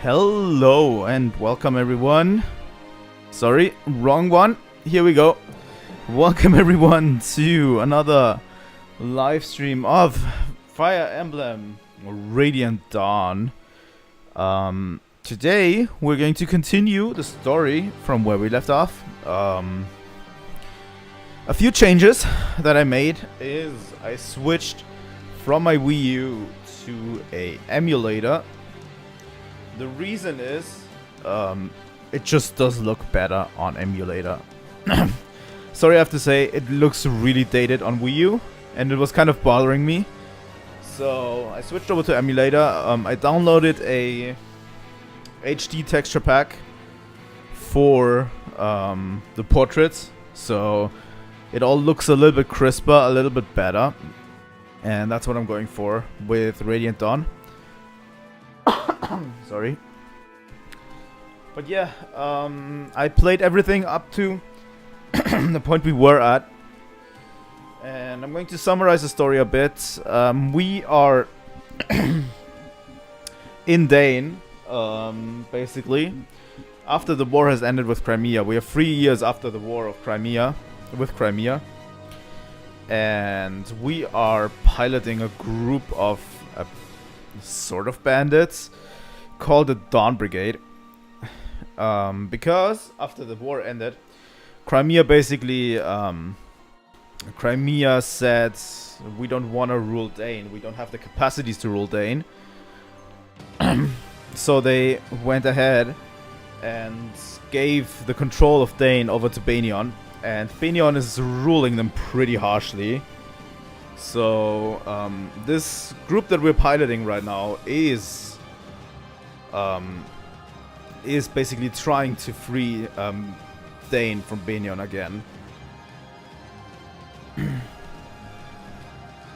Hello and welcome everyone. Sorry, wrong one. Here we go. Welcome everyone to another live stream of Fire Emblem Radiant Dawn. Today we're going to continue the story from where we left off. A few changes that I made is I switched from my Wii U to a emulator. The reason is, it just does look better on emulator. Sorry, I have to say, it looks really dated on Wii U, and it was kind of bothering me. So I switched over to emulator. I downloaded a HD texture pack for the portraits, so it all looks a little bit crisper, a little bit better, and that's what I'm going for with Radiant Dawn. Sorry. But yeah, I played everything up to the point we were at. And I'm going to summarize the story a bit. We are in Daein, basically. After the war has ended with Crimea. We are 3 years after the war of Crimea, with Crimea. And we are piloting a group of sort of bandits called the Dawn Brigade, because after the war ended, Crimea basically Crimea said we don't want to rule Daein, we don't have the capacities to rule Daein. So they went ahead and gave the control of Daein over to Daein, and Daein is ruling them pretty harshly. So this group that we're piloting right now is basically trying to free Daein from Daein again.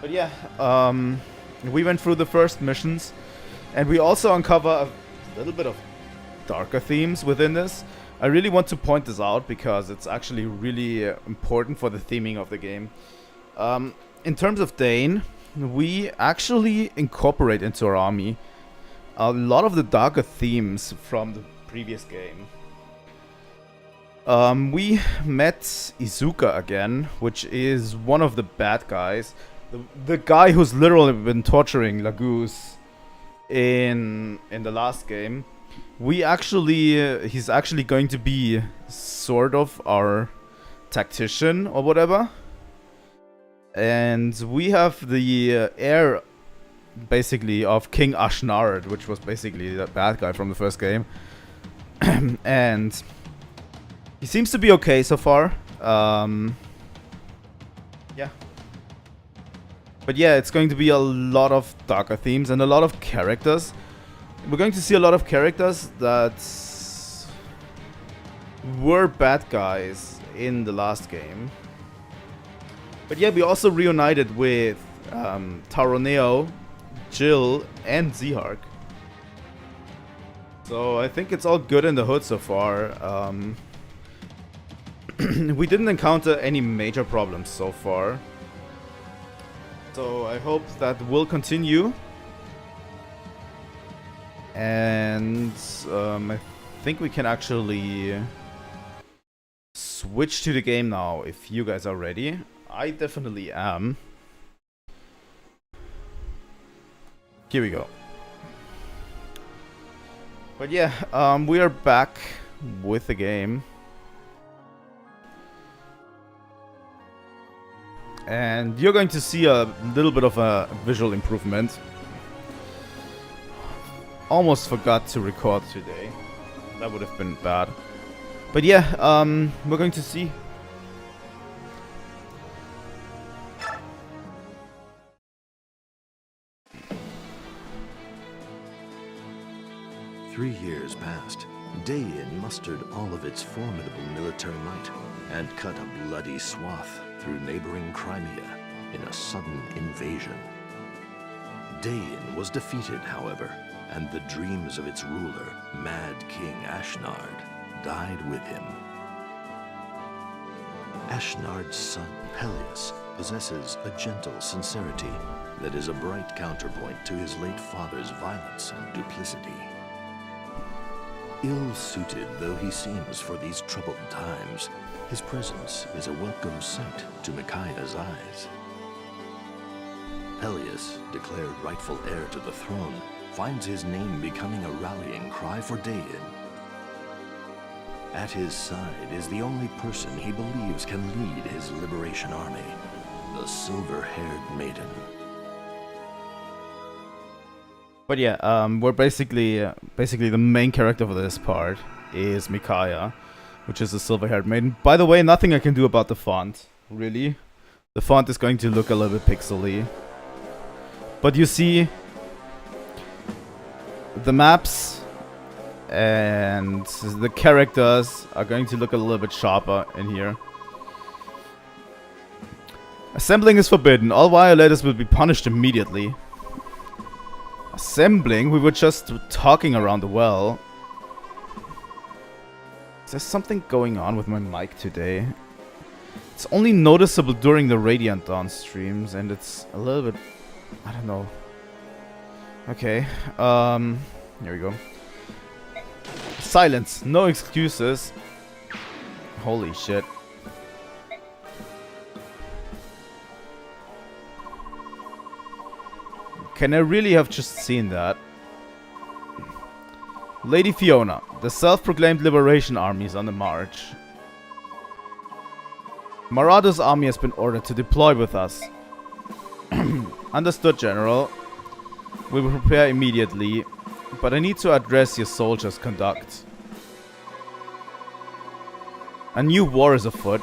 But yeah, we went through the first missions, and we also uncover a little bit of darker themes within this. I really want to point this out because it's actually really important for the theming of the game. In terms of Daein, we actually incorporate into our army a lot of the darker themes from the previous game. We met Izuka again, which is one of the bad guys. The guy who's literally been torturing Laguz in the last game. He's actually going to be sort of our tactician or whatever. And we have the heir, basically, of King Ashnard, which was basically the bad guy from the first game. And he seems to be okay so far. Yeah. But yeah, it's going to be a lot of darker themes and a lot of characters. We're going to see a lot of characters that were bad guys in the last game. But yeah, we also reunited with Taroneo, Jill, and Zihark. So I think it's all good in the hood so far. We didn't encounter any major problems so far. So I hope that will continue. And I think we can actually switch to the game now if you guys are ready. I definitely am. Here we go. But yeah, we are back with the game. And you're going to see a little bit of a visual improvement. Almost forgot to record today. That would have been bad. But yeah, we're going to see. Three years passed. Daein mustered all of its formidable military might and cut a bloody swath through neighboring Crimea in a sudden invasion. Daein was defeated, however, and the dreams of its ruler, Mad King Ashnard, died with him. Ashnard's son, Peleus, possesses a gentle sincerity that is a bright counterpoint to his late father's violence and duplicity. Ill-suited though he seems for these troubled times, his presence is a welcome sight to Micaiah's eyes. Peleus, declared rightful heir to the throne, finds his name becoming a rallying cry for Daein. At his side is the only person he believes can lead his liberation army, the silver-haired maiden. But yeah, we're basically the main character for this part is Micaiah, which is a silver-haired maiden. By the way, nothing I can do about the font, really. The font is going to look a little bit pixely. But you see, the maps and the characters are going to look a little bit sharper in here. Assembling is forbidden. All violators will be punished immediately. Assembling? We were just talking around the well. Is there something going on with my mic today? It's only noticeable during the Radiant Dawn streams, and it's a little bit... I don't know. Okay, here we go. Silence, no excuses. Holy shit. Can I really have just seen that? Lady Fiona, the self-proclaimed liberation army is on the march. Marauders' army has been ordered to deploy with us. Understood, General. We will prepare immediately, but I need to address your soldiers' conduct. A new war is afoot.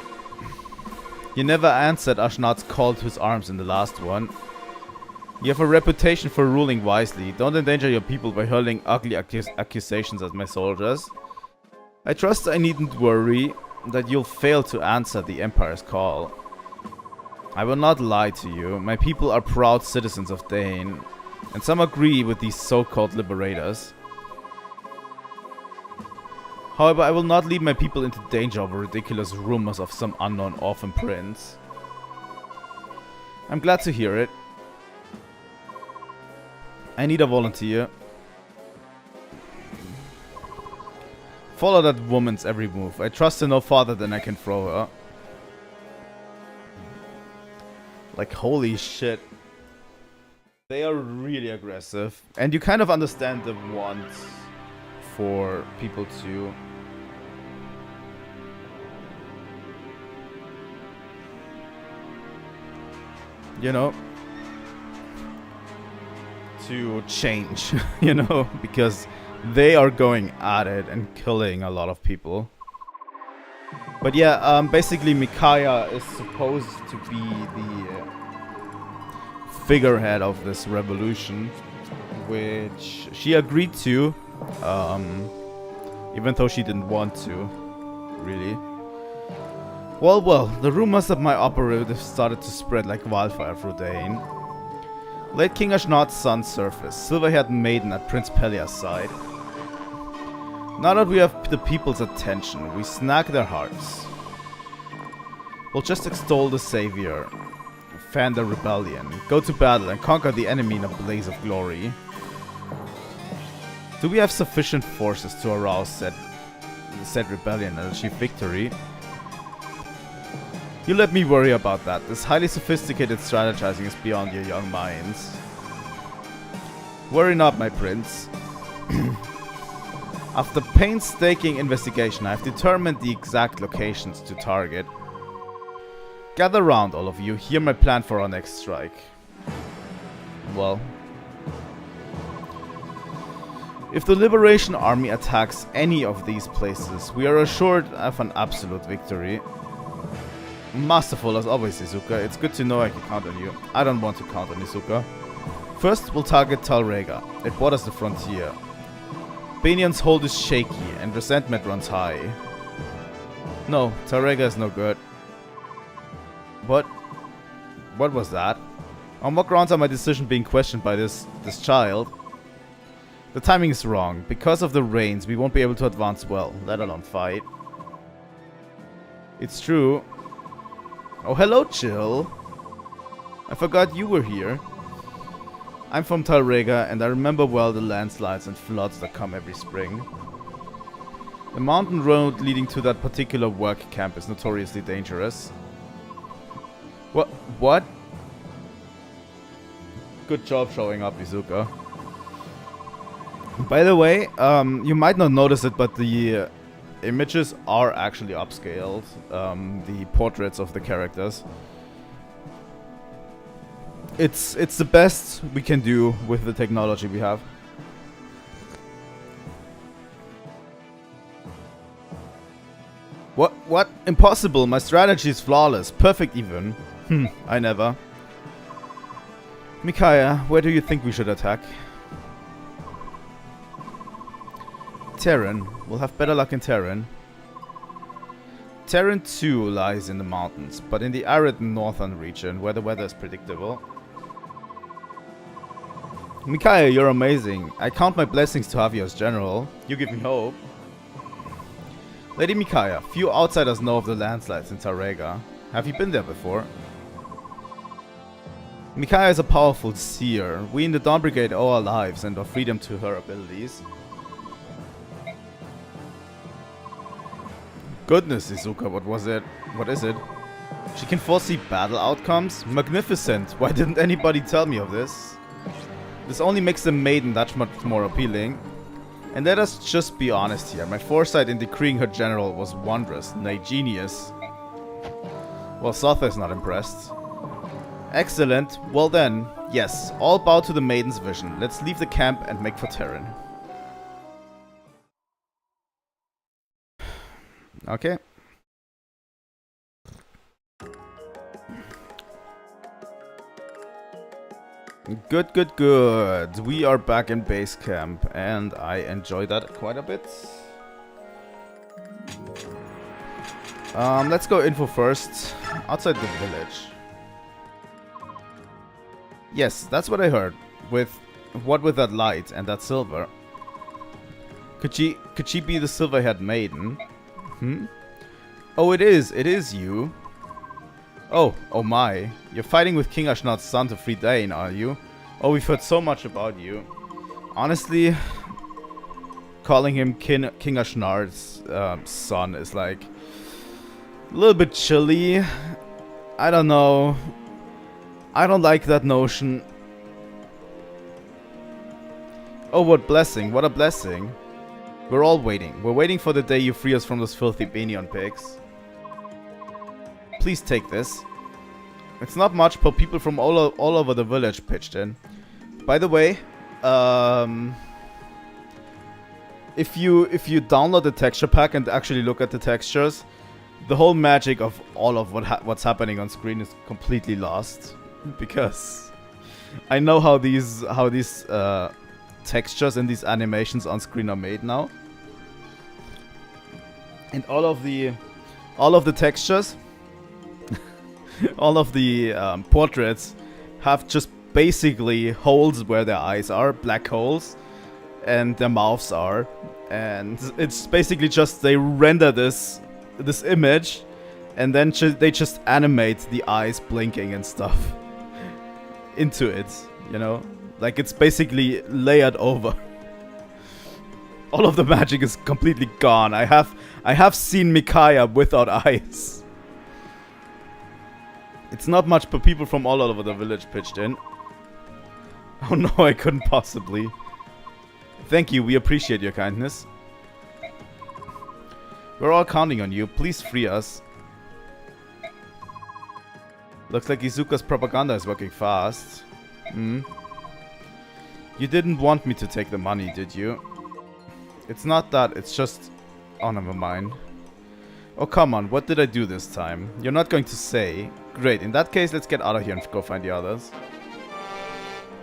You never answered Ashnat's call to his arms in the last one. You have a reputation for ruling wisely. Don't endanger your people by hurling ugly accusations at my soldiers. I trust I needn't worry that you'll fail to answer the Empire's call. I will not lie to you. My people are proud citizens of Daein, and some agree with these so-called liberators. However, I will not lead my people into danger over ridiculous rumors of some unknown orphan prince. I'm glad to hear it. I need a volunteer. Follow that woman's every move. I trust her no farther than I can throw her. Like, holy shit. They are really aggressive. And you kind of understand the want for people to... you know... to change, you know, because they are going at it and killing a lot of people. But yeah, basically Micaiah is supposed to be the figurehead of this revolution, which she agreed to, even though she didn't want to, really. Well, the rumors of my operative started to spread like wildfire through Daein. Late King Ashnat's son surfaced, silver-haired maiden at Prince Pelias' side. Now that we have the people's attention, we snag their hearts. We'll just extol the savior, fan the rebellion, go to battle and conquer the enemy in a blaze of glory. Do we have sufficient forces to arouse said rebellion and achieve victory? You let me worry about that. This highly sophisticated strategizing is beyond your young minds. Worry not, my prince. After painstaking investigation, I have determined the exact locations to target. Gather round, all of you. Hear my plan for our next strike. Well, if the Liberation Army attacks any of these places, we are assured of an absolute victory. Masterful as always, Izuka. It's good to know I can count on you. I don't want to count on Izuka. First, we'll target Talrega. It borders the frontier. Banyan's hold is shaky and resentment runs high. No, Talrega is no good. What was that? On what grounds are my decision being questioned by this child? The timing is wrong. Because of the rains, we won't be able to advance well, let alone fight. It's true. Oh, hello, Chill. I forgot you were here. I'm from Talrega, and I remember well the landslides and floods that come every spring. The mountain road leading to that particular work camp is notoriously dangerous. What? What? Good job showing up, Izuka. By the way, you might not notice it, but the images are actually upscaled. The portraits of the characters. It's the best we can do with the technology we have. What? Impossible. My strategy is flawless. Perfect even. I never. Micaiah, where do you think we should attack? Terran. We'll have better luck in Terran. Terran 2 lies in the mountains, but in the arid northern region where the weather is predictable. Micaiah, you're amazing. I count my blessings to have you as general. You give me hope. Lady Micaiah, few outsiders know of the landslides in Tarrega. Have you been there before? Micaiah is a powerful seer. We in the Dawn Brigade owe our lives and our freedom to her abilities. Goodness, Izuka, what was it? What is it? She can foresee battle outcomes? Magnificent! Why didn't anybody tell me of this? This only makes the maiden that much more appealing. And let us just be honest here. My foresight in decreeing her general was wondrous, nay genius. Well, Sotha is not impressed. Excellent. Well then, yes, all bow to the maiden's vision. Let's leave the camp and make for Terran. Okay. Good, good, good. We are back in base camp, and I enjoy that quite a bit. Let's go info first. Outside the village. Yes, that's what I heard. With that light and that silver. Could she be the silver-haired maiden? Oh, it is you. Oh my. You're fighting with King Ashnar's son to free Daein, are you? Oh, we've heard so much about you. Honestly, calling him King Ashnar's son is like a little bit chilly. I don't know. I don't like that notion. Oh, what blessing. What a blessing. We're all waiting. We're waiting for the day you free us from those filthy Benion pigs. Please take this. It's not much, but people from all over the village pitched in. By the way, if you download the texture pack and actually look at the textures, the whole magic of all of what's happening on screen is completely lost. Because I know how these textures and these animations on screen are made now, and all of the textures, all of the portraits have just basically holes where their eyes are, black holes, and their mouths are, and it's basically just they render this image, and then they just animate the eyes blinking and stuff into it, you know? Like, it's basically layered over. All of the magic is completely gone. I have seen Micaiah without eyes. It's not much, but people from all over the village pitched in. Oh no, I couldn't possibly. Thank you, we appreciate your kindness. We're all counting on you. Please free us. Looks like Izuka's propaganda is working fast. You didn't want me to take the money, did you? It's not that, it's just... Oh, never mind. Oh, come on, what did I do this time? You're not going to say. Great, in that case, let's get out of here and go find the others.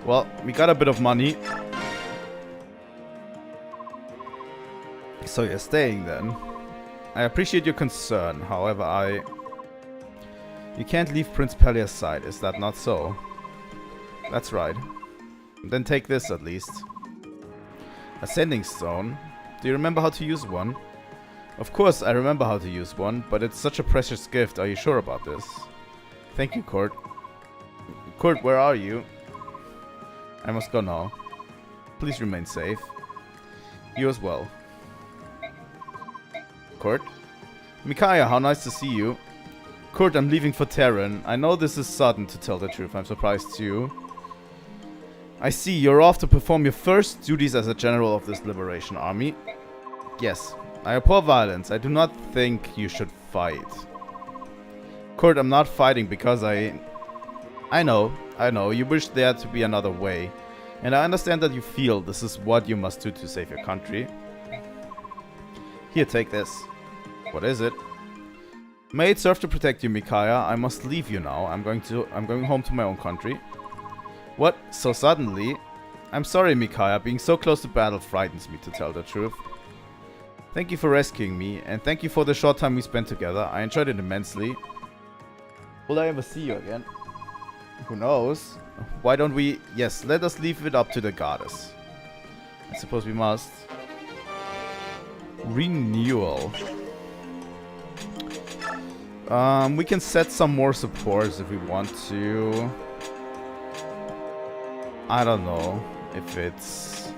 Well, we got a bit of money. So you're staying then. I appreciate your concern, however, You can't leave Prince Pelia's side, is that not so? That's right. Then take this at least. A sending stone. Do you remember how to use one? Of course I remember how to use one, but it's such a precious gift. Are you sure about this? Thank you, Kurt. Kurt, where are you? I must go now. Please remain safe. You as well. Kurt. Micaiah, how nice to see you. Kurt, I'm leaving for Terran. I know this is sudden, to tell the truth. I'm surprised too. I see, you're off to perform your first duties as a general of this liberation army. Yes, I abhor violence. I do not think you should fight. Kurt, I'm not fighting because I know. You wish there to be another way. And I understand that you feel this is what you must do to save your country. Here, take this. What is it? May it serve to protect you, Micaiah. I must leave you now. I'm going home to my own country. What? So suddenly? I'm sorry, Micaiah. Being so close to battle frightens me, to tell the truth. Thank you for rescuing me, and thank you for the short time we spent together. I enjoyed it immensely. Will I ever see you again? Who knows? Why don't we... Yes, let us leave it up to the goddess. I suppose we must. Renewal. We can set some more supports if we want to. I don't know if it's...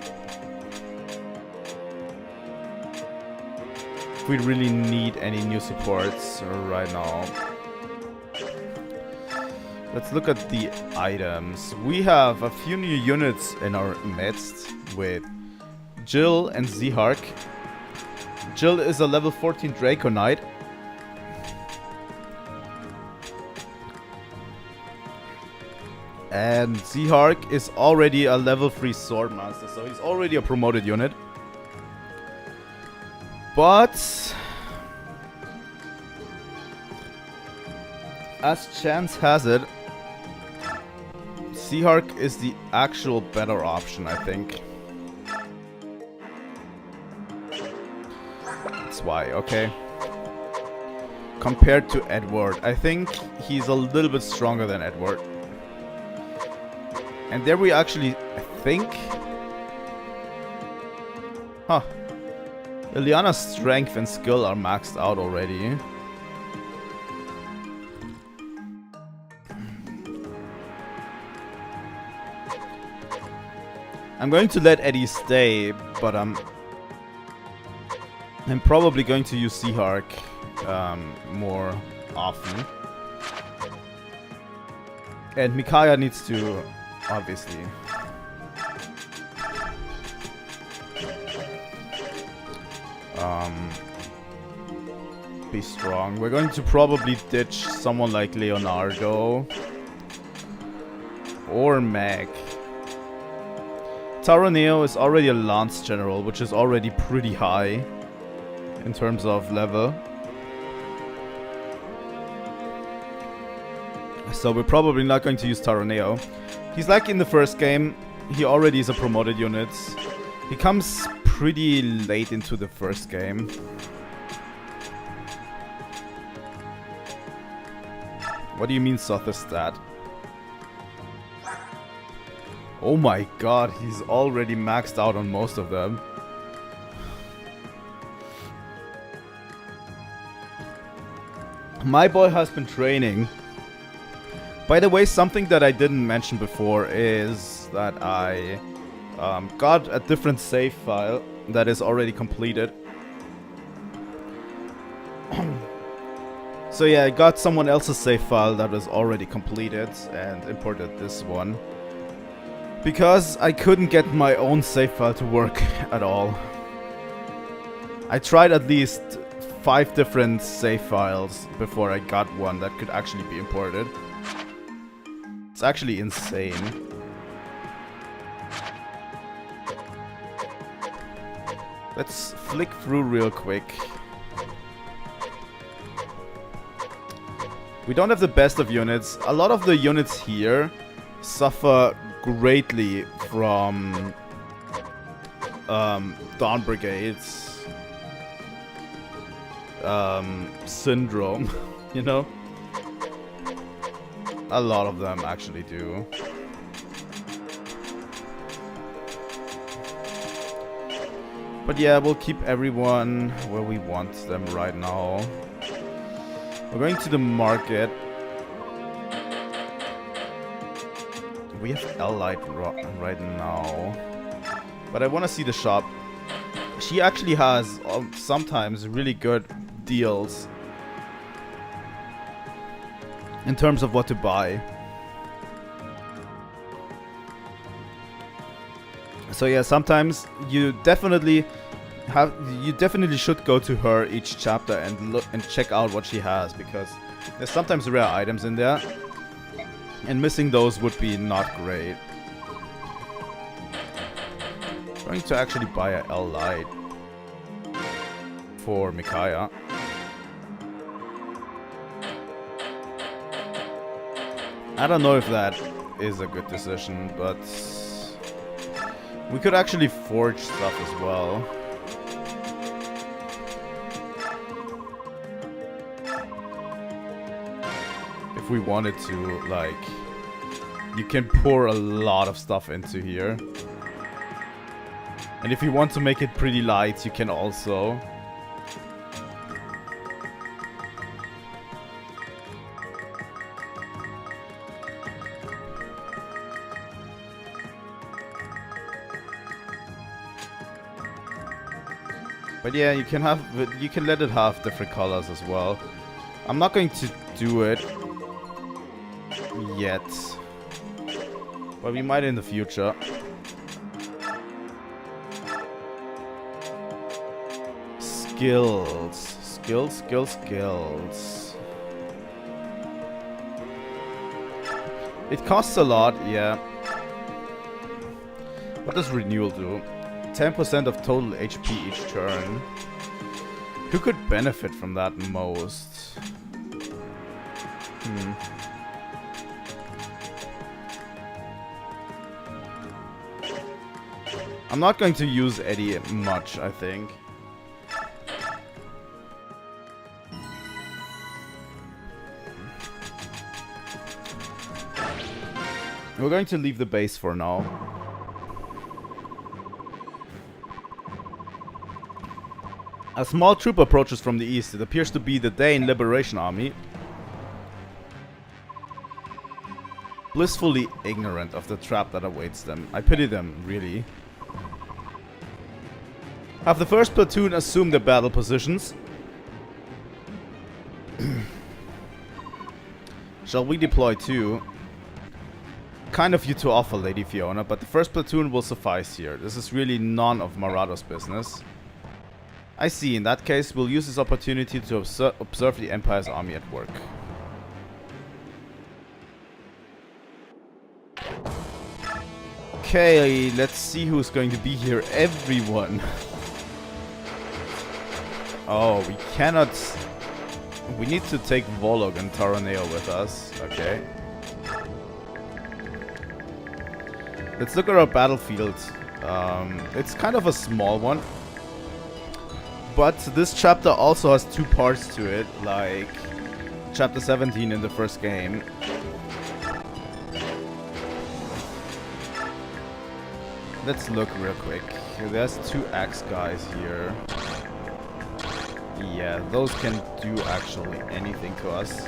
If we really need any new supports right now. Let's look at the items. We have a few new units in our midst with Jill and Zehark. Jill is a level 14 Draco Knight. And Zehark is already a level 3 Swordmaster, so he's already a promoted unit. But as chance has it, Zehark is the actual better option, I think. That's why, okay. Compared to Edward, I think he's a little bit stronger than Edward. And there we actually, I think... Huh. Ileana's strength and skill are maxed out already. I'm going to let Eddie stay, but I'm probably going to use Zehark more often. And Micaiah needs to, obviously. Be strong. We're going to probably ditch someone like Leonardo. Or Meg. Taroneo is already a Lance General, which is already pretty high in terms of level. So we're probably not going to use Taroneo. He's like in the first game, he already is a promoted unit. He comes pretty late into the first game. What do you mean Sotherstat? Oh my god, he's already maxed out on most of them. My boy has been training. By the way, something that I didn't mention before is that I got a different save file that is already completed. So yeah, I got someone else's save file that was already completed and imported this one. Because I couldn't get my own save file to work at all. I tried at least 5 different save files before I got one that could actually be imported. It's actually insane. Let's flick through real quick. We don't have the best of units. A lot of the units here suffer greatly from Dawn Brigade's syndrome, you know? A lot of them actually do. But yeah, we'll keep everyone where we want them right now. We're going to the market. We have L-Light right now. But I want to see the shop. she actually has sometimes really good deals in terms of what to buy. So yeah, sometimes you definitely should go to her each chapter and look and check out what she has, because there's sometimes rare items in there, and missing those would be not great. I'm going to actually buy a L light for Micaiah. I don't know if that is a good decision, but we could actually forge stuff as well. If we wanted to, like, you can pour a lot of stuff into here. And if you want to make it pretty light, you can also. But yeah, you can let it have different colors as well. I'm not going to do it yet, but we might in the future. Skills. It costs a lot, yeah. What does renewal do? 10% of total HP each turn. Who could benefit from that most? I'm not going to use Eddie much, I think. We're going to leave the base for now. A small troop approaches from the east. It appears to be the Daein Liberation Army. Blissfully ignorant of the trap that awaits them. I pity them, really. Have the first platoon assume their battle positions. Shall we deploy too? Kind of you to offer, Lady Fiona, but the first platoon will suffice here. This is really none of Marado's business. I see. In that case, we'll use this opportunity to observe the Empire's army at work. Okay, let's see who's going to be here. Everyone. Oh, we cannot. We need to take Volog and Taraneo with us. Okay. Let's look at our battlefield. It's kind of a small one. But this chapter also has two parts to it, like chapter 17 in the first game. Let's look real quick. There's two axe guys here. Yeah, those can do actually anything to us.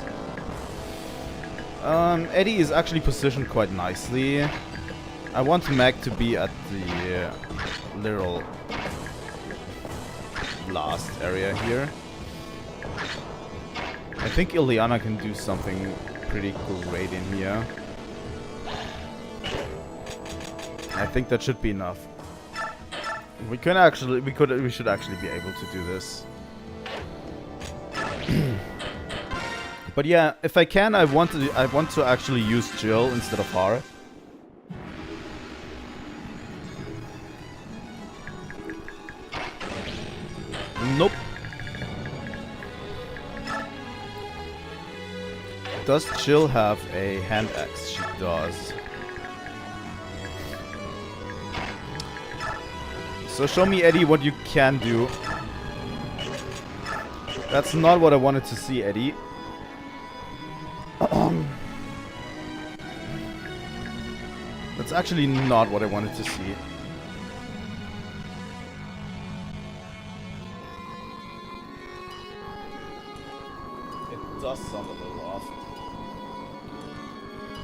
Eddie is actually positioned quite nicely. I want Meg to be at the literal last area here. I think Ileana can do something pretty great in here. I think that should be enough. We should actually be able to do this. But yeah, if I can, I want to actually use Jill instead of Har. Nope. Does Jill have a hand axe? She does. So show me, Eddie, what you can do. That's not what I wanted to see, Eddie. That's actually not what I wanted to see. It does sound a little off.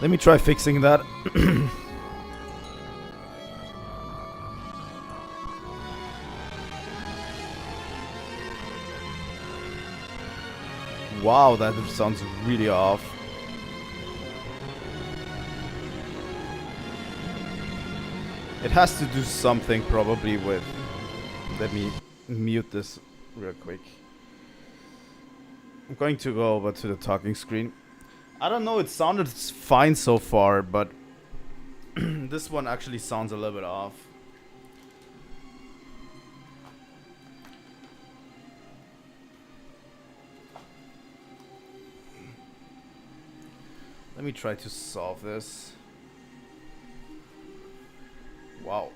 Let me try fixing that. Wow, that sounds really off. It has to do something probably with... Let me mute this real quick. I'm going to go over to the talking screen. I don't know, it sounded fine so far, but this one actually sounds a little bit off. Let me try to solve this. Wow.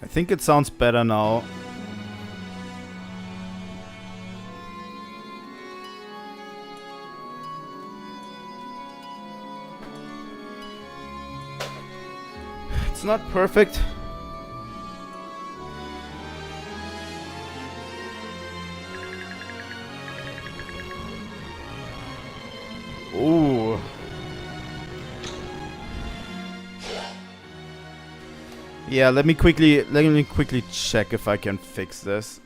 I think it sounds better now. It's not perfect. Ooh. Yeah, let me quickly check if I can fix this.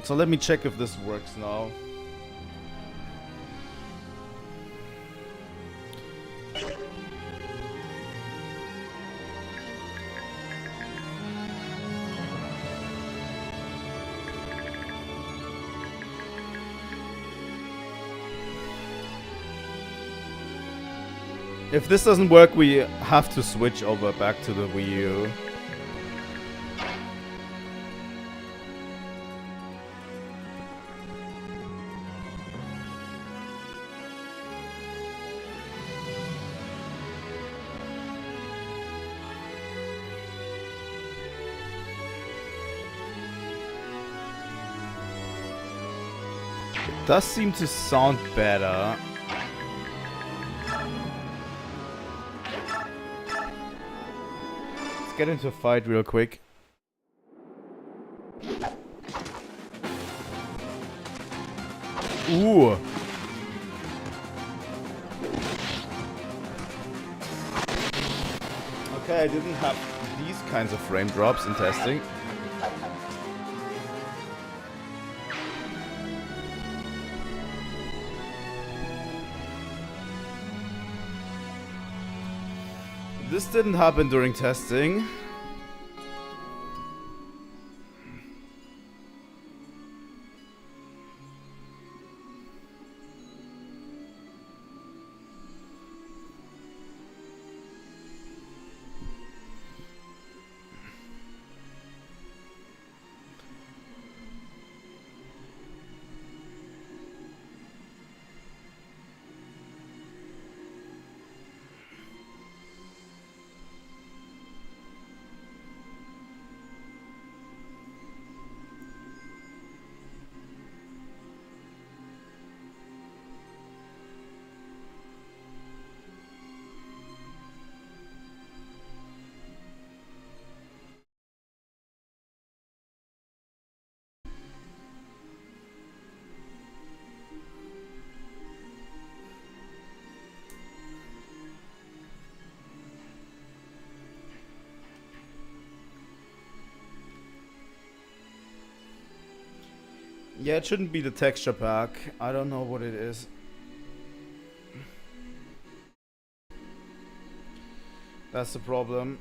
So let me check if this works now. If this doesn't work, we have to switch over back to the Wii U. It does seem to sound better. Let's get into a fight real quick. Ooh. Okay, Okay, I didn't have these kinds of frame drops in testing. This didn't happen during testing. Yeah, it shouldn't be the texture pack. I don't know what it is. That's the problem.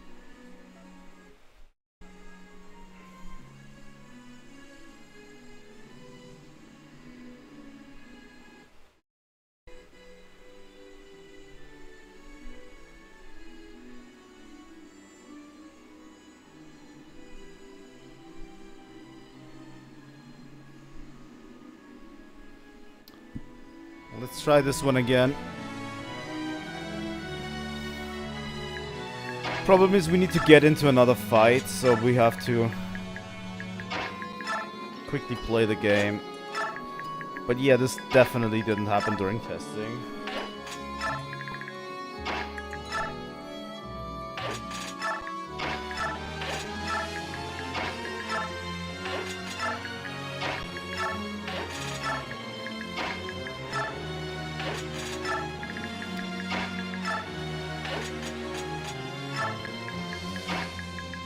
Let's try this one again. Problem is we need to get into another fight, so we have to quickly play the game. But yeah, this definitely didn't happen during testing.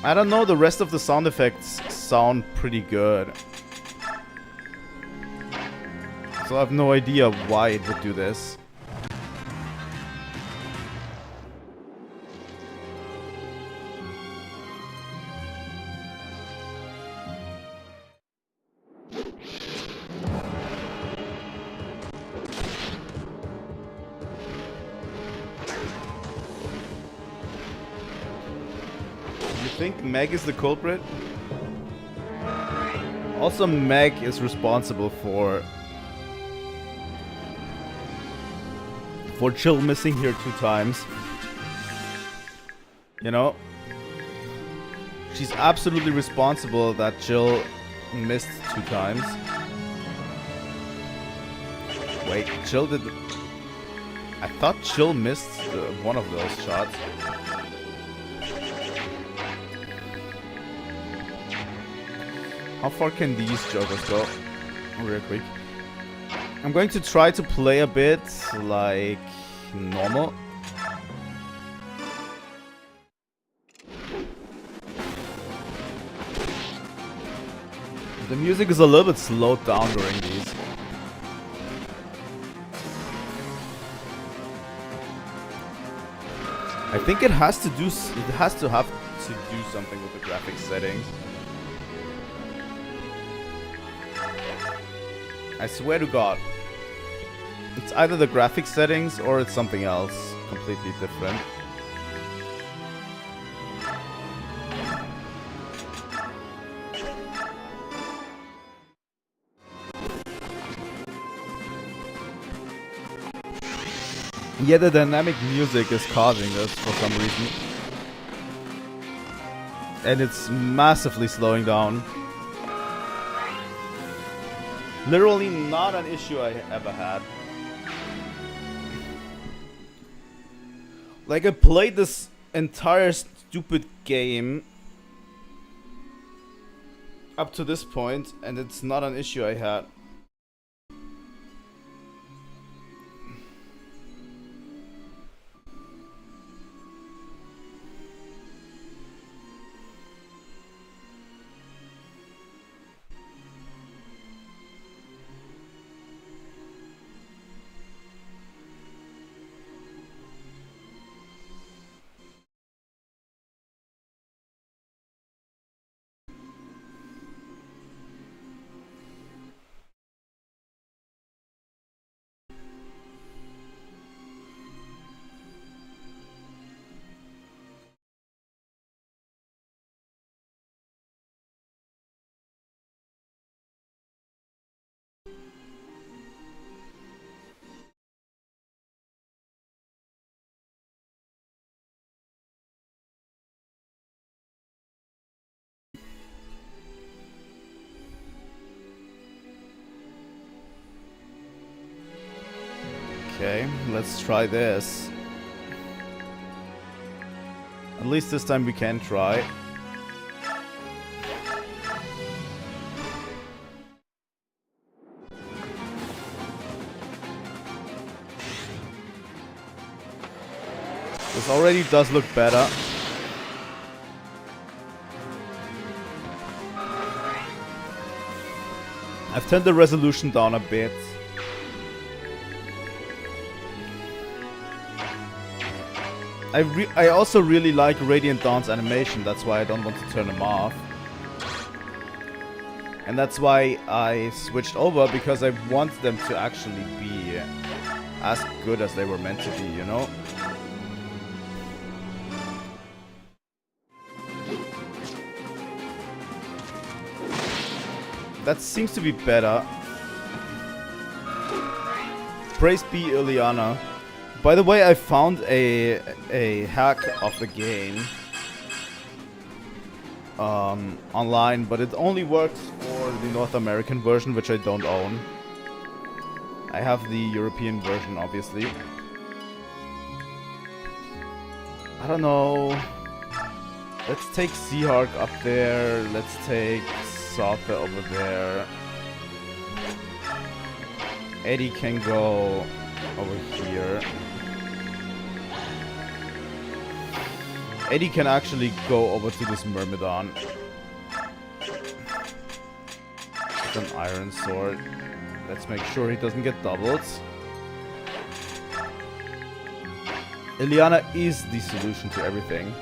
I don't know, the rest of the sound effects sound pretty good. So I have no idea why it would do this. You think Meg is the culprit? Also, Meg is responsible for Jill missing here 2 times. You know? She's absolutely responsible that Jill missed 2 times. Wait, Jill did... I thought Jill missed one of those shots. How far can these jokers go? Real quick. I'm going to try to play a bit like normal. The music is a little bit slowed down during these. I think it has to do something with the graphics settings. I swear to God. It's either the graphics settings or it's something else completely different. Yeah, the dynamic music is causing this for some reason. And it's massively slowing down. Literally not an issue I ever had. Like, I played this entire stupid game up to this point, and it's not an issue I had. Okay, let's try this. At least this time we can try. This already does look better. I've turned the resolution down a bit. I also really like Radiant Dawn's animation, that's why I don't want to turn them off. And that's why I switched over, because I want them to actually be as good as they were meant to be, you know? That seems to be better. Praise be Ileana. By the way, I found a hack of the game online, but it only works for the North American version, which I don't own. I have the European version, obviously. I don't know. Let's take Seahark up there. Let's take Sotha over there. Eddie can go over here. Eddie can actually go over to this Myrmidon. With an iron sword. Let's make sure he doesn't get doubled. Ileana is the solution to everything.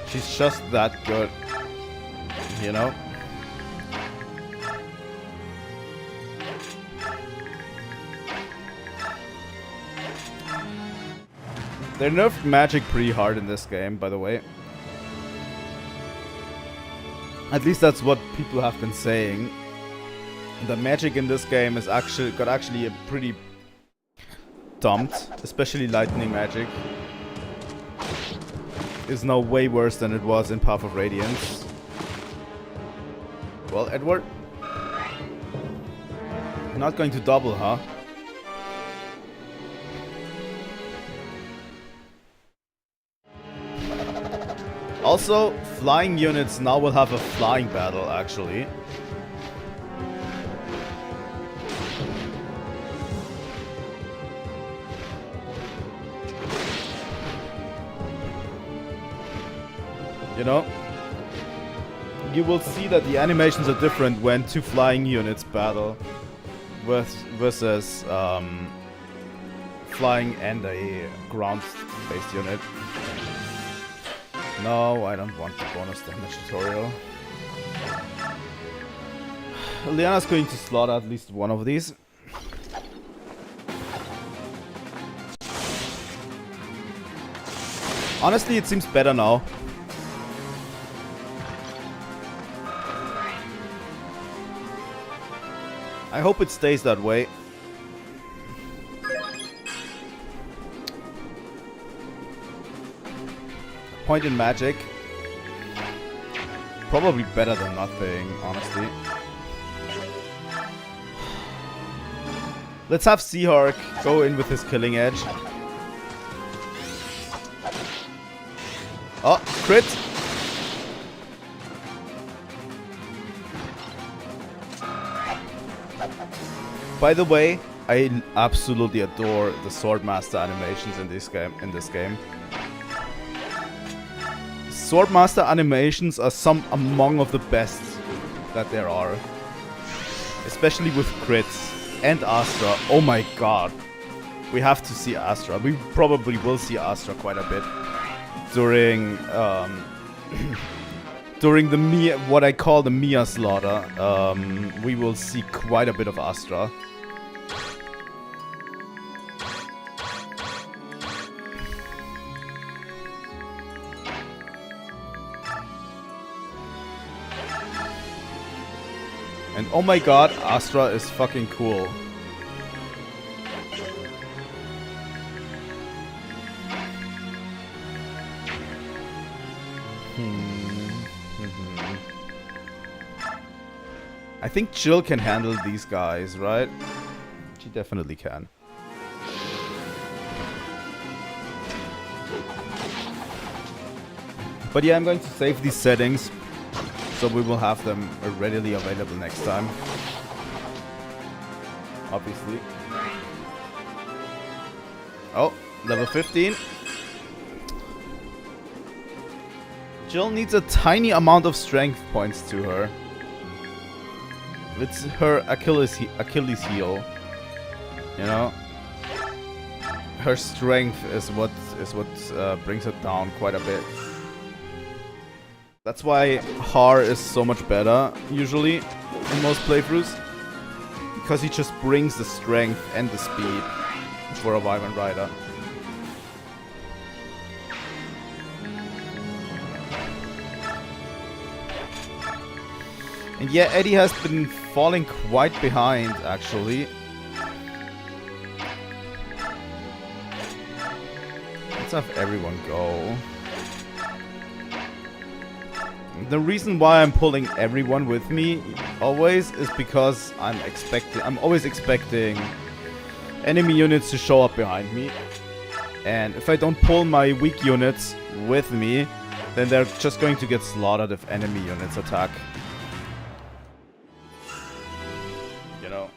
She's just that good. You know? They nerfed magic pretty hard in this game, by the way. At least that's what people have been saying. The magic in this game is got a pretty dumped, especially lightning magic. Is now way worse than it was in Path of Radiance. Well, Edward, you're not going to double, huh? Also, flying units now will have a flying battle, actually. You know? You will see that the animations are different when two flying units battle versus flying and a ground-based unit. No, I don't want the bonus damage tutorial. Liana's going to slaughter at least one of these. Honestly, it seems better now. I hope it stays that way. Point in magic. Probably better than nothing, honestly. Let's have Seahark go in with his killing edge. Oh, crit! By the way, I absolutely adore the Swordmaster animations in this game. Swordmaster animations are some among of the best that there are. Especially with crits and Astra. Oh my god. We have to see Astra. We probably will see Astra quite a bit. During during the what I call the Mia slaughter. We will see quite a bit of Astra. And oh my god, Astra is fucking cool. I think Jill can handle these guys, right? She definitely can. But yeah, I'm going to save these settings, so we will have them readily available next time. Obviously. Oh, level 15. Jill needs a tiny amount of strength points to her. It's her Achilles heel. You know? Her strength is what brings it down quite a bit. That's why Har is so much better, usually, in most playthroughs. Because he just brings the strength and the speed for a Wyvern Rider. And yeah, Eddie has been falling quite behind, actually. Let's have everyone go. The reason why I'm pulling everyone with me always is because I'm always expecting enemy units to show up behind me. And if I don't pull my weak units with me, then they're just going to get slaughtered if enemy units attack. You know.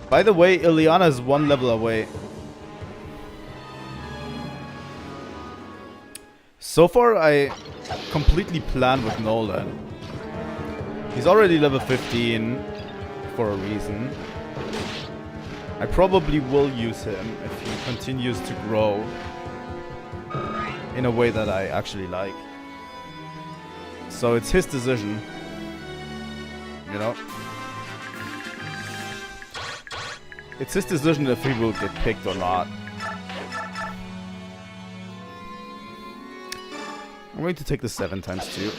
By the way, Ileana is 1 level away. So far, I completely plan with Nolan. He's already level 15 for a reason. I probably will use him if he continues to grow in a way that I actually like. So it's his decision, you know? It's his decision if he will get picked or not. I'm going to take the 7 times 2.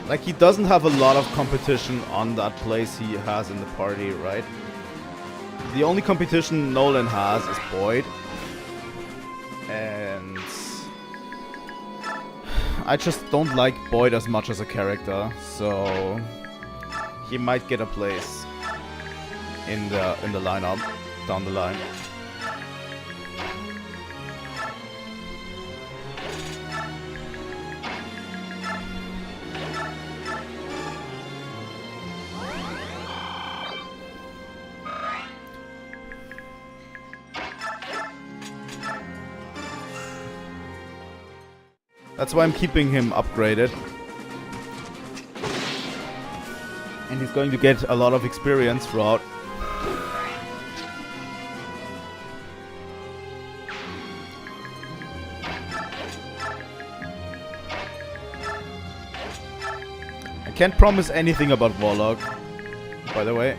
Like, he doesn't have a lot of competition on that place he has in the party, right? The only competition Nolan has is Boyd. And I just don't like Boyd as much as a character, so he might get a place in the lineup down the line. That's why I'm keeping him upgraded. And he's going to get a lot of experience throughout. I can't promise anything about Warlock, by the way.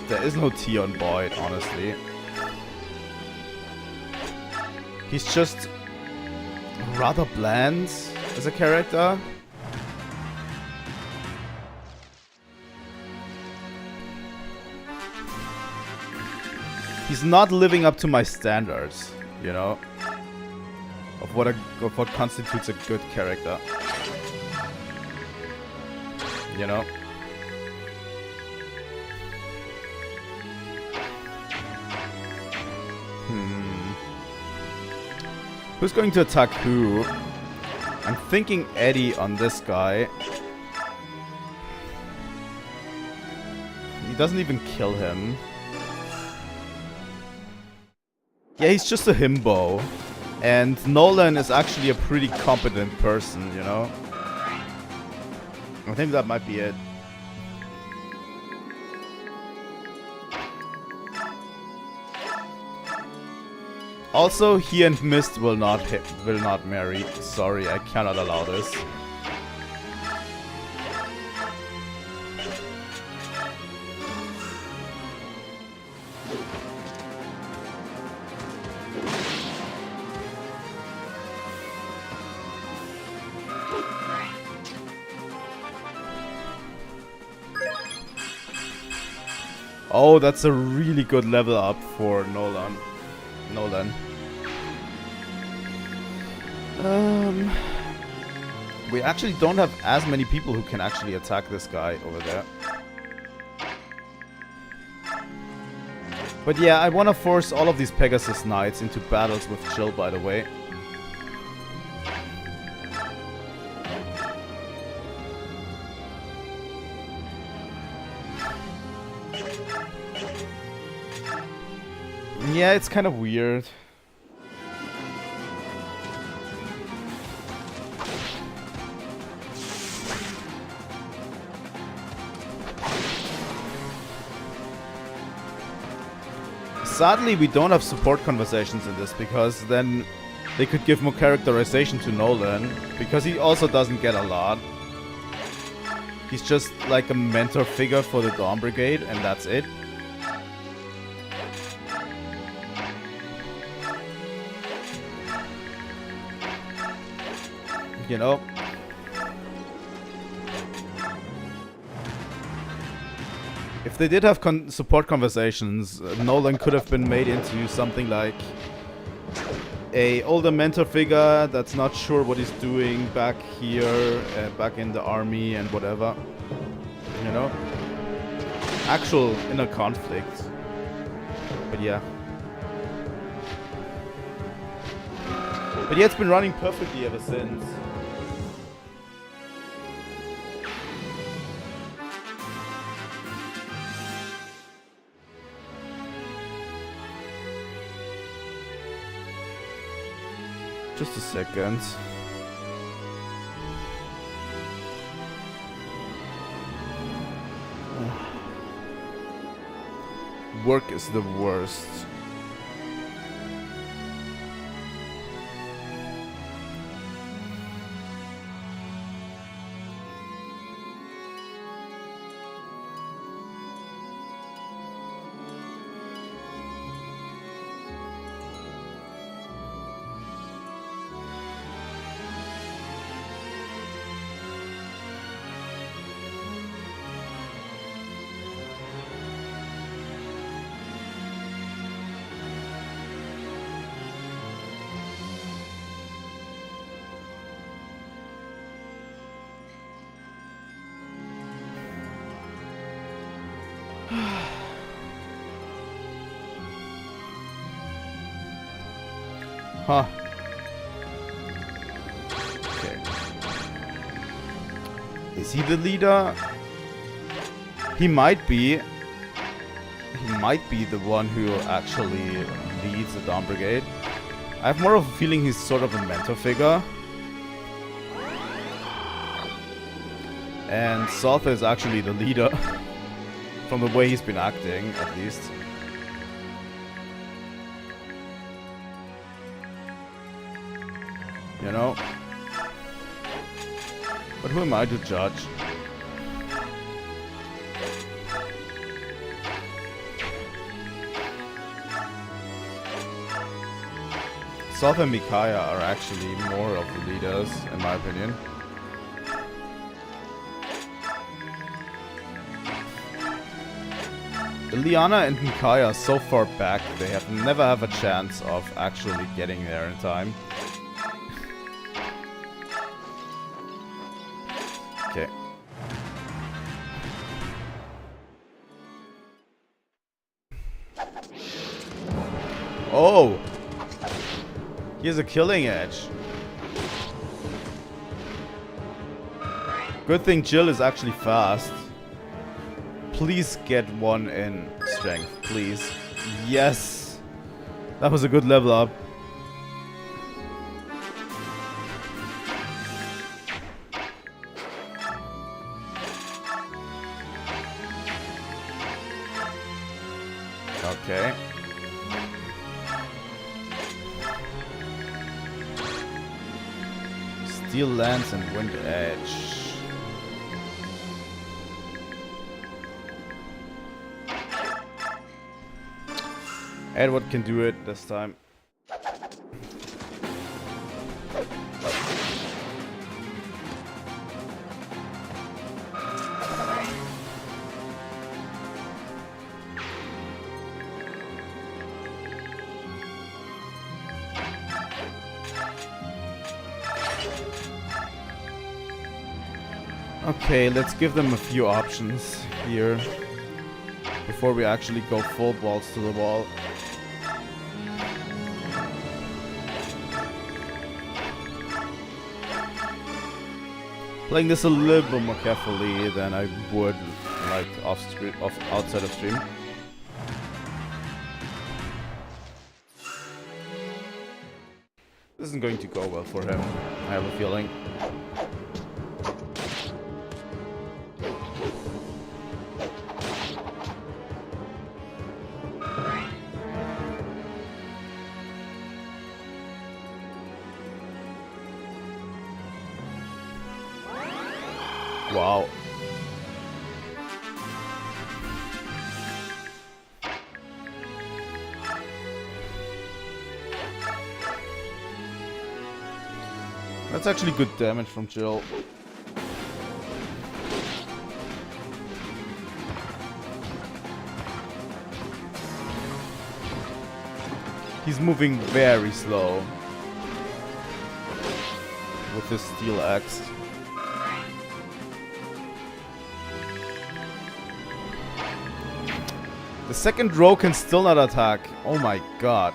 There is no T on Boyd, honestly. He's just rather bland as a character. He's not living up to my standards, you know, of what constitutes a good character. You know? Who's going to attack who? I'm thinking Eddie on this guy. He doesn't even kill him. Yeah, he's just a himbo. And Nolan is actually a pretty competent person, you know? I think that might be it. Also, he and Mist will not marry. Sorry, I cannot allow this. Oh, that's a really good level up for Nolan. We actually don't have as many people who can actually attack this guy over there. But yeah, I want to force all of these Pegasus Knights into battles with Jill, by the way. Yeah, it's kind of weird. Sadly, we don't have support conversations in this, because then they could give more characterization to Nolan, because he also doesn't get a lot. He's just like a mentor figure for the Dawn Brigade, and that's it. You know? If they did have support conversations, Nolan could have been made into something like a older mentor figure that's not sure what he's doing back here, back in the army and whatever. You know? Actual inner conflict. But yeah. But yeah, it's been running perfectly ever since. Just a second. Work is the worst. Huh. Okay. Is he the leader? He might be. He might be the one who actually leads the Dawn Brigade. I have more of a feeling he's sort of a mentor figure. And Sotha is actually the leader. From the way he's been acting, at least. You know? But who am I to judge? Sotha and Micaiah are actually more of the leaders, in my opinion. Liliana and Micaiah are so far back, they never have a chance of actually getting there in time. Okay. Oh! He has a killing edge. Good thing Jill is actually fast. Please get one in strength, please. Yes! That was a good level up. Okay. Steel Lance and Wind Edge. Edward can do it this time. Okay, let's give them a few options here before we actually go full balls to the wall. Playing this a little bit more carefully than I would like outside of stream. This isn't going to go well for him, I have a feeling. Wow. That's actually good damage from Jill. He's moving very slow with his steel axe. The second row can still not attack. Oh my god.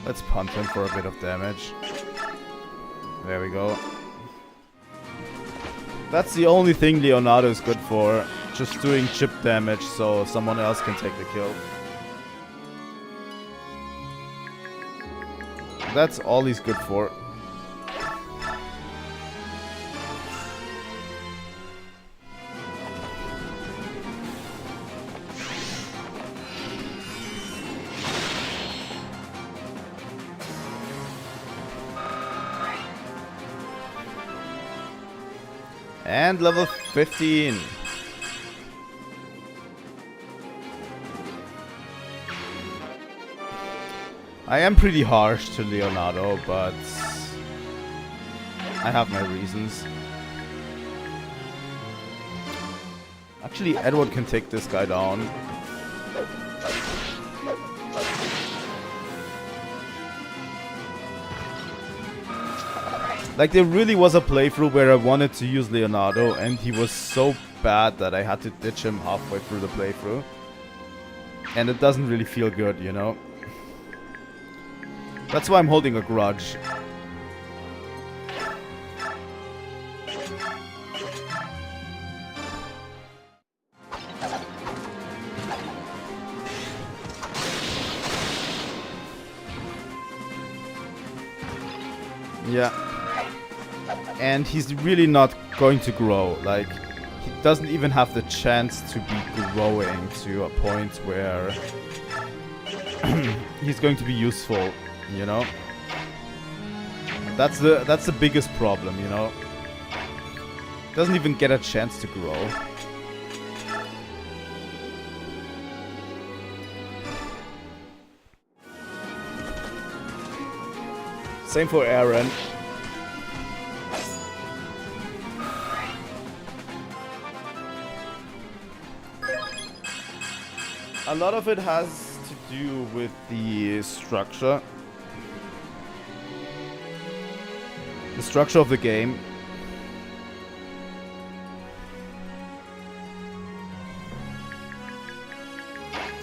Let's punt him for a bit of damage. There we go. That's the only thing Leonardo is good for. Just doing chip damage so someone else can take the kill. That's all he's good for. And level 15. I am pretty harsh to Leonardo, but I have my reasons. Actually, Edward can take this guy down. Like, there really was a playthrough where I wanted to use Leonardo, and he was so bad that I had to ditch him halfway through the playthrough. And it doesn't really feel good, you know? That's why I'm holding a grudge. Yeah. And he's really not going to grow. Like, he doesn't even have the chance to be growing to a point where he's going to be useful, you know? That's the biggest problem, you know? Doesn't even get a chance to grow. Same for Aaron. A lot of it has to do with the structure. The structure of the game.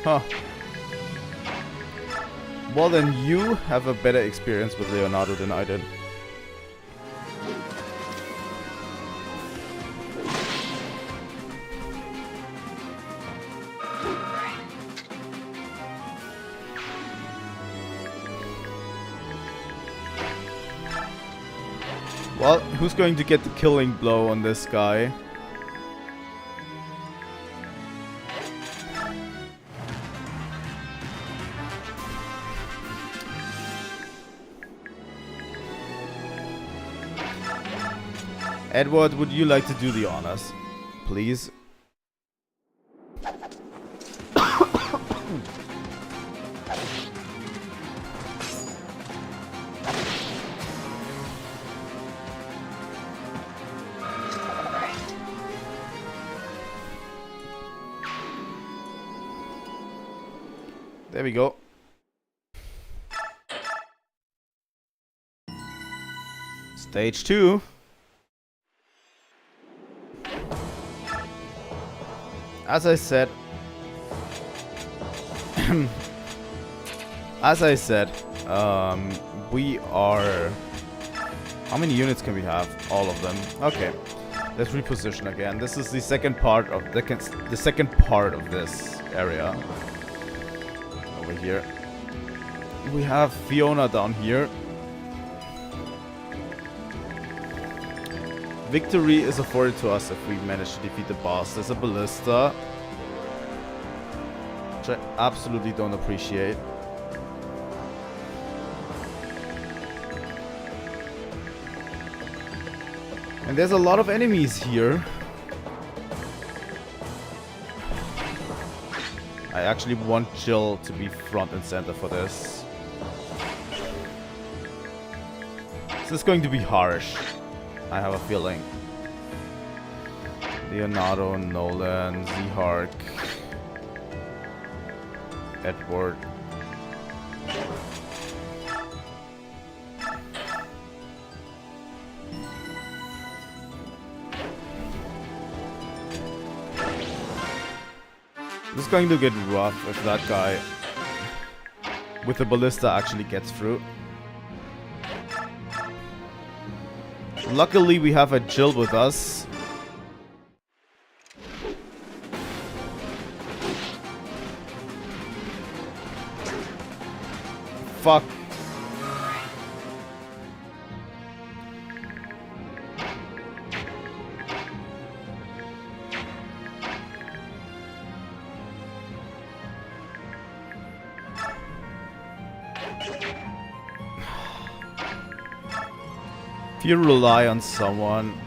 Huh. Well, then you have a better experience with Leonardo than I did. Well, who's going to get the killing blow on this guy? Edward, would you like to do the honors, please? There we go. Stage 2. As I said, we are... How many units can we have? All of them. Okay. Let's reposition again. This is the second part of the second part of this area. Over here. We have Fiona down here. Victory is afforded to us if we manage to defeat the boss. There's a ballista, which I absolutely don't appreciate. And there's a lot of enemies here. I actually want Jill to be front and center for this. This is going to be harsh, I have a feeling. Leonardo, Nolan, Zehark, Edward. This is going to get rough if that guy with the ballista actually gets through. Luckily, we have a Jill with us. Fuck. If you rely on someone...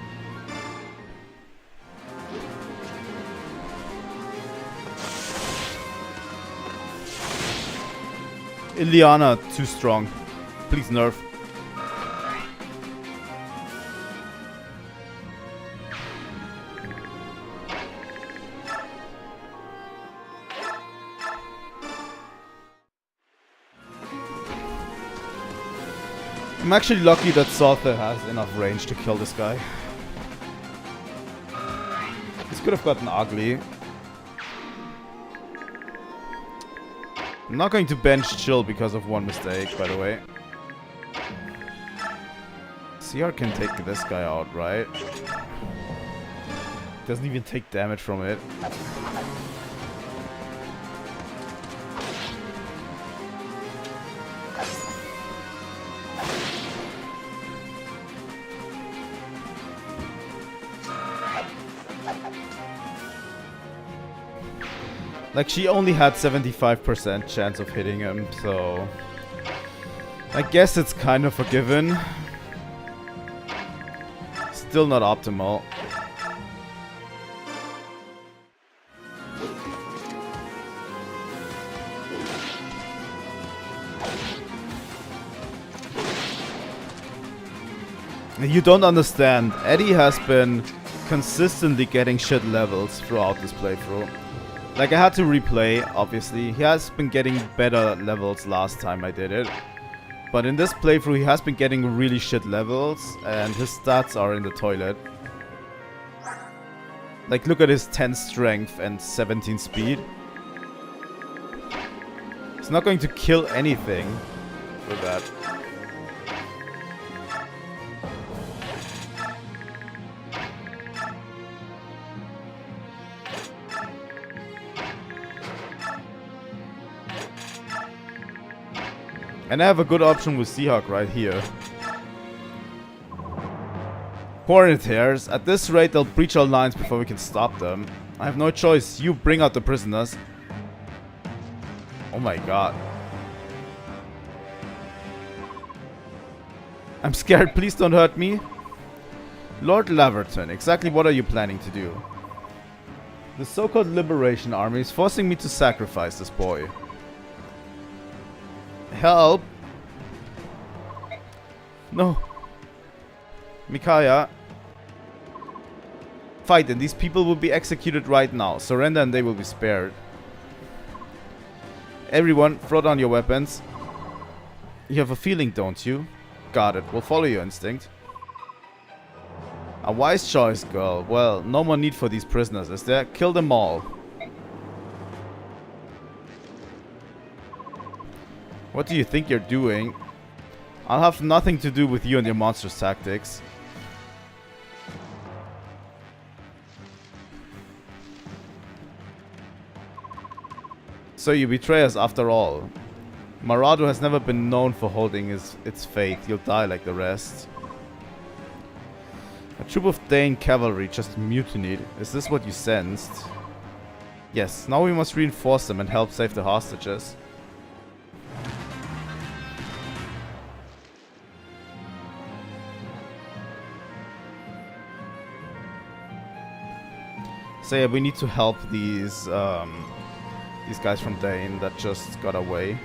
Ileana, too strong. Please nerf. I'm actually lucky that Saltha has enough range to kill this guy. This could have gotten ugly. I'm not going to bench Chill because of one mistake, by the way. CR can take this guy out, right? Doesn't even take damage from it. Like, she only had 75% chance of hitting him, so... I guess it's kind of a given. Still not optimal. You don't understand. Eddie has been consistently getting shit levels throughout this playthrough. Like, I had to replay, obviously. He has been getting better levels last time I did it. But in this playthrough, he has been getting really shit levels, and his stats are in the toilet. Like, look at his 10 strength and 17 speed. He's not going to kill anything with that. And I have a good option with Seahawk right here. Hornet Hairs. At this rate, they'll breach our lines before we can stop them. I have no choice. You bring out the prisoners. Oh my god. I'm scared. Please don't hurt me. Lord Laverton, exactly what are you planning to do? The so-called Liberation Army is forcing me to sacrifice this boy. Help! No. Micaiah. Fight, and these people will be executed right now. Surrender and they will be spared. Everyone, throw down your weapons. You have a feeling, don't you? Got it. We'll follow your instinct. A wise choice, girl. Well, no more need for these prisoners, is there? Kill them all. What do you think you're doing? I'll have nothing to do with you and your monstrous tactics. So you betray us after all. Marado has never been known for holding its faith. You'll die like the rest. A troop of Daein cavalry just mutinied. Is this what you sensed? Yes, now we must reinforce them and help save the hostages. So yeah, we need to help these guys from Daein that just got away.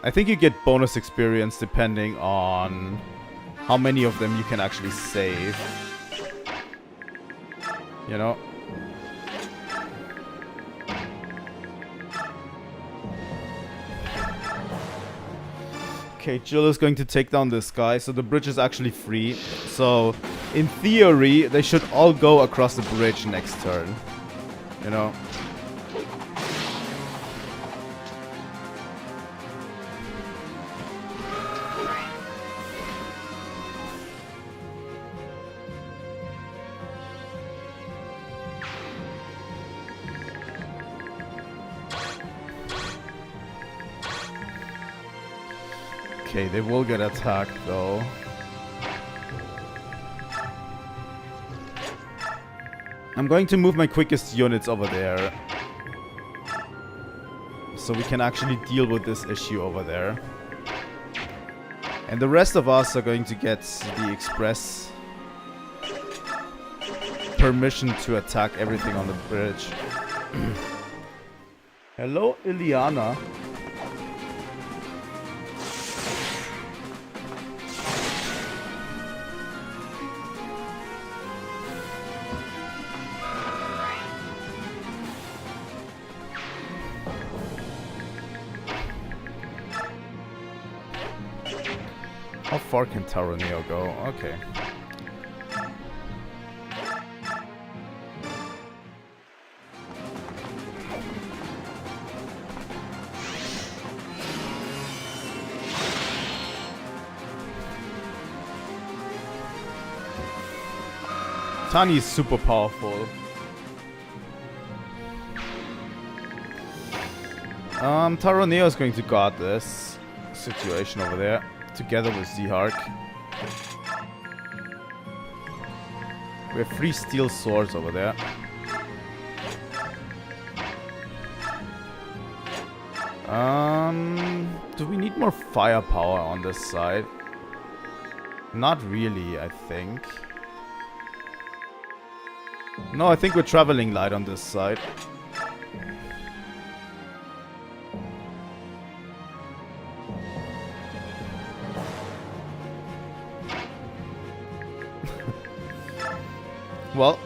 I think you get bonus experience depending on how many of them you can actually save. You know? Okay, Jill is going to take down this guy, so the bridge is actually free. So, in theory, they should all go across the bridge next turn. You know? Okay, they will get attacked though. I'm going to move my quickest units over there, so we can actually deal with this issue over there. And the rest of us are going to get the express permission to attack everything on the bridge. Hello, Iliana. How far can Taroneo go? Okay. Tani is super powerful. Taroneo is going to guard this situation over there, together with Zehark. We have 3 steel swords over there. Do we need more firepower on this side? Not really, I think. No, I think we're traveling light on this side. Well,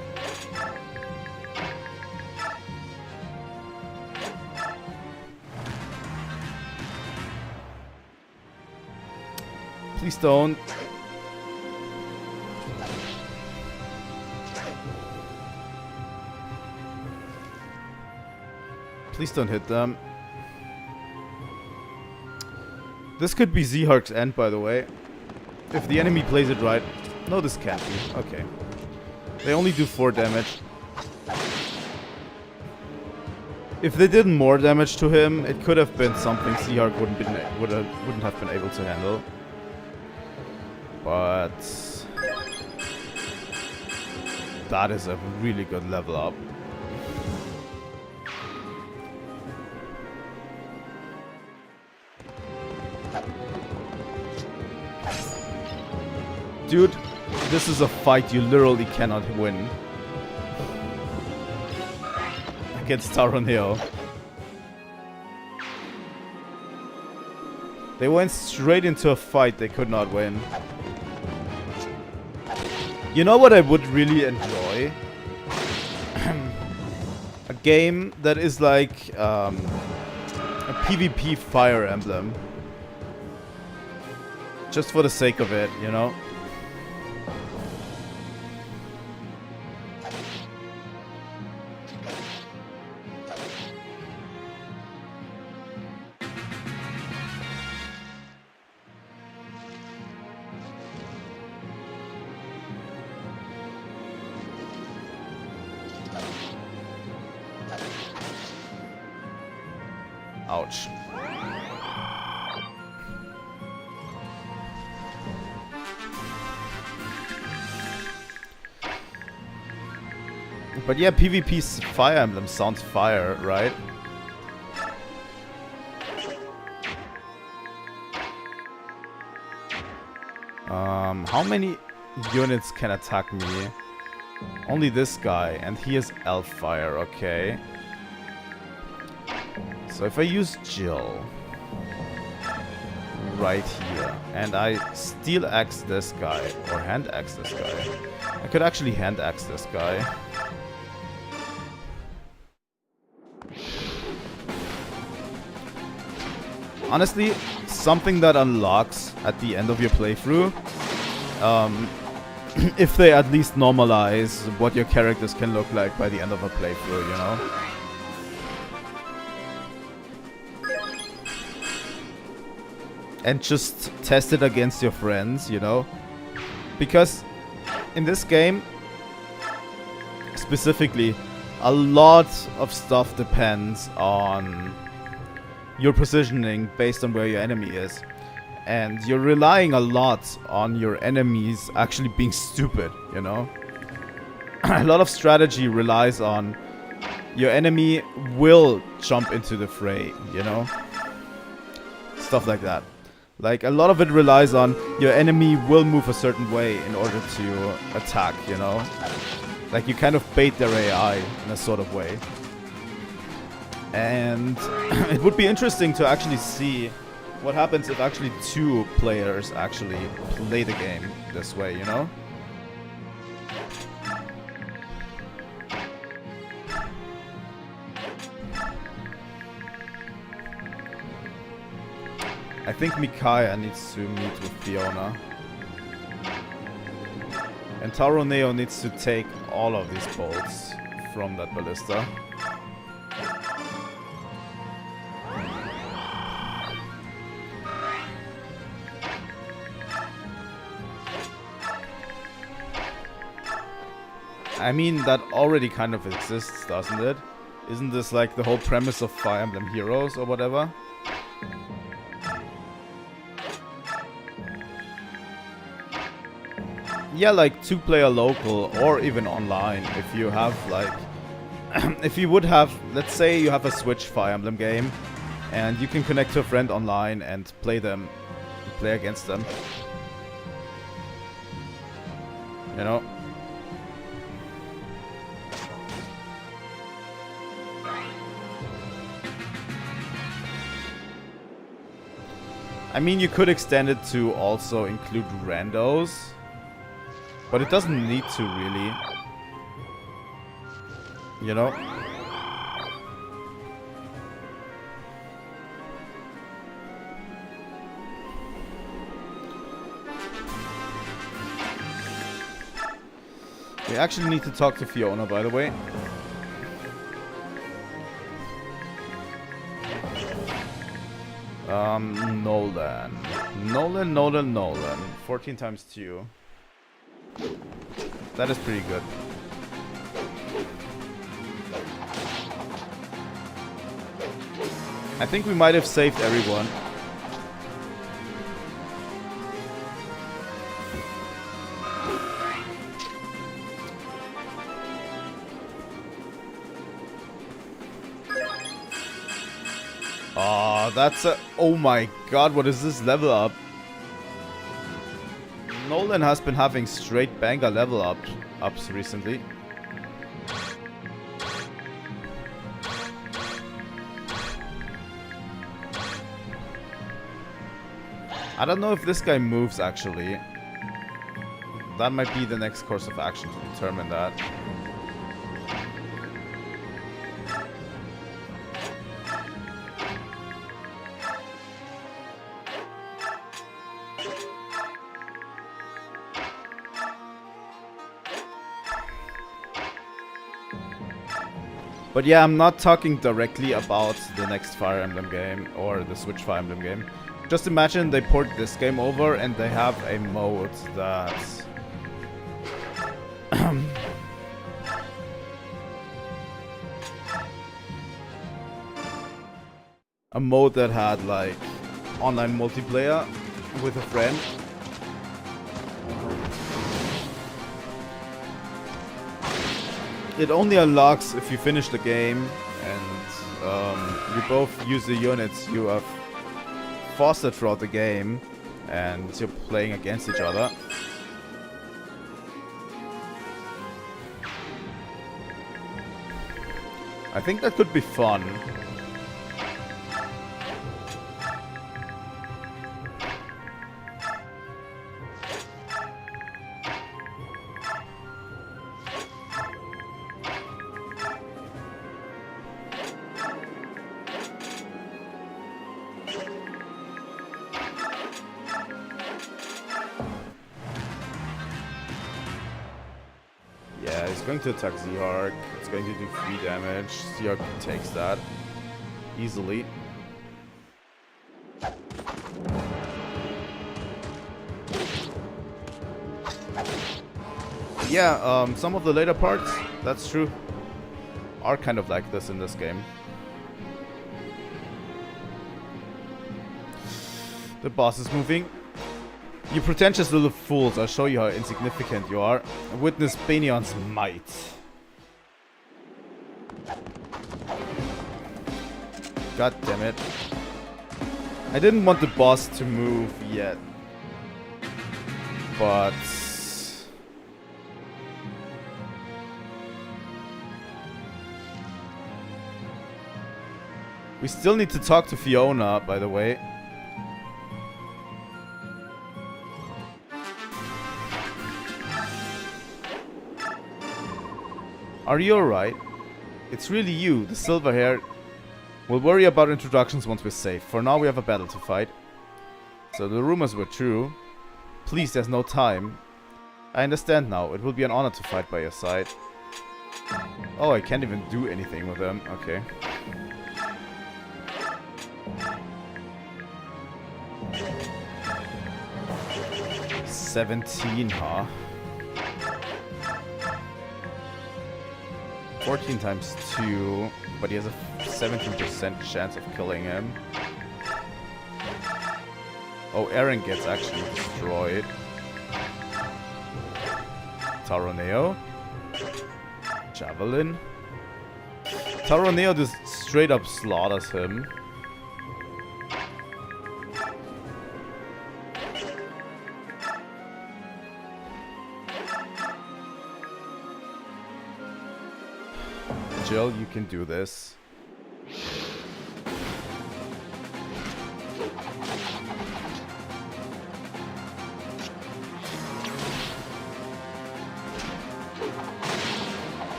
please don't. Please don't hit them. This could be Zehark's end, by the way. If the enemy plays it right. No, this can't be. Okay. They only do 4 damage. If they did more damage to him, it could have been something Zehark wouldn't have been able to handle. But that is a really good level up. Dude, this is a fight you literally cannot win against Taroneo. They went straight into a fight they could not win. You know what I would really enjoy? game that is like a PvP Fire Emblem. Just for the sake of it, you know? Ouch. But yeah, PvP's Fire Emblem sounds fire, right? How many units can attack me? Only this guy, and he is Elf Fire, okay. So if I use Jill right here, and I Steel Axe this guy, or Hand Axe this guy, I could actually Hand Axe this guy. Honestly, something that unlocks at the end of your playthrough, if they at least normalize what your characters can look like by the end of a playthrough, you know? And just test it against your friends, you know? Because in this game, specifically, a lot of stuff depends on your positioning based on where your enemy is. And you're relying a lot on your enemies actually being stupid, you know? A lot of strategy relies on your enemy will jump into the fray, you know? Stuff like that. Like, a lot of it relies on your enemy will move a certain way in order to attack, you know? Like, you kind of bait their AI in a sort of way. And it would be interesting to actually see what happens if actually two players actually play the game this way, you know? I think Micaiah needs to meet with Fiona. And Taro Neo needs to take all of these bolts from that ballista. I mean, that already kind of exists, doesn't it? Isn't this like the whole premise of Fire Emblem Heroes or whatever? Yeah, like 2-player local or even online. If you have like, if you would have, let's say you have a Switch Fire Emblem game and you can connect to a friend online and play against them. You know? I mean, you could extend it to also include randos. But it doesn't need to, really. You know? We actually need to talk to Fiona, by the way. Nolan. 14 times 2. That is pretty good. I think we might have saved everyone. Oh, that's a... Oh my god, what is this level up? Nolan has been having straight banger level ups recently. I don't know if this guy moves actually. That might be the next course of action to determine that. But yeah, I'm not talking directly about the next Fire Emblem game or the Switch Fire Emblem game. Just imagine they port this game over and they have a mode that... a mode that had like online multiplayer with a friend. It only unlocks if you finish the game and you both use the units you have fostered throughout the game and you're playing against each other. I think that could be fun. Yeah, he's going to attack Zhark. It's going to do 3 damage. Zhark takes that easily. Yeah, some of the later parts, that's true, are kind of like this in this game. The boss is moving. You pretentious little fools, I'll show you how insignificant you are. Witness Banion's might. God damn it. I didn't want the boss to move yet. But... we still need to talk to Fiona, by the way. Are you alright? It's really you, the silver hair. We'll worry about introductions once we're safe. For now we have a battle to fight. So the rumors were true. Please, there's no time. I understand now. It will be an honor to fight by your side. Oh, I can't even do anything with them. Okay. $17, huh? 14 times 2, but he has a 17% chance of killing him. Oh, Aaron gets actually destroyed. Taroneo. Javelin. Taroneo just straight up slaughters him. Jill, you can do this.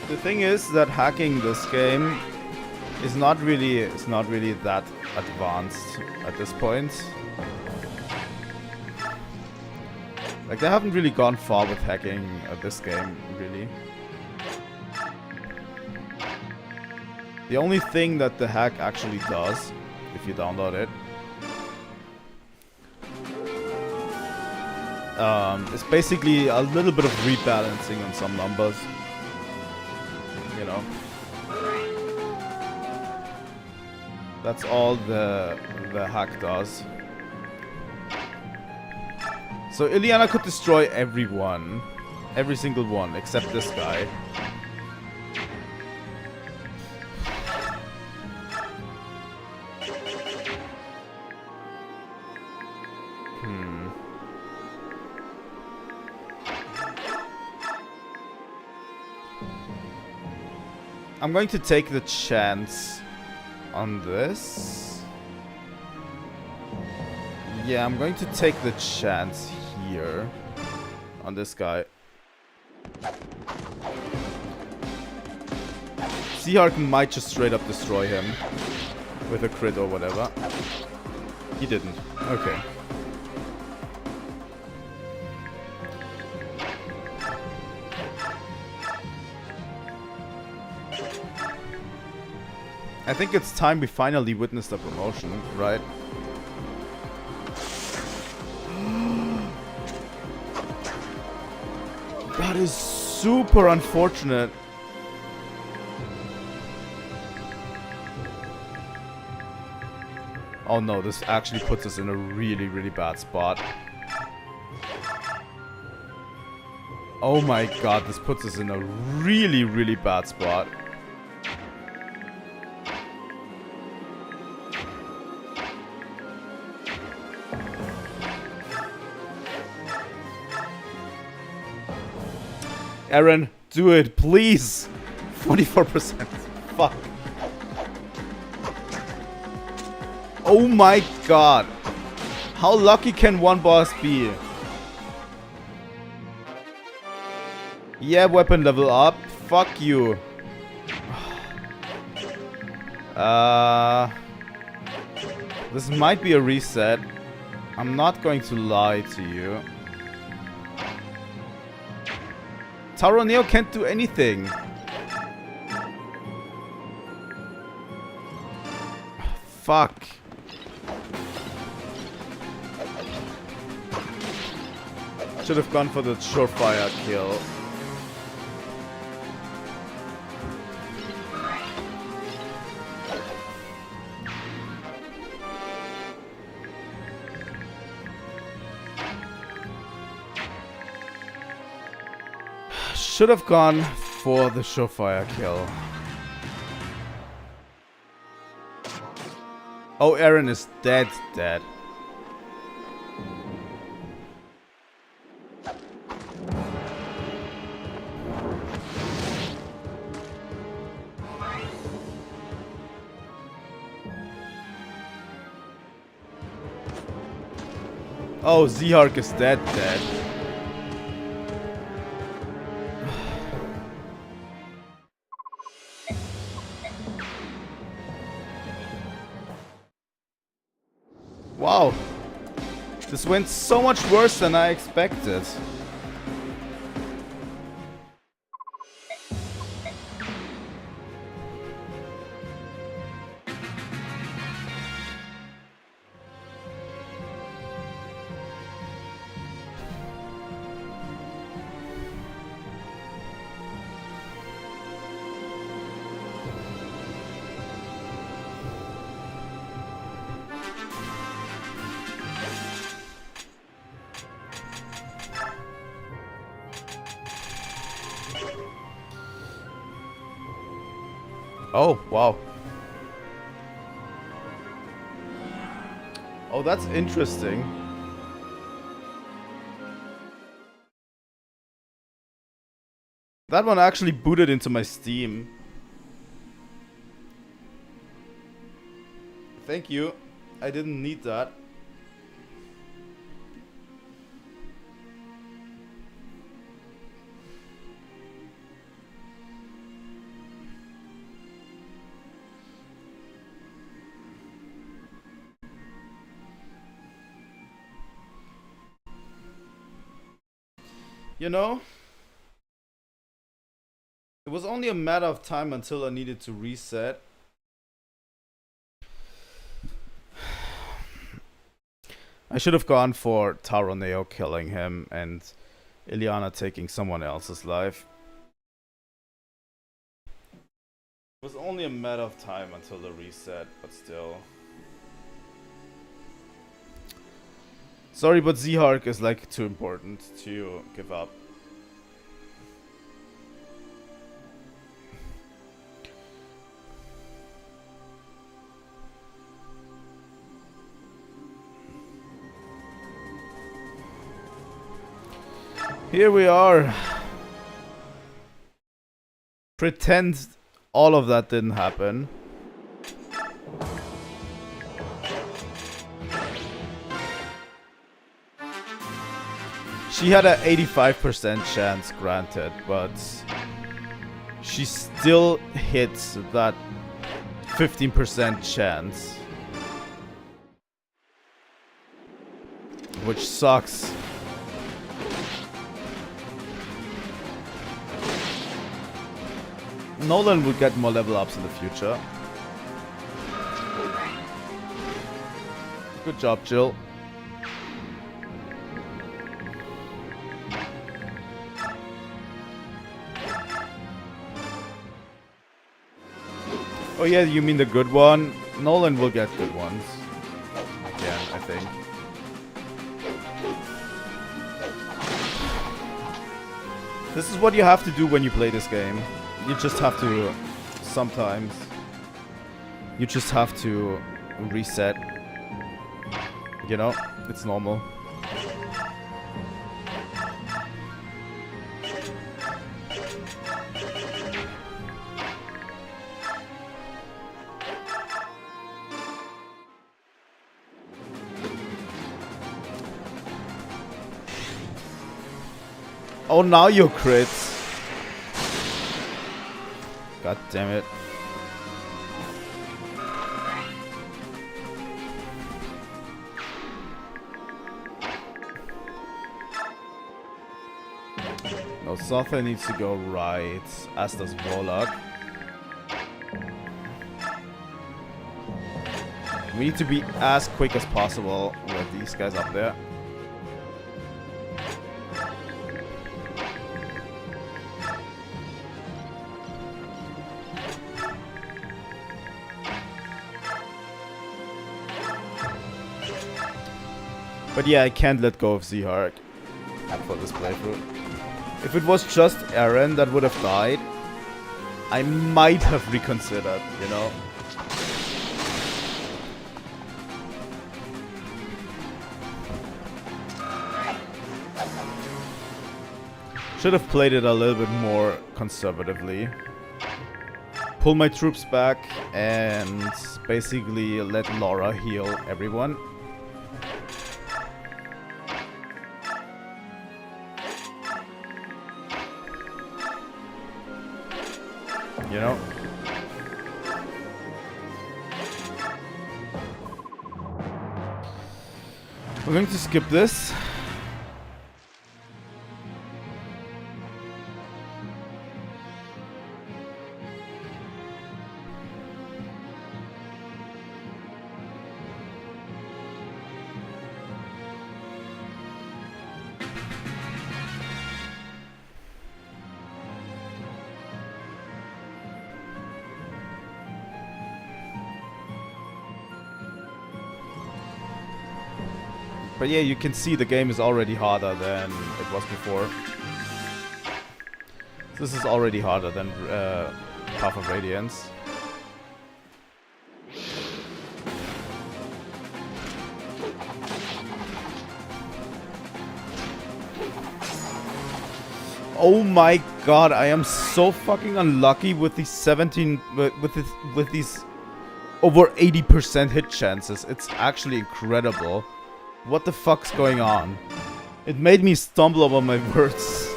The thing is that hacking this game is not really that advanced at this point. Like, they haven't really gone far with hacking this game, really. The only thing that the hack actually does, if you download it, is basically a little bit of rebalancing on some numbers. You know. That's all the hack does. So Ileana could destroy everyone. Every single one, except this guy. I'm going to take the chance on this. Yeah, I'm going to take the chance here on this guy. Zhark might just straight up destroy him with a crit or whatever. He didn't. Okay. I think it's time we finally witnessed a promotion, right? That is super unfortunate. Oh no, this actually puts us in a really, really bad spot. Oh my god, this puts us in a really, really bad spot. Aaron, do it, please. 44%. Fuck. Oh my god. How lucky can one boss be? Yeah, weapon level up. Fuck you. This might be a reset. I'm not going to lie to you. Taro Neo can't do anything. Fuck. Should have gone for the surefire kill. Should have gone for the surefire kill. Oh, Aaron is dead. Oh, Zehark is dead. Wow. This went so much worse than I expected. Oh, wow. Oh, that's interesting. That one actually booted into my Steam. Thank you. I didn't need that. You know, it was only a matter of time until I needed to reset. I should have gone for Taro Neo killing him and Ileana taking someone else's life. It was only a matter of time until the reset, but still. Sorry, but Zehark is like too important to give up. Here we are. Pretend all of that didn't happen. She had an 85% chance, granted, but she still hits that 15% chance. Which sucks. Nolan would get more level ups in the future. Good job, Jill. Oh yeah, you mean the good one? Nolan will get good ones. Again, I think. This is what you have to do when you play this game. You just have to... Sometimes. You just have to reset. You know? It's normal. Oh, now you crits. God damn it. No, Sotha needs to go right, as does Volok. We need to be as quick as possible with these guys up there. But yeah, I can't let go of Zehart for this playthrough. If it was just Aaron that would have died, I might have reconsidered, you know? Should have played it a little bit more conservatively. Pull my troops back and basically let Laura heal everyone. You know? We're going to skip this. But yeah, you can see the game is already harder than it was before. This is already harder than Path of Radiance. Oh my god, I am so fucking unlucky with these 17 with these over 80% hit chances. It's actually incredible. What the fuck's going on? It made me stumble over my words.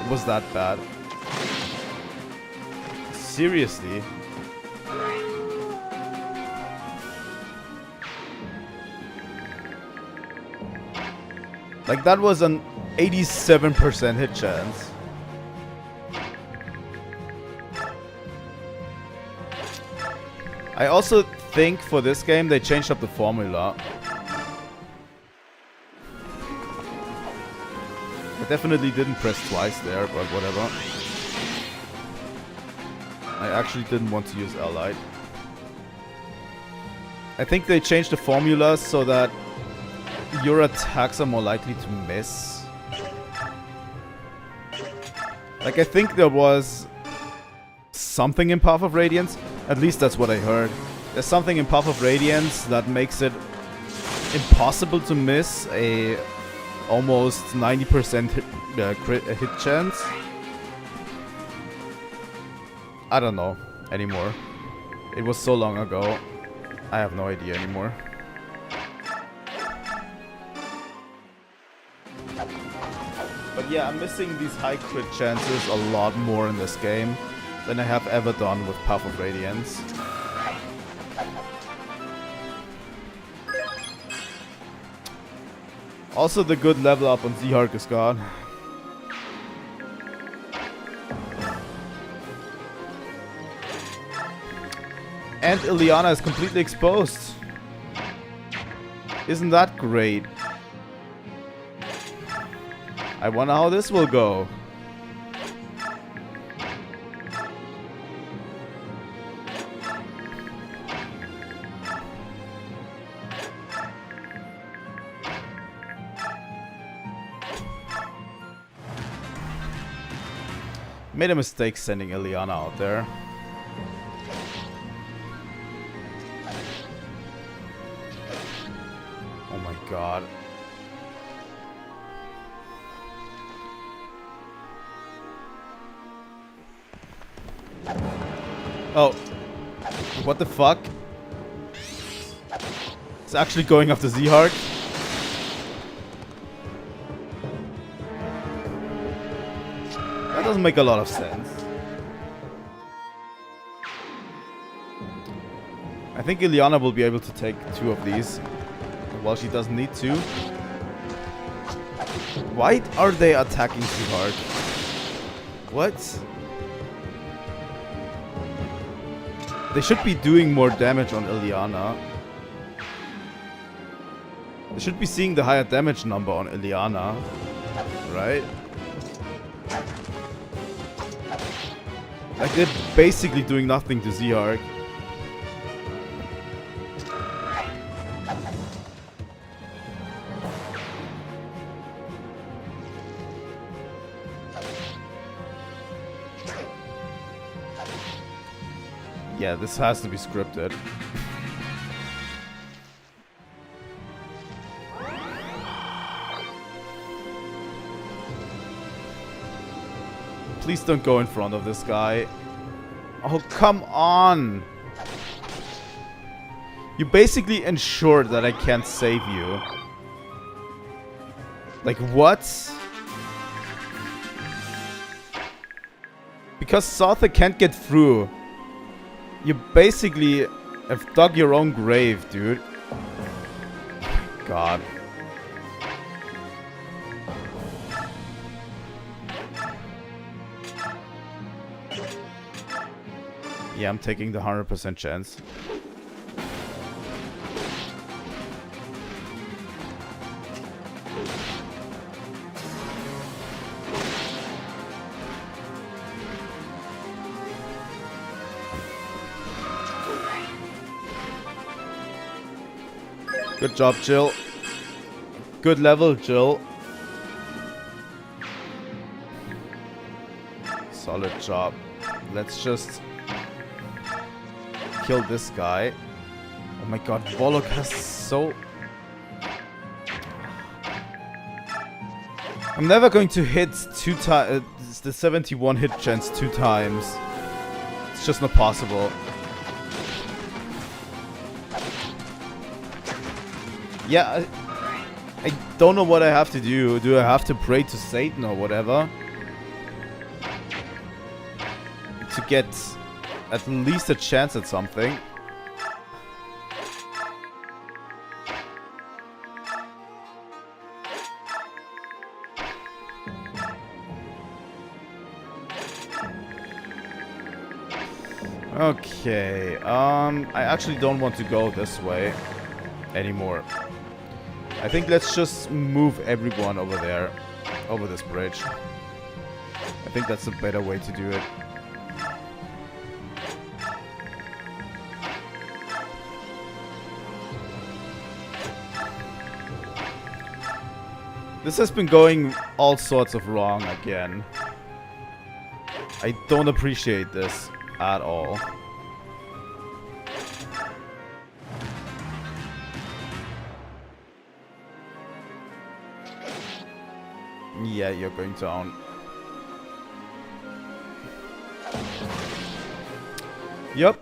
It was that bad. Seriously. Like, that was an 87% hit chance. I also think for this game they changed up the formula. I definitely didn't press twice there, but whatever. I actually didn't want to use Allied. I think they changed the formula so that your attacks are more likely to miss. Like, I think there was something in Path of Radiance. At least that's what I heard. There's something in Path of Radiance that makes it impossible to miss a almost 90% hit chance. I don't know anymore. It was so long ago. I have no idea anymore. But yeah, I'm missing these high crit chances a lot more in this game than I have ever done with Path of Radiance. Also, the good level up on Zehart is gone. And Ileana is completely exposed. Isn't that great? I wonder how this will go. Made a mistake sending Ileana out there. Oh my god. Oh. What the fuck? It's actually going after Z-Hark. That doesn't make a lot of sense. I think Ileana will be able to take 2 of these. Well, she doesn't need to. Why are they attacking too hard? What? They should be doing more damage on Ileana. They should be seeing the higher damage number on Ileana. Right? Like, they're basically doing nothing to Z-Hark. Yeah, this has to be scripted. Please don't go in front of this guy. Oh, come on! You basically ensured that I can't save you. Like, what? Because Sotha can't get through. You basically have dug your own grave, dude. God. Yeah, I'm taking the 100% chance. Good job, Jill. Good level, Jill. Solid job. Let's just kill this guy. Oh my god, Volok has so... I'm never going to hit the 71 hit chance 2 times. It's just not possible. Yeah, I don't know what I have to do. Do I have to pray to Satan or whatever? To get at least a chance at something. Okay, I actually don't want to go this way anymore. I think let's just move everyone over there, over this bridge. I think that's a better way to do it. This has been going all sorts of wrong again. I don't appreciate this at all. Yeah, you're going down. Yep.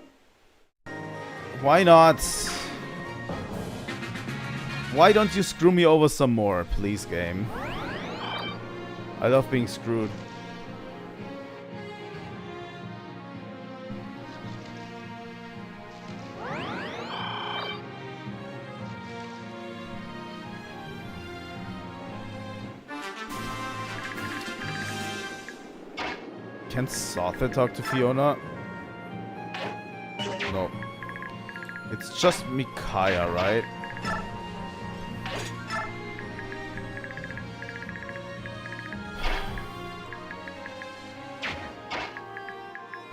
Why not? Why don't you screw me over some more, please, game? I love being screwed. Can Sotha talk to Fiona? No. It's just Micaiah, right?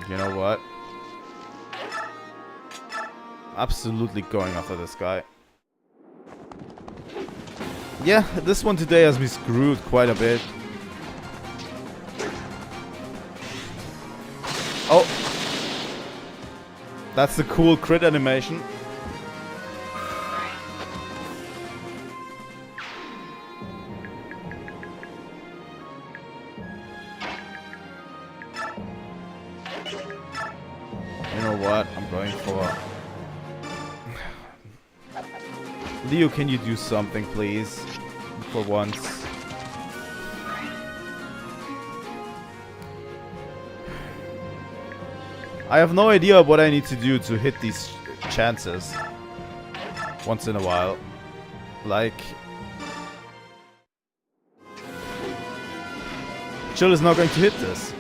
You know what? Absolutely going after this guy. Yeah, this one today has me screwed quite a bit. Oh! That's the cool crit animation. You know what? I'm going for... Leo, can you do something, please? For once. I have no idea what I need to do to hit these chances. Once in a while. Like... Chill is not going to hit this.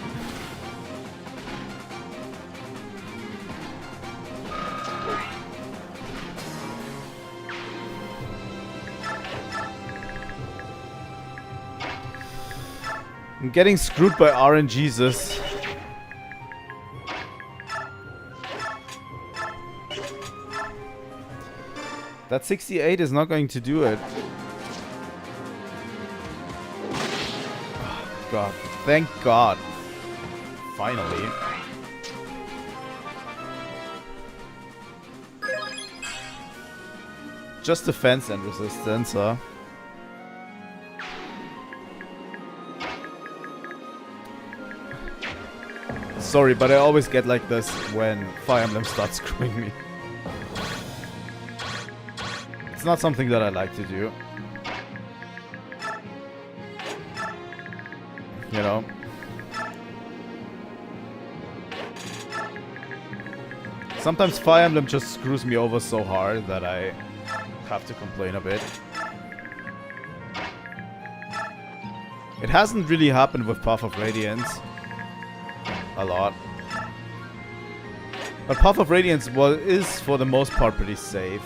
I'm getting screwed by RNGesus. That 68 is not going to do it. Oh, God. Thank God. Finally. Just defense and resistance, huh? Sorry, but I always get like this when Fire Emblem starts screwing me. It's not something that I like to do. You know? Sometimes Fire Emblem just screws me over so hard that I have to complain a bit. It hasn't really happened with Path of Radiance. A lot. But Path of Radiance is for the most part pretty safe.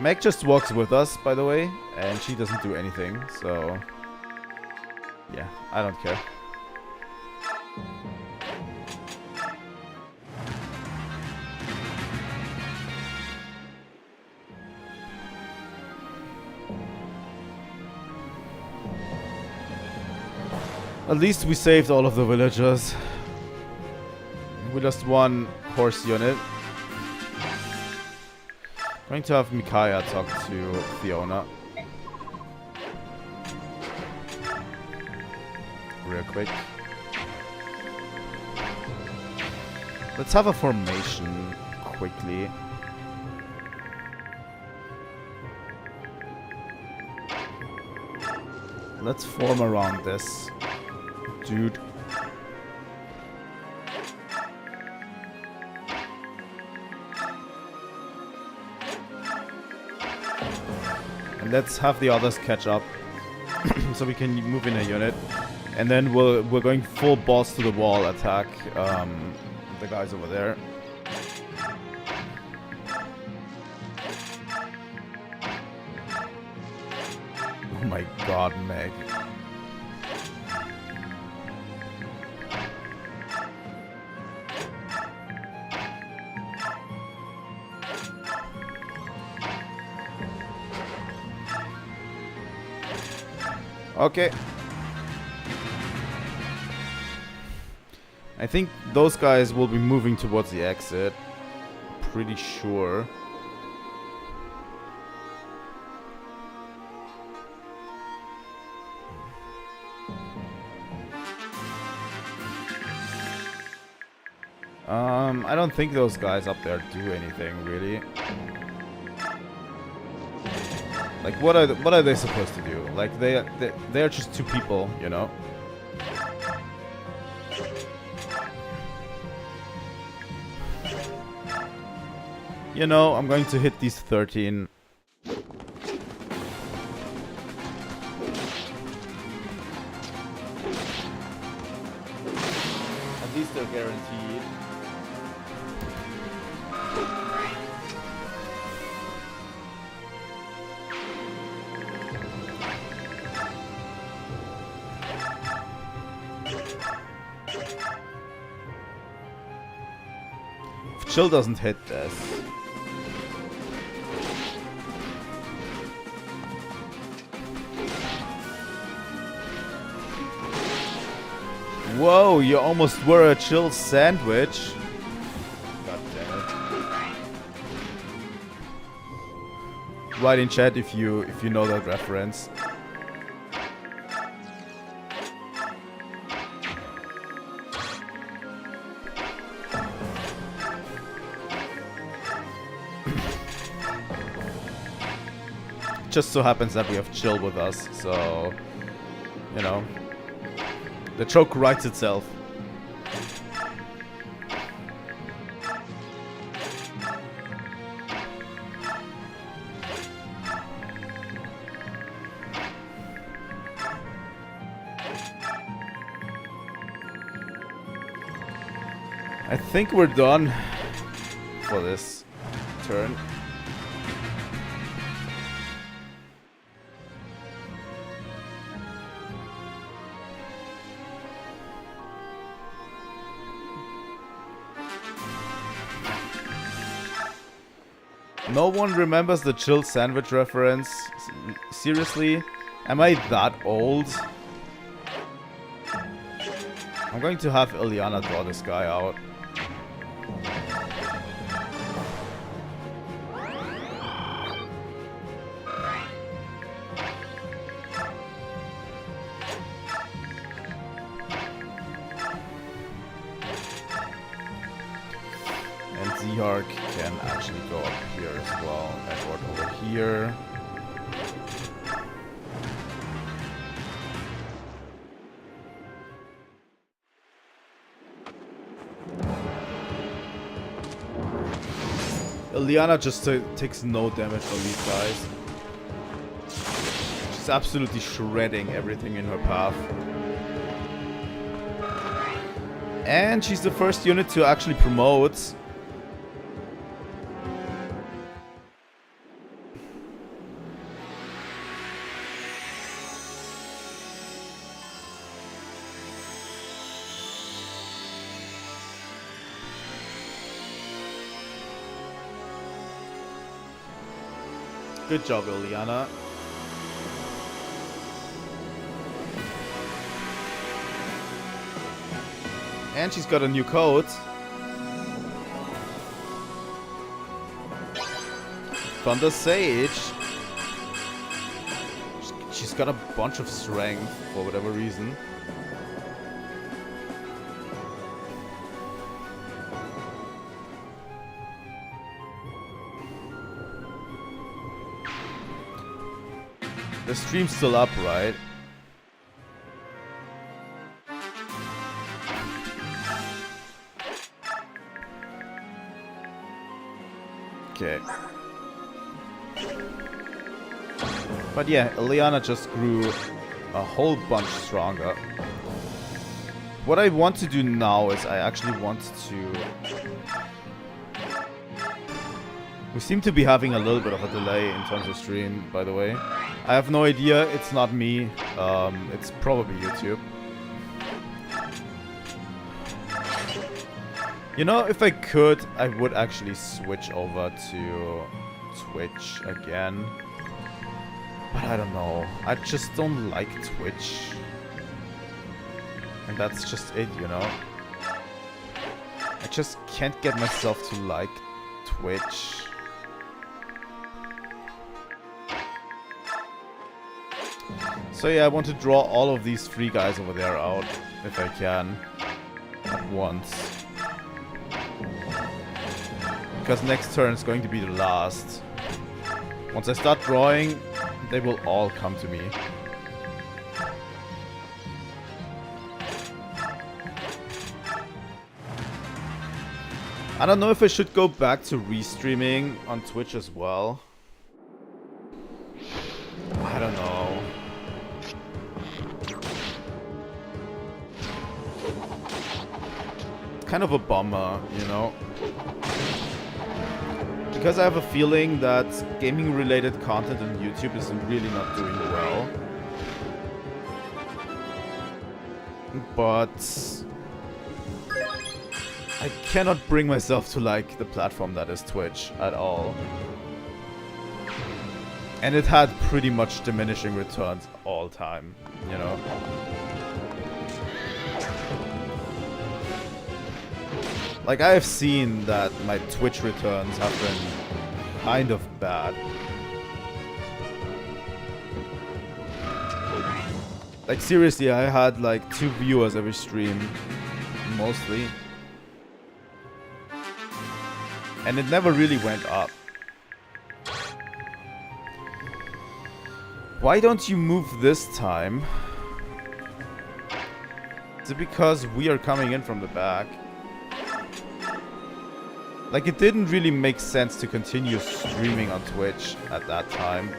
Meg just walks with us, by the way, and she doesn't do anything, so... Yeah, I don't care. At least we saved all of the villagers. We lost one horse unit. Going to have Micaiah talk to Fiona. Real quick. Let's have a formation quickly. Let's form around this dude. And let's have the others catch up so we can move in a unit. And then we're going full balls to the wall attack the guys over there. Oh my God, Meg. Okay. I think those guys will be moving towards the exit. Pretty sure. I don't think those guys up there do anything really. Like, what are they supposed to do? Like, they're just two people, you know? You know, I'm going to hit these 13. At least they're guaranteed. Chill doesn't hit this. Whoa, you almost were a chill sandwich. God damn it. Write in chat if you know that reference. Just so happens that we have chill with us, so you know. The joke writes itself. I think we're done for this turn. No one remembers the chill sandwich reference. Seriously? Am I that old? I'm going to have Ileana draw this guy out. Zhark can actually go up here as well. Edward over here. Ileana just takes no damage from these guys. She's absolutely shredding everything in her path. And she's the first unit to actually promote. Good job, Ileana. And she's got a new coat. Thunder Sage. She's got a bunch of strength for whatever reason. The stream's still up, right? Okay. But yeah, Ileana just grew a whole bunch stronger. What I want to do now is I actually want to... We seem to be having a little bit of a delay in terms of stream, by the way. I have no idea, it's not me, it's probably YouTube. You know, if I could, I would actually switch over to Twitch again. But I don't know, I just don't like Twitch. And that's just it, you know. I just can't get myself to like Twitch. So yeah, I want to draw all of these three guys over there out, if I can, at once. Because next turn is going to be the last. Once I start drawing, they will all come to me. I don't know if I should go back to restreaming on Twitch as well. I don't know. Kind of a bummer, you know. Because I have a feeling that gaming related content on YouTube is really not doing well. But I cannot bring myself to like the platform that is Twitch at all. And it had pretty much diminishing returns all time, you know. Like, I have seen that my Twitch returns have been kind of bad. Like, seriously, I had like 2 viewers every stream, mostly. And it never really went up. Why don't you move this time? Is it because we are coming in from the back? Like, it didn't really make sense to continue streaming on Twitch at that time.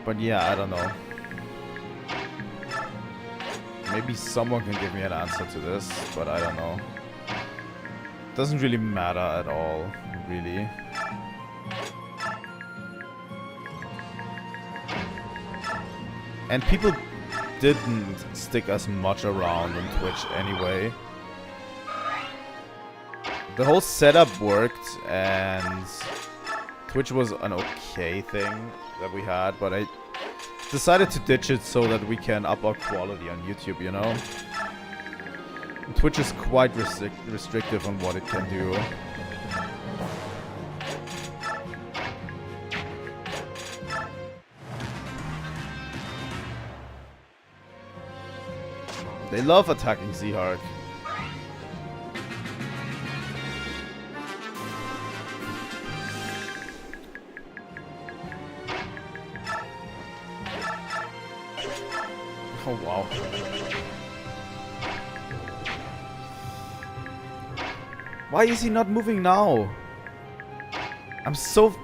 But yeah, I don't know. Maybe someone can give me an answer to this, but I don't know. Doesn't really matter at all, really. And people didn't stick as much around on Twitch anyway. The whole setup worked, and Twitch was an okay thing that we had, but I decided to ditch it so that we can up our quality on YouTube, you know? And Twitch is quite restrictive on what it can do. They love attacking Seahawk. Oh wow. Why is he not moving now? I'm so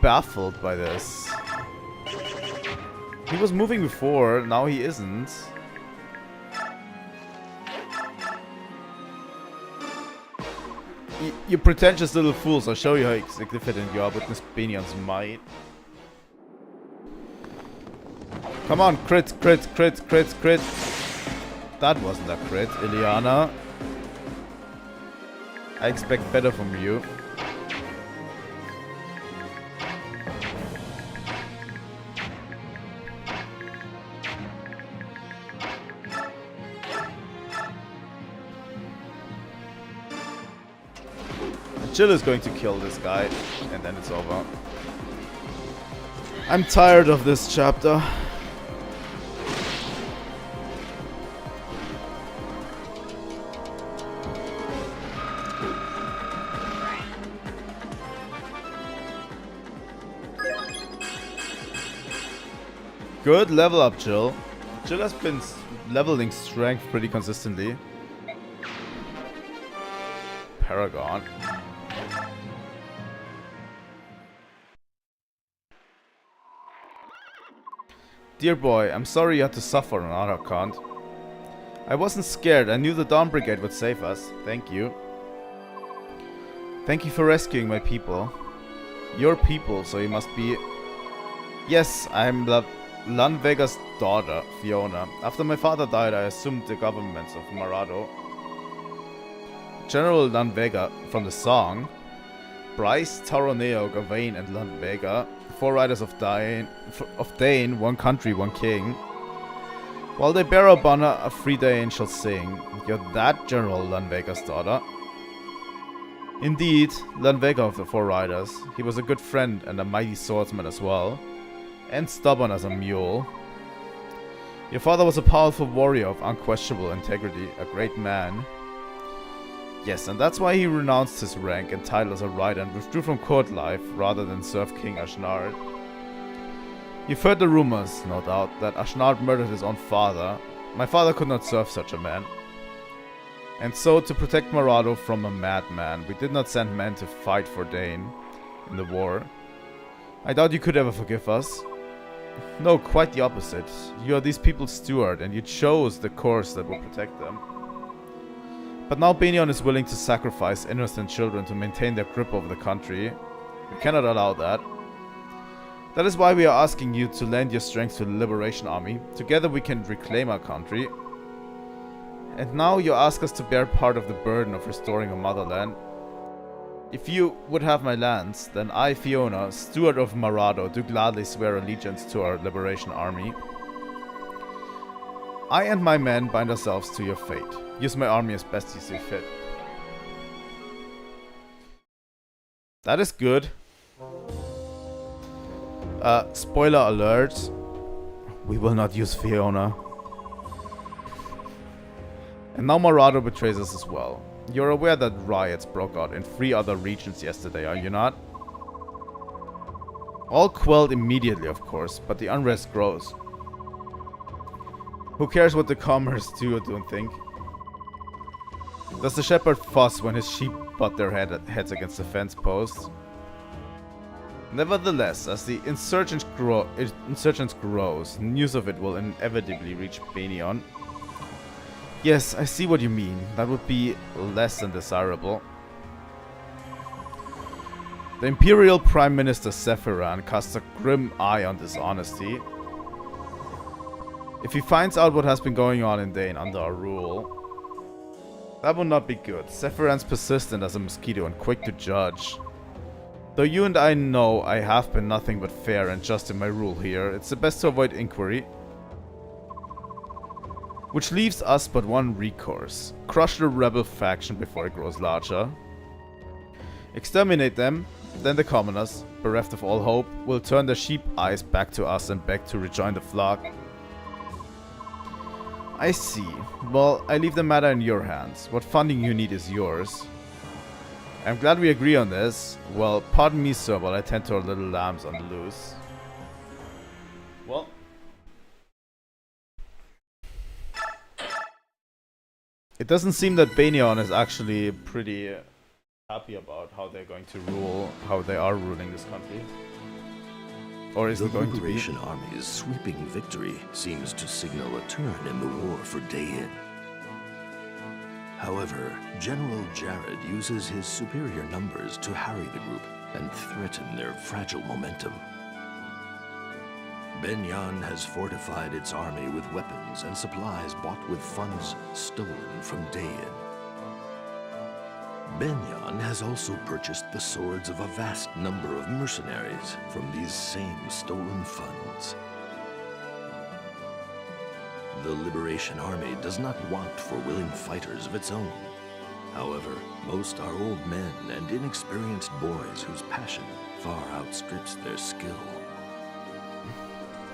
baffled by this. He was moving before, now he isn't. You pretentious little fools, I'll show you how significant you are with Miss Benion's might. Come on, crit, crit, crit, crit, crit. That wasn't a crit, Ileana. I expect better from you. Jill is going to kill this guy, and then it's over. I'm tired of this chapter. Good level up, Jill. Jill has been leveling strength pretty consistently. Paragon. Dear boy, I'm sorry you had to suffer on our account. I wasn't scared, I knew the Dawn Brigade would save us. Thank you. Thank you for rescuing my people. Your people, so you must be... Yes, I'm Lanvega's daughter, Fiona. After my father died, I assumed the governments of Marado. General Lanvega from the song. Bryce, Taroneo, Gawain, and Lanvega, 4 riders of Daein, one country, one king. While they bear a banner, a free Daein shall sing. You're that General Lanvega's daughter. Indeed, Lanvega of the 4 riders. He was a good friend and a mighty swordsman as well. And stubborn as a mule. Your father was a powerful warrior of unquestionable integrity, a great man. Yes, and that's why he renounced his rank and title as a rider and withdrew from court life rather than serve King Ashnard. You've heard the rumors, no doubt, that Ashnard murdered his own father. My father could not serve such a man. And so, to protect Marado from a madman, we did not send men to fight for Daein in the war. I doubt you could ever forgive us. No, quite the opposite. You are these people's steward, and you chose the course that will protect them. But now Benion is willing to sacrifice innocent children to maintain their grip over the country. We cannot allow that. That is why we are asking you to lend your strength to the Liberation Army. Together we can reclaim our country. And now you ask us to bear part of the burden of restoring our motherland. If you would have my lands, then I, Fiona, Steward of Marado, do gladly swear allegiance to our Liberation Army. I and my men bind ourselves to your fate. Use my army as best you see fit. That is good. Spoiler alert. We will not use Fiona. And now Marado betrays us as well. You're aware that riots broke out in 3 other regions yesterday, are you not? All quelled immediately, of course, but the unrest grows. Who cares what the commoners do or don't think? Does the shepherd fuss when his sheep butt their heads against the fence posts? Nevertheless, as the insurgents grows, news of it will inevitably reach Daein. Yes, I see what you mean. That would be less than desirable. The Imperial Prime Minister Sephiran casts a grim eye on dishonesty. If he finds out what has been going on in Daein under our rule, that would not be good. Sephiran's persistent as a mosquito and quick to judge. Though you and I know I have been nothing but fair and just in my rule here, it's the best to avoid inquiry. Which leaves us but one recourse. Crush the rebel faction before it grows larger. Exterminate them, then the commoners, bereft of all hope, will turn their sheep eyes back to us and beg to rejoin the flock. I see. Well, I leave the matter in your hands. What funding you need is yours. I'm glad we agree on this. Well, pardon me, sir, while I tend to our little lambs on the loose. Well. It doesn't seem that Daein is actually pretty happy about how they're going to rule, how they are ruling this country. Or is it going to be? The Liberation Army's sweeping victory seems to signal a turn in the war for Daein. However, General Jared uses his superior numbers to harry the group and threaten their fragile momentum. Benyan has fortified its army with weapons and supplies bought with funds stolen from Daein. Benyan has also purchased the swords of a vast number of mercenaries from these same stolen funds. The Liberation Army does not want for willing fighters of its own. However, most are old men and inexperienced boys whose passion far outstrips their skill.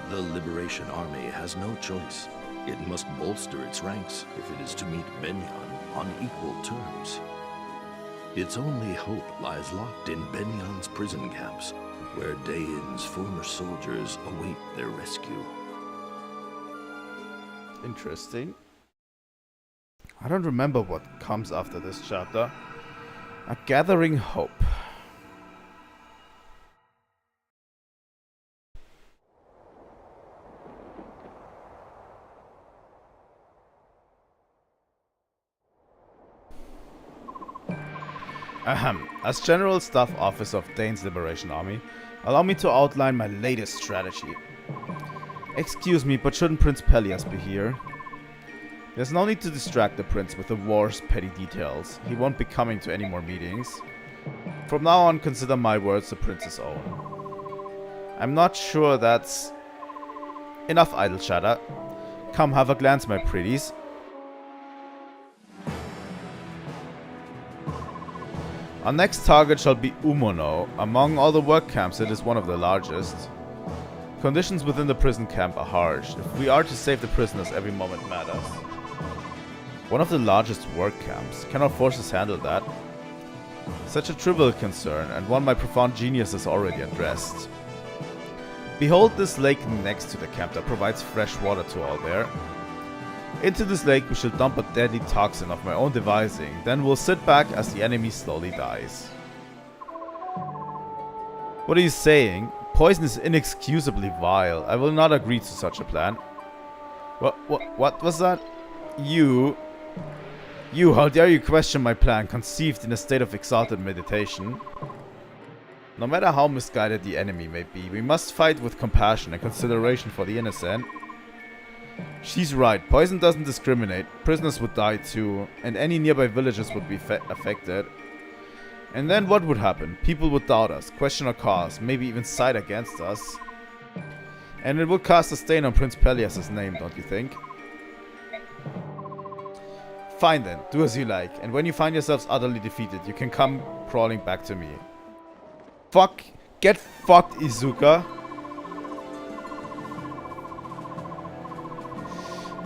The Liberation Army has no choice. It must bolster its ranks if it is to meet Benyan on equal terms. Its only hope lies locked in Benyan's prison camps, where Daein's former soldiers await their rescue. Interesting. I don't remember what comes after this chapter. A gathering hope. Ahem. As General Staff Officer of Daein's Liberation Army, allow me to outline my latest strategy. Excuse me, but shouldn't Prince Pelias be here? There's no need to distract the Prince with the war's petty details. He won't be coming to any more meetings. From now on, consider my words the Prince's own. I'm not sure that's enough idle chatter. Come, have a glance, my pretties. Our next target shall be Umono. Among all the work camps, it is one of the largest. Conditions within the prison camp are harsh. If we are to save the prisoners, every moment matters. One of the largest work camps. Can our forces handle that? Such a trivial concern, and one my profound genius has already addressed. Behold this lake next to the camp that provides fresh water to all there. Into this lake we shall dump a deadly toxin of my own devising, then we'll sit back as the enemy slowly dies. What are you saying? Poison is inexcusably vile. I will not agree to such a plan. What was that? You, how dare you question my plan, conceived in a state of exalted meditation? No matter how misguided the enemy may be, we must fight with compassion and consideration for the innocent. She's right. Poison doesn't discriminate. Prisoners would die too, and any nearby villages would be affected. And then what would happen? People would doubt us, question our cause, maybe even side against us. And it would cast a stain on Prince Pelias's name, don't you think? Fine then, do as you like, and when you find yourselves utterly defeated, you can come crawling back to me. Fuck. Get fucked, Izuka.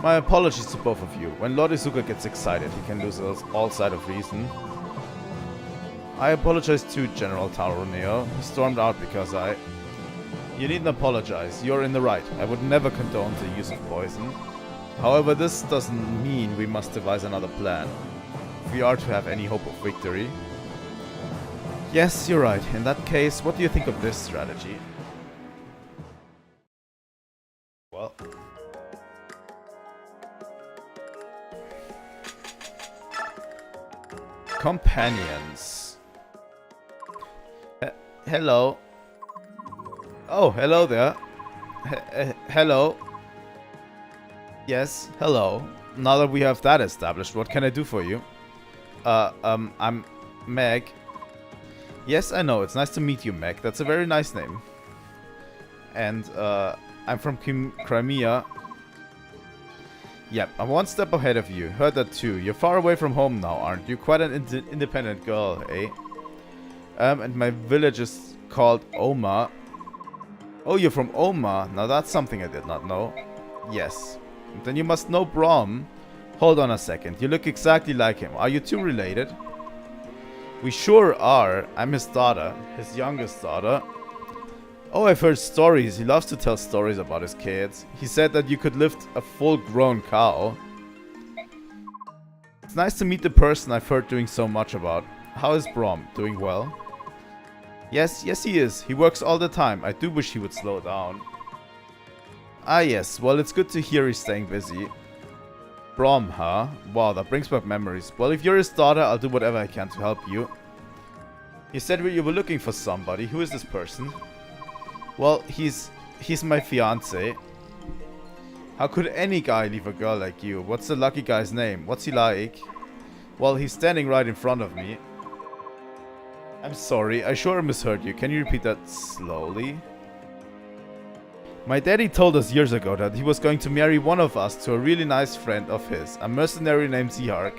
My apologies to both of you. When Lord Izuka gets excited, he can lose all sight of reason. I apologize to General Taroneo. He stormed out because I... You needn't apologize. You're in the right. I would never condone the use of poison. However, this doesn't mean we must devise another plan, if we are to have any hope of victory. Yes, you're right. In that case, what do you think of this strategy? Well... Companions. Hello. Oh, hello there. Hello. Yes, hello. Now that we have that established, what can I do for you? I'm Meg. Yes, I know. It's nice to meet you, Meg. That's a very nice name. And, I'm from Crimea. Yep, I'm one step ahead of you. Heard that too. You're far away from home now, aren't you? Quite an independent girl, eh? And my village is called Oma. Oh, you're from Oma. Now that's something I did not know. Yes. Then you must know Brom. Hold on a second. You look exactly like him. Are you two related? We sure are. I'm his daughter. His youngest daughter. Oh, I've heard stories. He loves to tell stories about his kids. He said that you could lift a full-grown cow. It's nice to meet the person I've heard doing so much about. How is Brom? Doing well? Yes, he is. He works all the time. I do wish he would slow down. Ah, yes. Well, it's good to hear he's staying busy. Brom, huh? Wow, that brings back memories. Well, if you're his daughter, I'll do whatever I can to help you. You said you were looking for somebody. Who is this person? Well, he's my fiancé. How could any guy leave a girl like you? What's the lucky guy's name? What's he like? Well, he's standing right in front of me. I'm sorry, I sure misheard you. Can you repeat that slowly? My daddy told us years ago that he was going to marry one of us to a really nice friend of his, a mercenary named Zihark.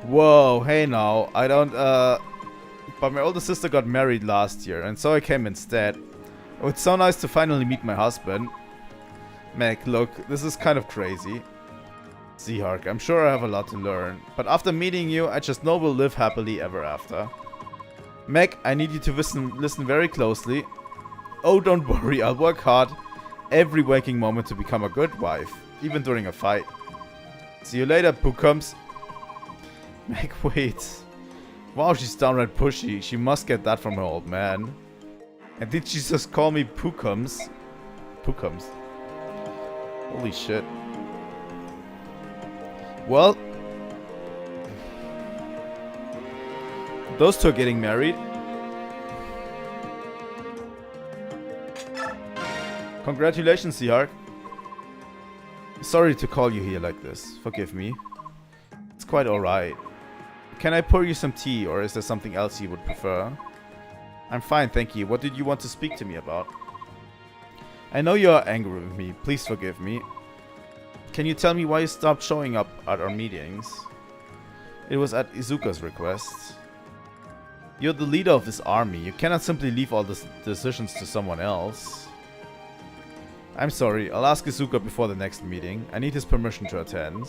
Whoa, hey now, I don't, but my older sister got married last year, and so I came instead. Oh, it's so nice to finally meet my husband. Meg, look, this is kind of crazy. Zihark, I'm sure I have a lot to learn, but after meeting you, I just know we'll live happily ever after. Meg, I need you to listen very closely. Oh, don't worry, I'll work hard every waking moment to become a good wife, even during a fight. See you later, Pookums. Meg, wait. Wow, she's downright pushy. She must get that from her old man. And did she just call me Pookums? Pookums. Holy shit. Well, those two are getting married. Congratulations, Zihark. Sorry to call you here like this. Forgive me. It's quite alright. Can I pour you some tea, or is there something else you would prefer? I'm fine, thank you. What did you want to speak to me about? I know you are angry with me. Please forgive me. Can you tell me why you stopped showing up at our meetings? It was at Izuka's request. You're the leader of this army. You cannot simply leave all the decisions to someone else. I'm sorry. I'll ask Izuka before the next meeting. I need his permission to attend.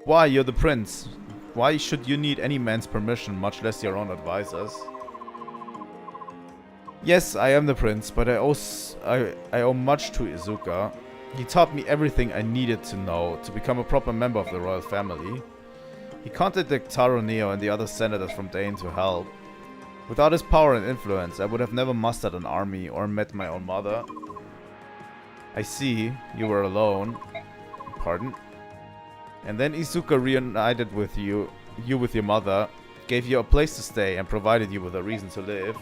Why? You're the prince. Why should you need any man's permission, much less your own advisor's? Yes, I am the prince, but I owe much to Izuka. He taught me everything I needed to know to become a proper member of the royal family. He contacted Taroneo and the other senators from Daein to help. Without his power and influence, I would have never mustered an army or met my own mother. I see, you were alone. Pardon? And then Izuka reunited with you with your mother. gave you a place to stay, and provided you with a reason to live.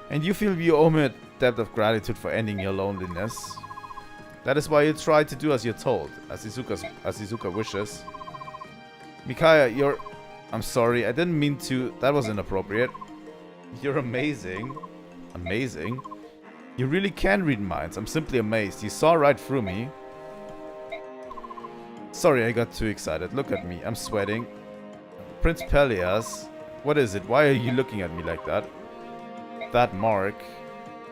And you feel you owe me a debt of gratitude for ending your loneliness. That is why you try to do as you're told, as Izuka wishes. Micaiah, you're... I'm sorry, I didn't mean to... That was inappropriate. You're amazing. Amazing? You really can read minds. I'm simply amazed. You saw right through me. Sorry, I got too excited. Look at me. I'm sweating. Prince Pelias. What is it? Why are you looking at me like that? That mark.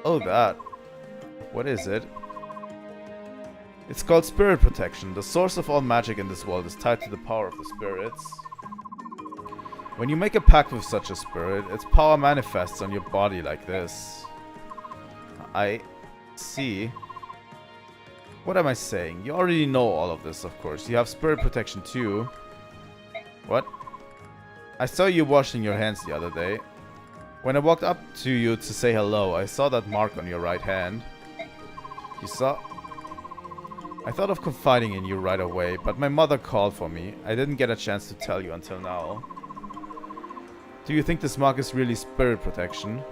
Oh, that. What is it? It's called Spirit Protection. The source of all magic in this world is tied to the power of the spirits. When you make a pact with such a spirit, its power manifests on your body like this. I see. What am I saying? You already know all of this, of course. You have Spirit Protection too. What? I saw you washing your hands the other day. When I walked up to you to say hello, I saw that mark on your right hand. You saw... I thought of confiding in you right away, but my mother called for me. I didn't get a chance to tell you until now. Do you think this mark is really Spirit Protection?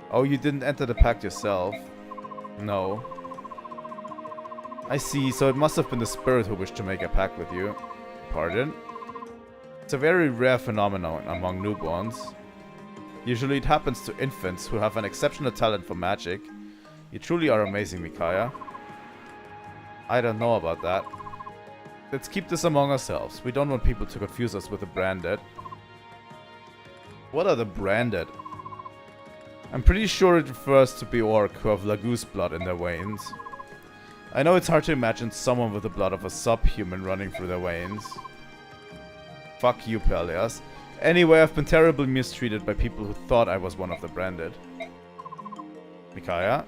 Oh, you didn't enter the pact yourself? No. I see, so it must have been the spirit who wished to make a pact with you. Pardon? It's a very rare phenomenon among newborns. Usually it happens to infants who have an exceptional talent for magic. You truly are amazing, Micaiah. I don't know about that. Let's keep this among ourselves. We don't want people to confuse us with the branded. What are the branded? I'm pretty sure it refers to Beorc who have Lagoose blood in their veins. I know it's hard to imagine someone with the blood of a subhuman running through their veins. Fuck you, Pelias. Anyway, I've been terribly mistreated by people who thought I was one of the branded. Micaiah?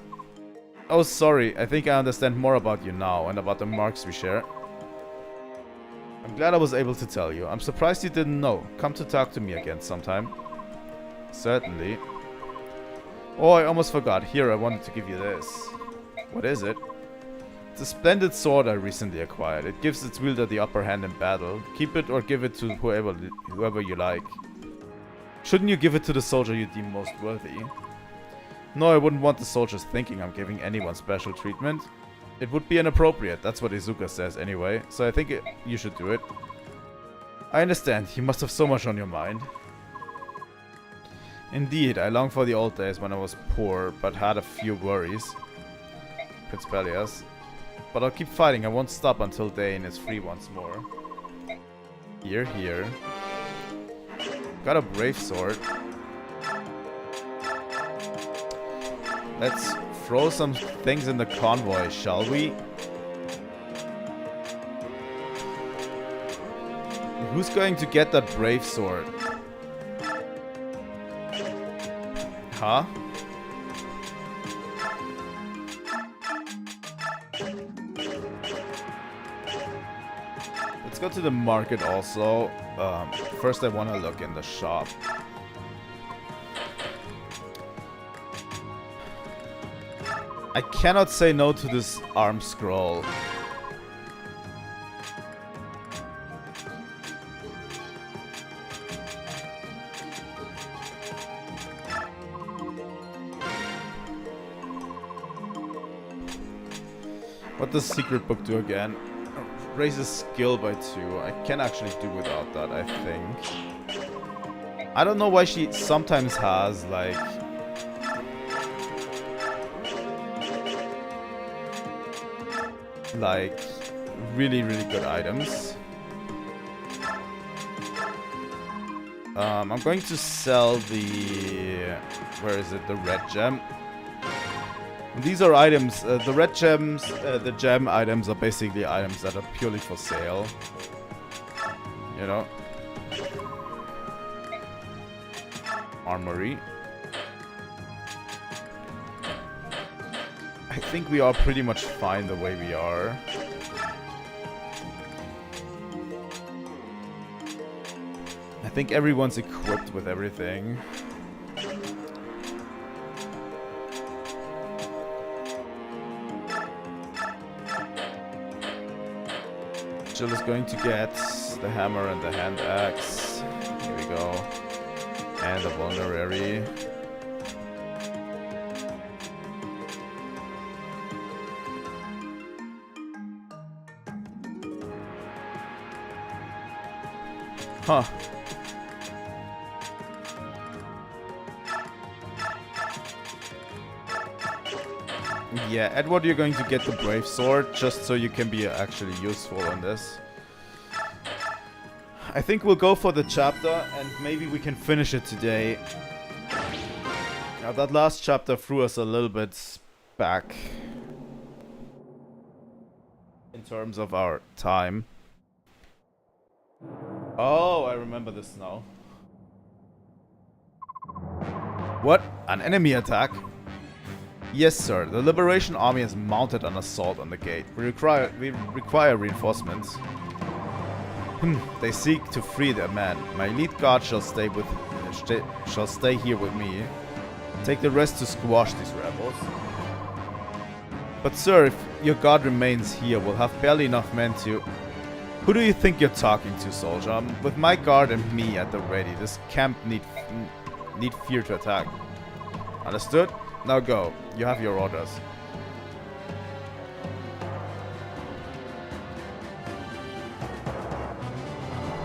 Oh, sorry. I think I understand more about you now and about the marks we share. I'm glad I was able to tell you. I'm surprised you didn't know. Come to talk to me again sometime. Certainly. Oh, I almost forgot. Here, I wanted to give you this. What is it? It's a splendid sword I recently acquired. It gives its wielder the upper hand in battle. Keep it or give it to whoever you like. Shouldn't you give it to the soldier you deem most worthy? No, I wouldn't want the soldiers thinking I'm giving anyone special treatment. It would be inappropriate. That's what Izuka says anyway. So I think you should do it. I understand. You must have so much on your mind. Indeed, I long for the old days when I was poor, but had a few worries. Prince Pelias. But I'll keep fighting. I won't stop until Daein is free once more. Here. Got a brave sword. Let's throw some things in the convoy, shall we? Who's going to get that brave sword? Huh? Let's go to the market also. First I want to look in the shop. I cannot say no to this arm scroll. What does secret book do again? Raises skill by 2. I can actually do without that, I think. I don't know why she sometimes has, like... really good items. I'm going to sell the... Where is it? The red gem. These are items, the red gems, the gem items are basically items that are purely for sale. You know? Armory. I think we are pretty much fine the way we are. I think everyone's equipped with everything. Jill is going to get the hammer and the hand axe. Here we go. And a vulnerary. Huh. Yeah, Edward, you're going to get the Brave Sword just so you can be actually useful on this. I think we'll go for the chapter and maybe we can finish it today. Now that last chapter threw us a little bit back in terms of our time. Oh, I remember this now. What? An enemy attack? Yes, sir. The Liberation Army has mounted an assault on the gate. We require reinforcements. They seek to free their men. My elite guard shall stay here with me. Take the rest to squash these rebels. But sir, if your guard remains here, we'll have barely enough men to... Who do you think you're talking to, soldier? With my guard and me at the ready, this camp need fear to attack. Understood? Now go. You have your orders.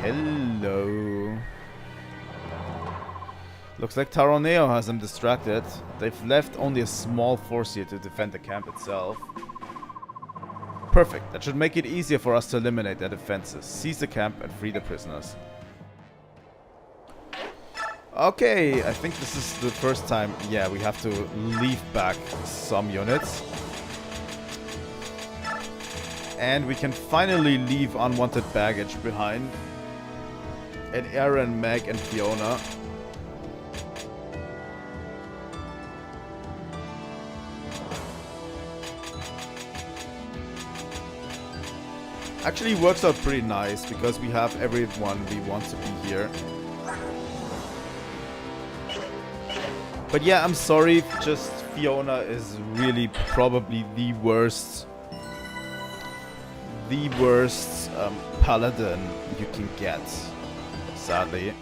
Hello. Looks like Taroneo has them distracted. They've left only a small force here to defend the camp itself. Perfect. That should make it easier for us to eliminate their defenses. Seize the camp and free the prisoners. Okay, I think this is the first time, yeah, we have to leave back some units. And we can finally leave unwanted baggage behind. And Aaron, Meg, and Fiona. Actually works out pretty nice because we have everyone we want to be here. But yeah, I'm sorry, just Fiona is really probably the worst paladin you can get, sadly.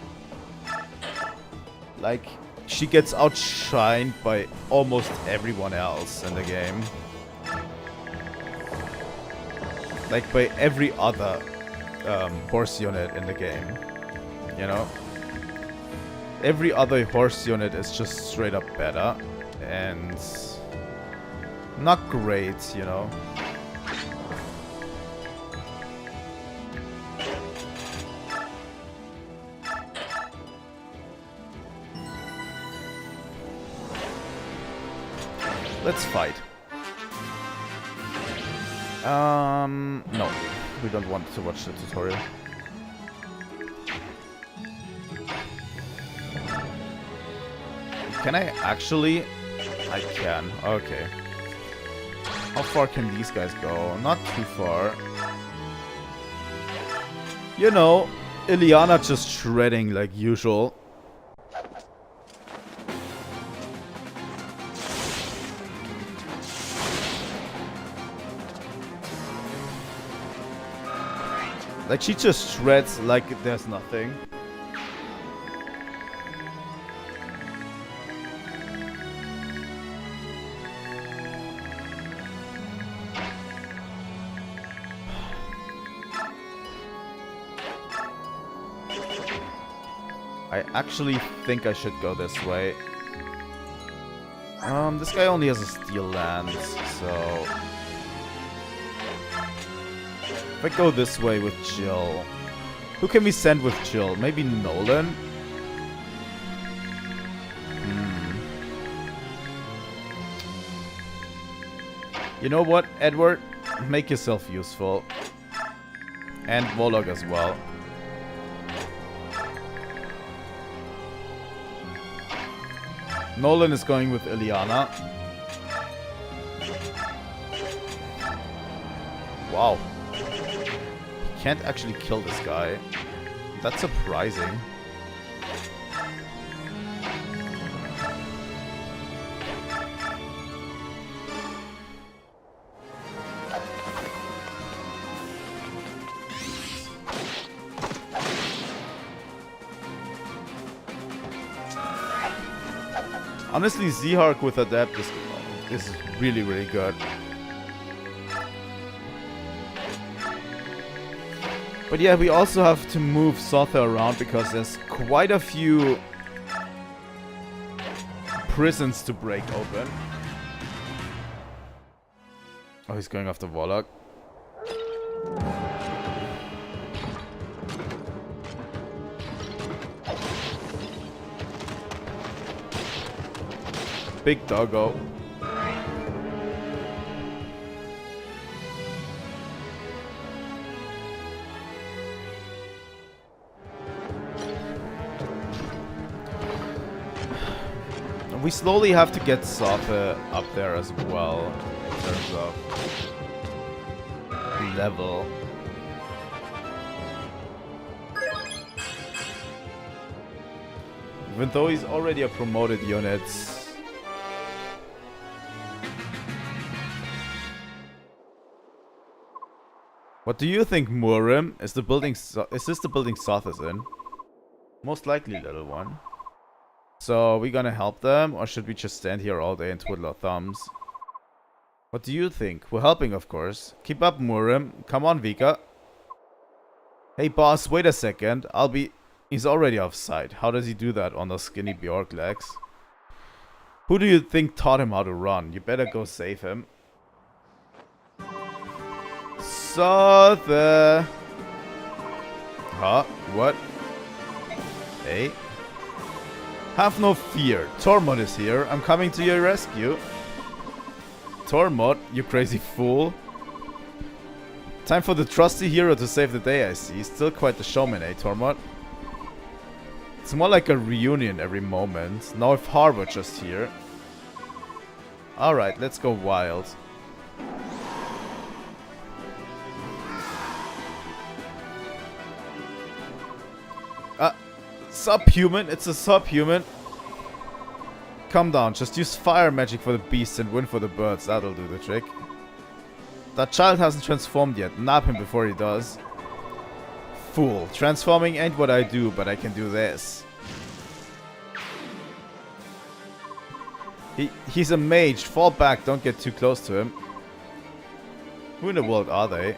Like, she gets outshined by almost everyone else in the game. Like, by every other horse unit in the game, you know? Every other horse unit is just straight up better and not great, you know. Let's fight. No, we don't want to watch the tutorial. Can I actually? I can. Okay. How far can these guys go? Not too far. You know, Ileana just shredding like usual. Like, she just shreds like there's nothing. I actually think I should go this way. This guy only has a steel lance, so... If I go this way with Jill... Who can we send with Jill? Maybe Nolan? You know what, Edward? Make yourself useful. And Volog as well. Nolan is going with Ileana. Wow. He can't actually kill this guy. That's surprising. Honestly, Z-Hark with Adept is really, really good. But yeah, we also have to move Sotha around because there's quite a few prisons to break open. Oh, he's going after Warlock. Big doggo. We slowly have to get Sotha up there as well in terms of level. Even though he's already a promoted unit. What do you think, Murim? Is this the building Soth is in? Most likely, little one. So, are we gonna help them, or should we just stand here all day and twiddle our thumbs? What do you think? We're helping, of course. Keep up, Murim. Come on, Vika. Hey, boss, wait a second. He's already off sight. How does he do that on those skinny Bjork legs? Who do you think taught him how to run? You better go save him. Huh? What? Hey? Have no fear. Tormod is here. I'm coming to your rescue. Tormod, you crazy fool. Time for the trusty hero to save the day, I see. Still quite the showman, eh, Tormod? It's more like a reunion every moment. Now if Harbor just here. Alright, let's go wild. Subhuman? It's a subhuman. Calm down, just use fire magic for the beasts and wind for the birds. That'll do the trick. That child hasn't transformed yet. Nab him before he does. Fool. Transforming ain't what I do, but I can do this. He's a mage. Fall back, don't get too close to him. Who in the world are they?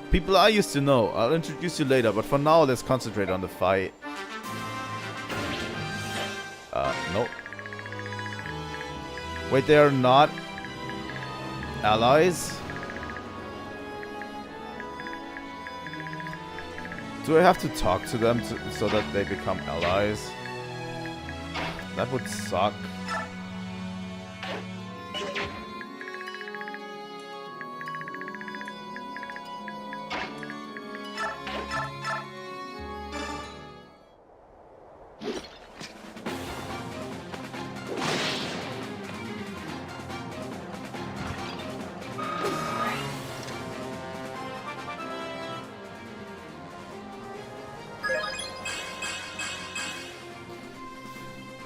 People I used to know. I'll introduce you later, but for now let's concentrate on the fight. Nope. Wait, they're not allies? Do I have to talk to them so that they become allies? That would suck.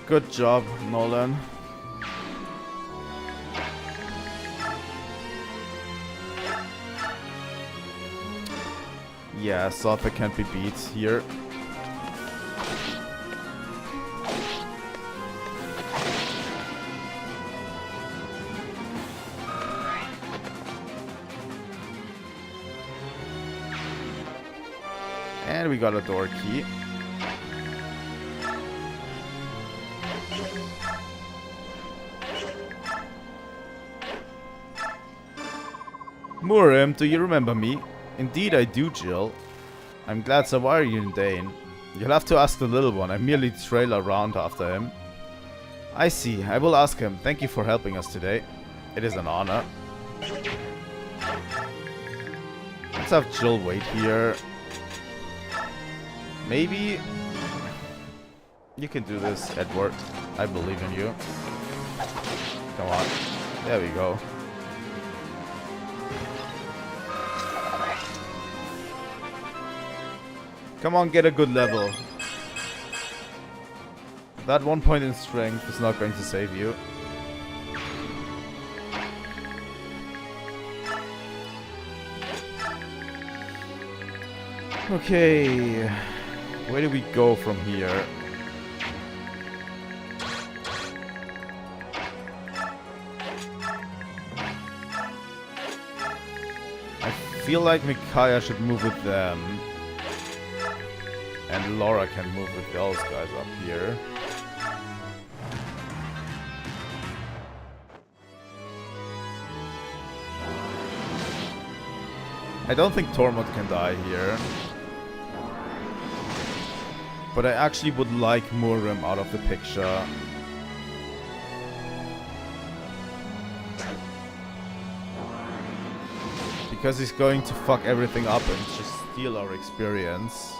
Good job, Nolan. Yeah, Sotha can't be beat here. And we got a door key. Murim, do you remember me? Indeed I do, Jill. I'm glad, so why are you in Daein? You'll have to ask the little one, I merely trail around after him. I see, I will ask him. Thank you for helping us today. It is an honor. Let's have Jill wait here. Maybe... You can do this, Edward. I believe in you. Come on. There we go. Come on, get a good level. That 1 point in strength is not going to save you. Okay. Where do we go from here? I feel like Micaiah should move with them. And Laura can move with those guys up here. I don't think Tormod can die here. But I actually would like Murim out of the picture. Because he's going to fuck everything up and just steal our experience.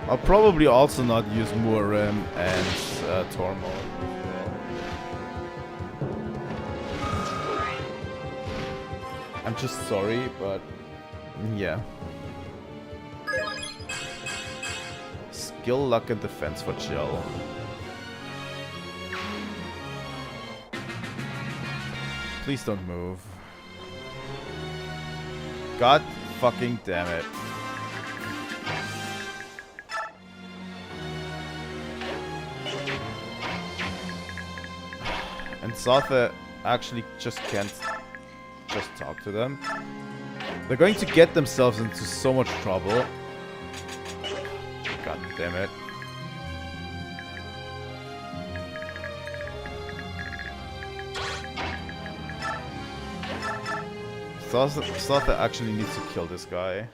I'll probably also not use Murim and Tormod. I'm just sorry, but yeah. Skill, luck, and defense for Jill. Please don't move. God fucking damn it. And Sotha actually just can't just talk to them. They're going to get themselves into so much trouble. God damn it. Sotha actually needs to kill this guy.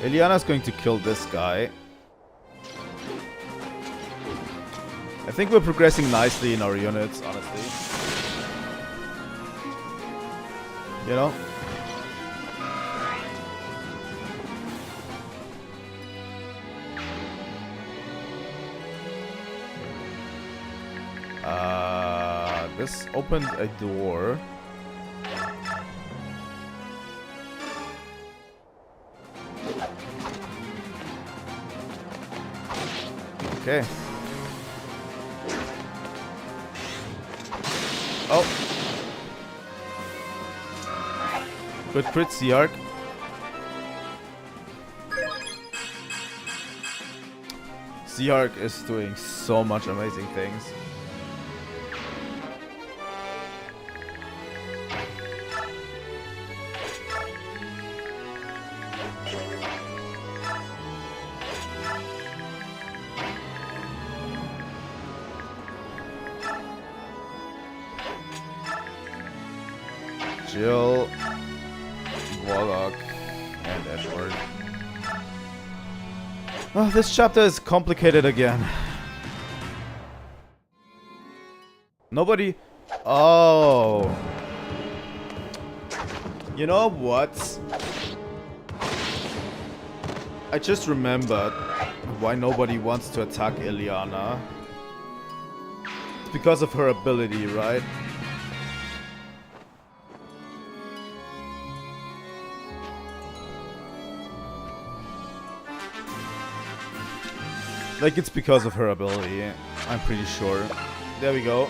Ilyana's going to kill this guy. I think we're progressing nicely in our units, honestly. You know? This opened a door. Okay. Oh. Good crit, Search. Search is doing so much amazing things. Jill, Warlock, and Edward. Oh, this chapter is complicated again. Nobody... Oh. You know what? I just remembered why nobody wants to attack Ilyana. It's because of her ability, right? Like, it's because of her ability, I'm pretty sure. There we go.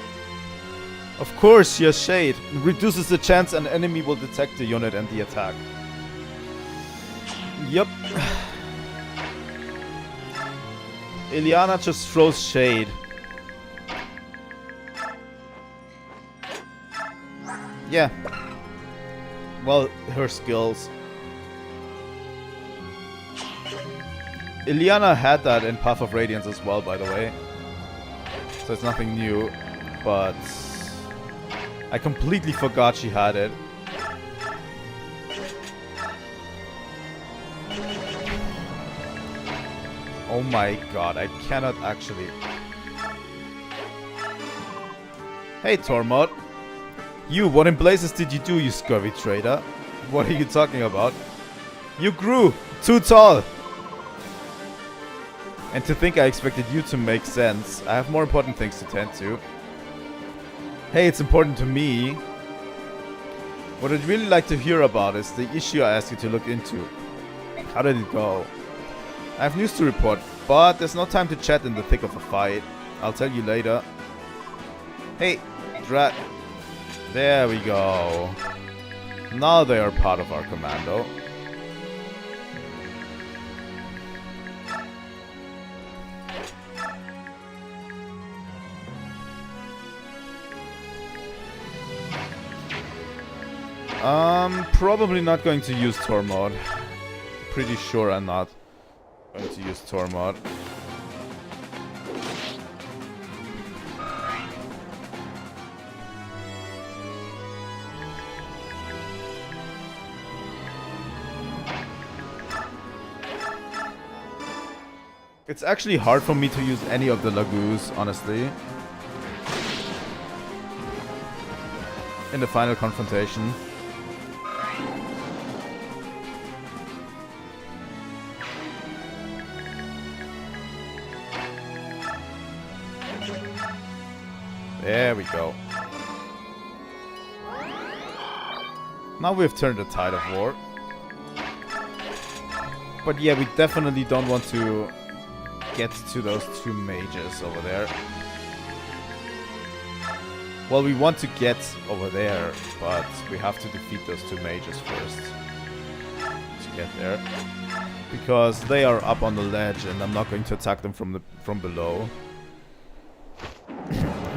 Of course, she has Shade. Reduces the chance an enemy will detect the unit and the attack. Yep. Ilyana just throws Shade. Yeah. Well, her skills. Ilyana had that in Path of Radiance as well, by the way. So it's nothing new, but I completely forgot she had it. Oh my god, I cannot actually... Hey, Tormod. You, what in blazes did you do, you scurvy traitor? What are you talking about? You grew too tall. And to think I expected you to make sense. I have more important things to tend to. Hey, it's important to me. What I'd really like to hear about is the issue I asked you to look into. How did it go? I have news to report, but there's no time to chat in the thick of a fight. I'll tell you later. Hey, Drat. There we go. Now they are part of our commando. Probably not going to use Tormod. Pretty sure I'm not going to use Tormod. It's actually hard for me to use any of the Lagoos, honestly. In the final confrontation. There we go. Now we've turned the tide of war. But yeah, we definitely don't want to get to those two mages over there. Well, we want to get over there, but we have to defeat those two mages first to get there. Because they are up on the ledge and I'm not going to attack them from below.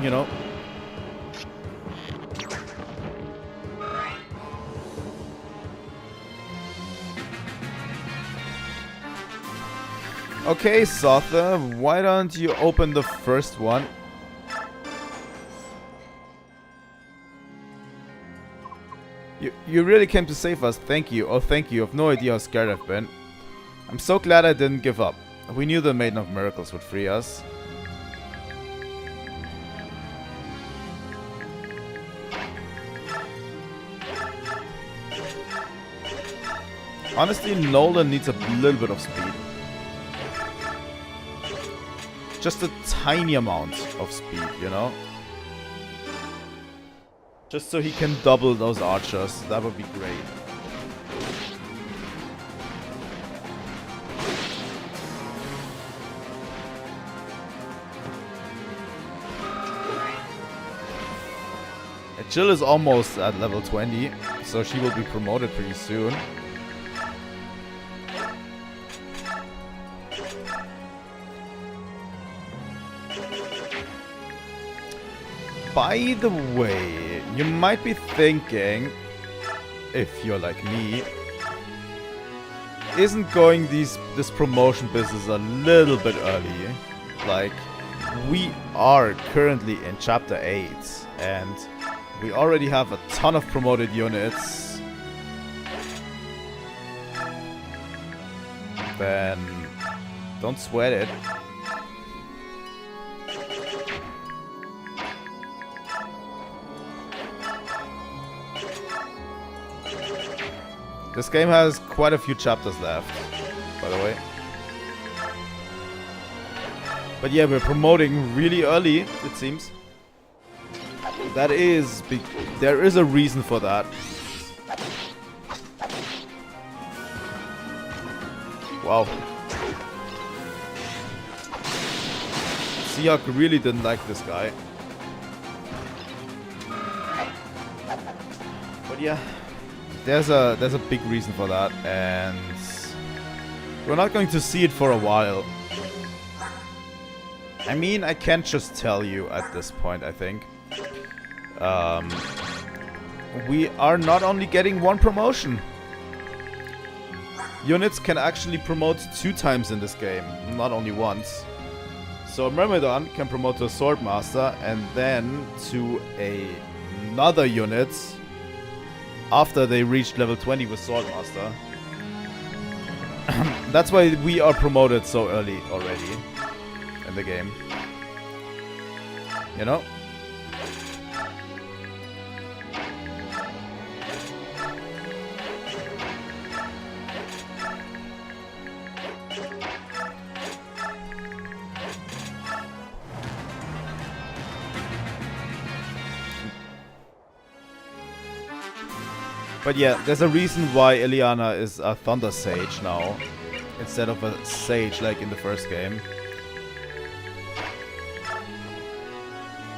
You know. Okay, Sotha, why don't you open the first one? You really came to save us, thank you. Oh, thank you, I've no idea how scared I've been. I'm so glad I didn't give up. We knew the Maiden of Miracles would free us. Honestly, Nolan needs a little bit of speed. Just a tiny amount of speed, you know? Just so he can double those archers. That would be great. Jill is almost at level 20, so she will be promoted pretty soon. By the way, you might be thinking, if you're like me, isn't going this promotion business a little bit early? Like, we are currently in chapter 8 and we already have a ton of promoted units. Then don't sweat it. This game has quite a few chapters left, by the way. But yeah, we're promoting really early, it seems. That is there is a reason for that. Wow. Seahawk really didn't like this guy. But yeah, there's a big reason for that, and we're not going to see it for a while. I mean, I can't just tell you at this point, I think. We are not only getting one promotion. Units can actually promote 2 times in this game, not only once. So Myrmidon can promote to a Swordmaster and then to another unit after they reached level 20 with Swordmaster. That's why we are promoted so early already in the game. You know? But yeah, there's a reason why Ileana is a Thunder Sage now, instead of a Sage like in the first game.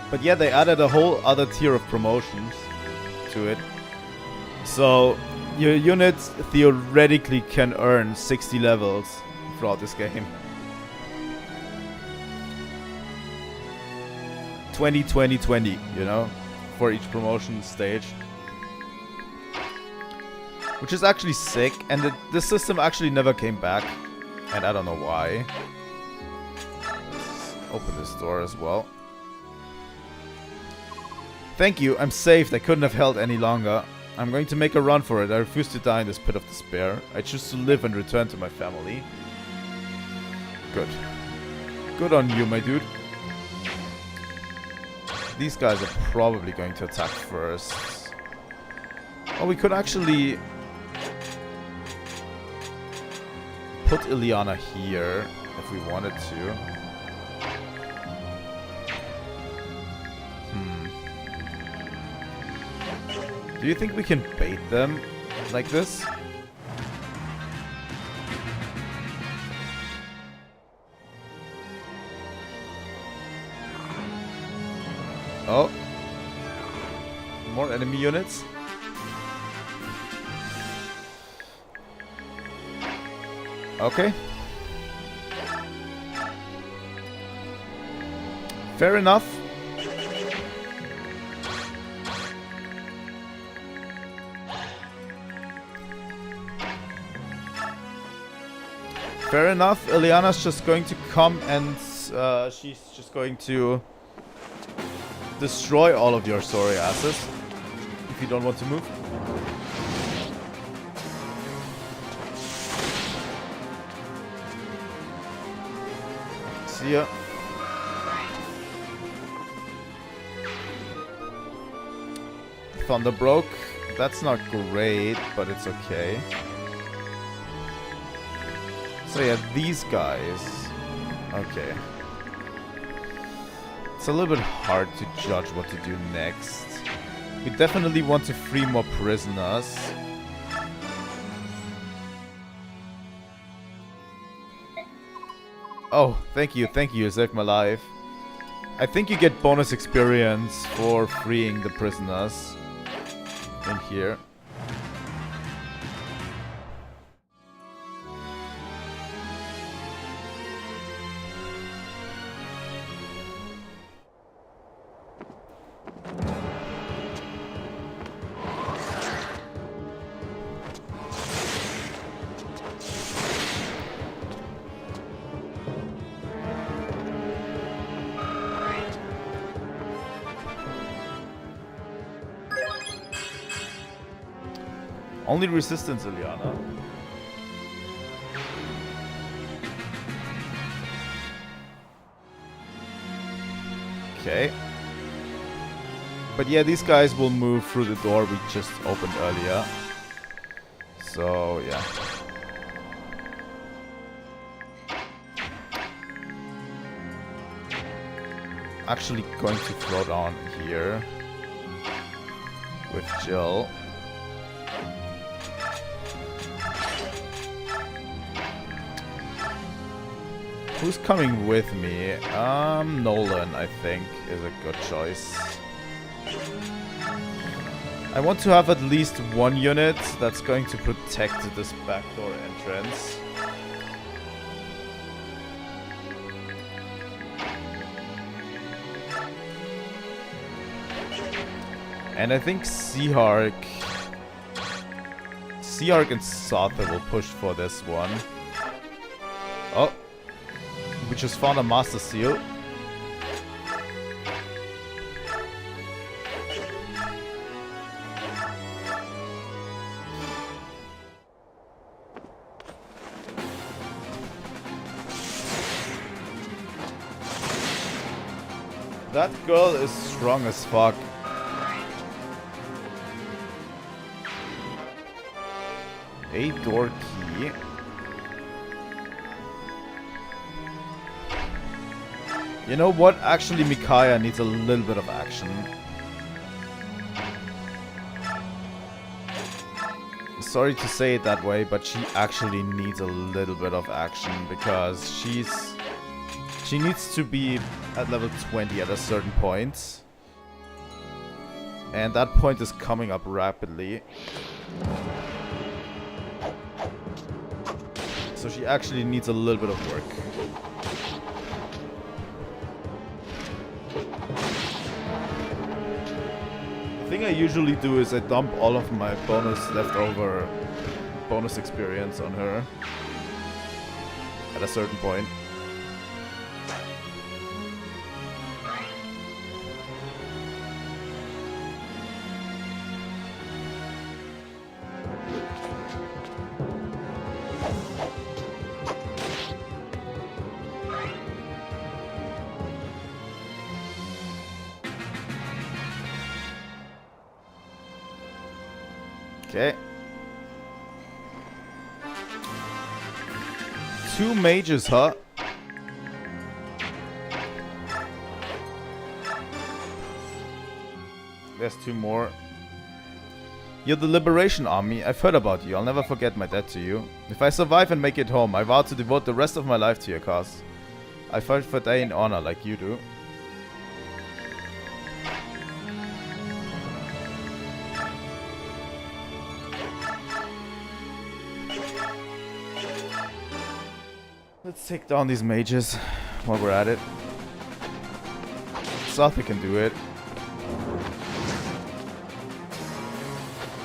But yeah, they added a whole other tier of promotions to it. So your units theoretically can earn 60 levels throughout this game. 20, 20, 20, you know, for each promotion stage. Which is actually sick, and the system actually never came back. And I don't know why. Let's open this door as well. Thank you, I'm saved. I couldn't have held any longer. I'm going to make a run for it. I refuse to die in this pit of despair. I choose to live and return to my family. Good. Good on you, my dude. These guys are probably going to attack first. Oh, we could actually put Ileana here if we wanted to. Do you think we can bait them like this? Oh. More enemy units. Okay. Fair enough. Fair enough. Ileana's just going to come and she's just going to destroy all of your sorry asses if you don't want to move. See ya. Thunder broke. That's not great, but it's okay. So yeah, these guys. Okay. It's a little bit hard to judge what to do next. We definitely want to free more prisoners. Oh, thank you, you saved my life. I think you get bonus experience for freeing the prisoners in here. Only resistance, Ileana. Okay. But yeah, these guys will move through the door we just opened earlier. So, yeah. Actually going to throw down here with Jill. Who's coming with me? Nolan, I think, is a good choice. I want to have at least one unit that's going to protect this backdoor entrance. And I think Seahawk and Sotha will push for this one. Oh. We just found a Master Seal. That girl is strong as fuck. A door key. You know what? Actually, Micaiah needs a little bit of action. sorry to say it that way, but she actually needs a little bit of action because she needs to be at level 20 at a certain point. And that point is coming up rapidly. So she actually needs a little bit of work. The thing I usually do is I dump all of my leftover bonus experience on her at a certain point. Okay. 2 mages, huh? There's 2 more. You're the Liberation Army. I've heard about you. I'll never forget my debt to you. If I survive and make it home, I vow to devote the rest of my life to your cause. I fight for Daein in honor like you do. Let's take down these mages while we're at it. Satha can do it.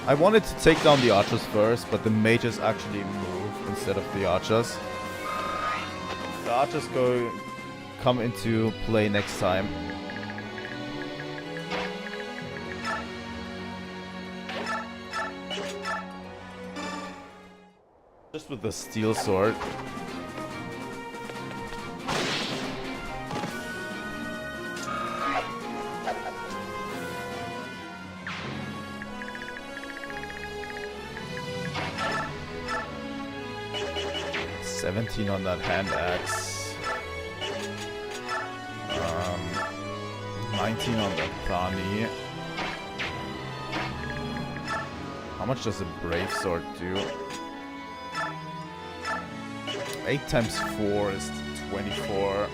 I wanted to take down the archers first, but the mages actually move instead of the archers. The archers come into play next time. Just with the steel sword. On that hand axe. 19 on the Thani. How much does a brave sword do? 8 times 4 is 24.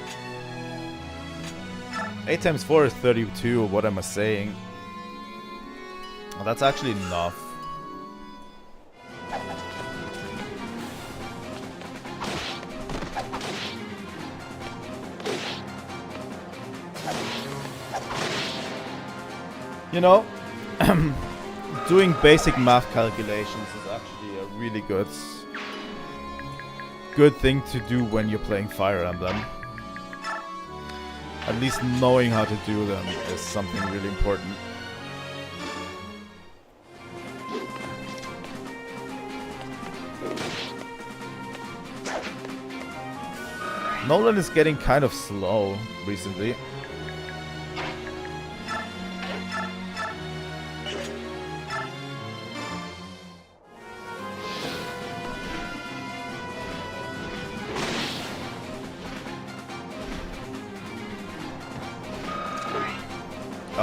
8 times 4 is 32. What am I saying? Well, that's actually enough. You know, doing basic math calculations is actually a really good thing to do when you're playing Fire Emblem. At least knowing how to do them is something really important. Nolan is getting kind of slow recently.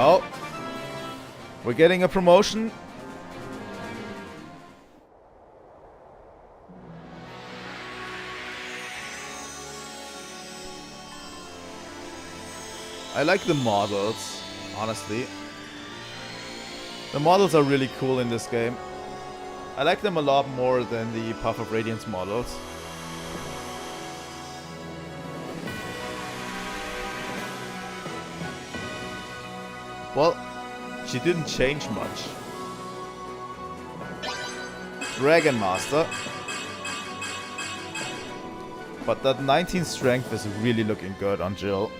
Oh, we're getting a promotion. I like the models, honestly. The models are really cool in this game. I like them a lot more than the Path of Radiance models. Well, she didn't change much. Dragon Master. But that 19 strength is really looking good on Jill.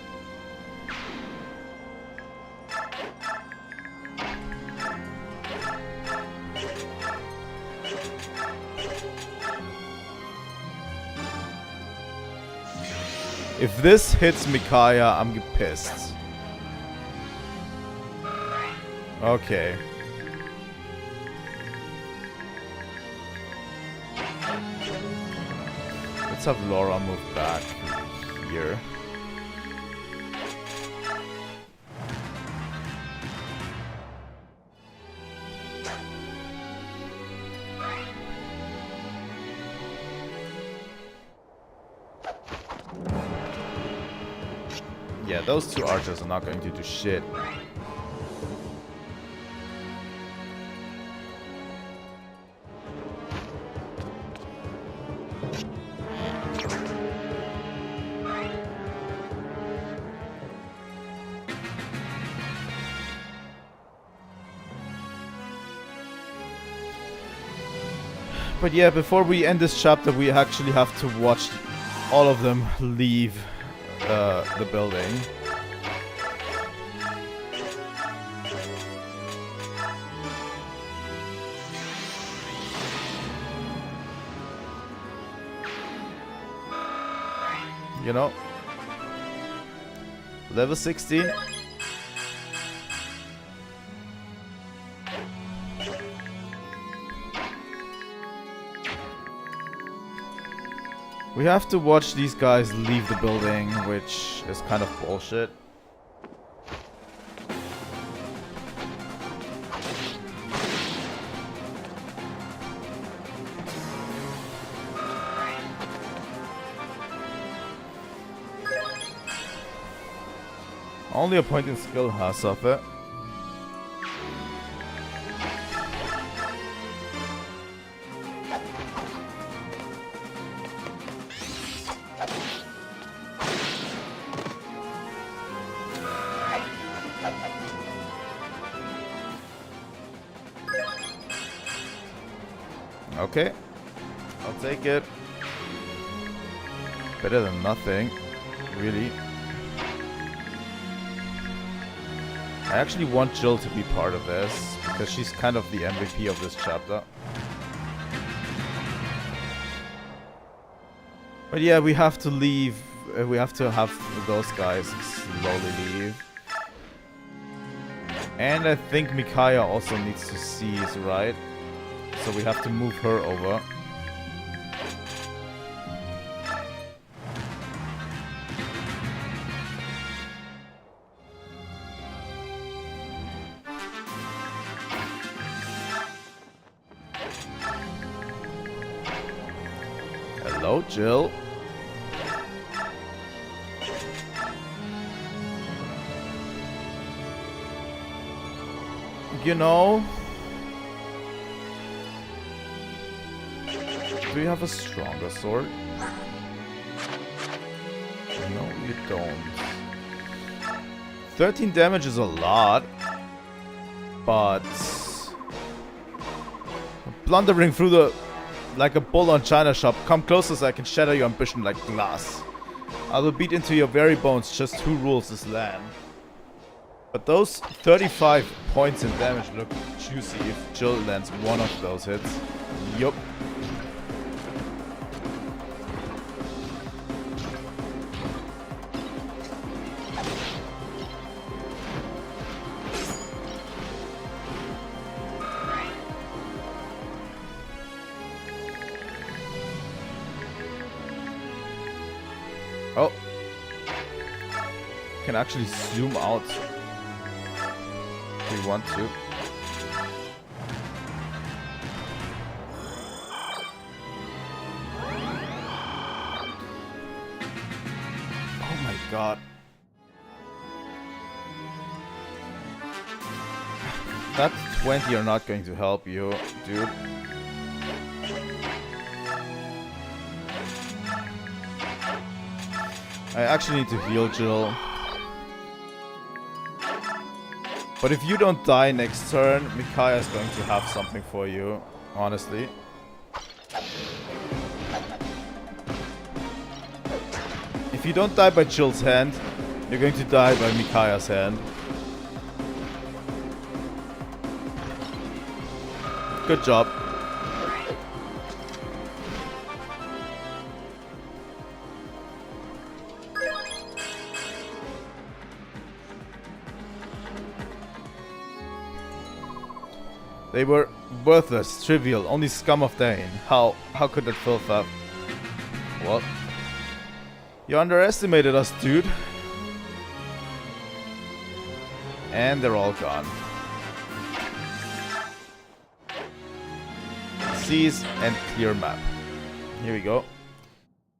If this hits Micaiah, I'm pissed. Okay. Let's have Laura move back here. Yeah, those two archers are not going to do shit. But yeah, before we end this chapter, we actually have to watch all of them leave the building. You know? Level 16. We have to watch these guys leave the building, which is kind of bullshit. Only a point in skill has of it. Okay, I'll take it. Better than nothing, really. I actually want Jill to be part of this, because she's kind of the MVP of this chapter. But yeah, we have to leave. We have to have those guys slowly leave. And I think Micaiah also needs to seize, right? So we have to move her over. Hello, Jill. You know, do you have a stronger sword? No, you don't. 13 damage is a lot, but blundering through the like a bull on China shop. Come closer so I can shatter your ambition like glass. I will beat into your very bones. Just who rules this land? But those 35 points in damage look juicy if Jill lands one of those hits. Yup. Oh. Can actually zoom out. We want to. Oh my god. That 20 are not going to help you, dude. I actually need to heal Jill. But if you don't die next turn, Micaiah is going to have something for you, honestly. If you don't die by Jill's hand, you're going to die by Micaiah's hand. Good job. They were worthless, trivial, only scum of Daein. How could that filth up? What? You underestimated us, dude. And they're all gone. Seize and clear map. Here we go.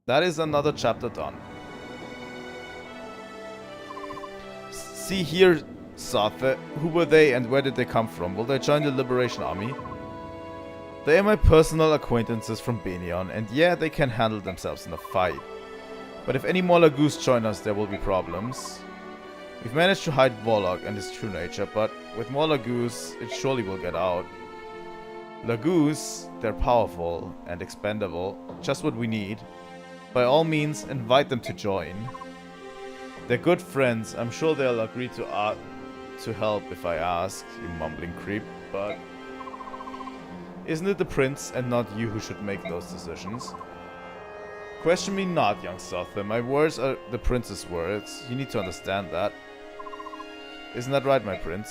That is another chapter done. See here, Sathe. Who were they and where did they come from? Will they join the Liberation Army? They are my personal acquaintances from Daein, and yeah, they can handle themselves in a fight. But if any more Lagoos join us, there will be problems. We've managed to hide Warlock and his true nature, but with more Lagoos, it surely will get out. Lagoos, they're powerful and expendable, just what we need. By all means, invite them to join. They're good friends, I'm sure they'll agree to help if I ask, you mumbling creep, but... Isn't it the prince and not you who should make those decisions? Question me not, young Sathe. My words are the prince's words. You need to understand that. Isn't that right, my prince?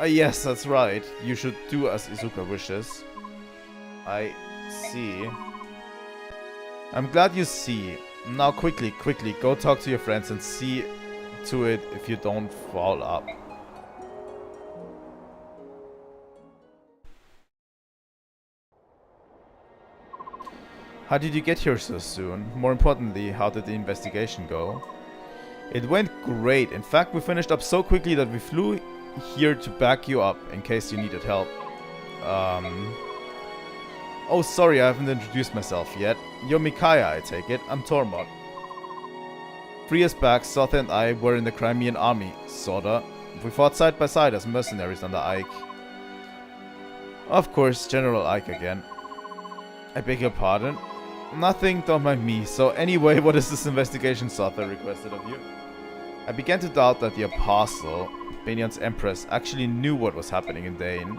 Yes, that's right. You should do as Izuka wishes. I see. I'm glad you see. Now quickly, go talk to your friends and see to it if you don't fall up. How did you get here so soon? More importantly, how did the investigation go? It went great. In fact, we finished up so quickly that we flew here to back you up in case you needed help. Oh, sorry, I haven't introduced myself yet. You're Micaiah, I take it. I'm Tormod. 3 years back, Sathe and I were in the Crimean army, sorta. We fought side by side as mercenaries under Ike. Of course, General Ike again. I beg your pardon? Nothing, don't mind me. So anyway, what is this investigation Sathe requested of you? I began to doubt that the Apostle, Daein's Empress, actually knew what was happening in Daein.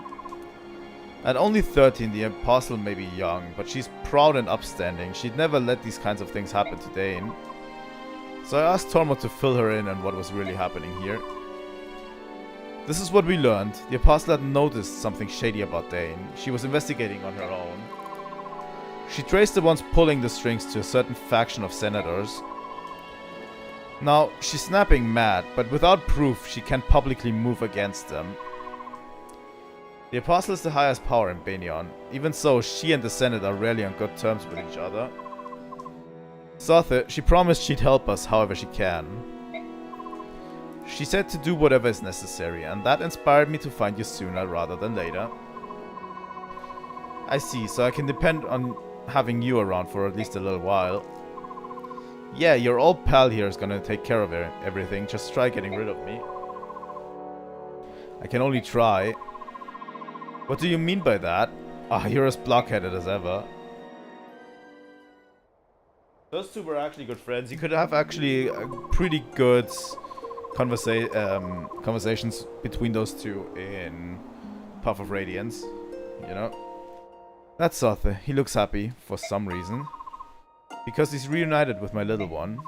At only 13, the Apostle may be young, but she's proud and upstanding. She'd never let these kinds of things happen to Daein. So I asked Tormod to fill her in on what was really happening here. This is what we learned. The Apostle had noticed something shady about Daein. She was investigating on her own. She traced the ones pulling the strings to a certain faction of senators. Now, she's snapping mad, but without proof, she can't publicly move against them. The Apostle is the highest power in Daein. Even so, she and the Senate are rarely on good terms with each other. Sathe, she promised she'd help us however she can. She said to do whatever is necessary, and that inspired me to find you sooner rather than later. I see, so I can depend on having you around for at least a little while. Yeah, your old pal here is gonna take care of everything. Just try getting rid of me. I can only try. What do you mean by that? You're as blockheaded as ever. Those two were actually good friends. You could have actually pretty good conversations between those two in Path of Radiance, you know? That's Sathe. He looks happy for some reason. Because he's reunited with my little one.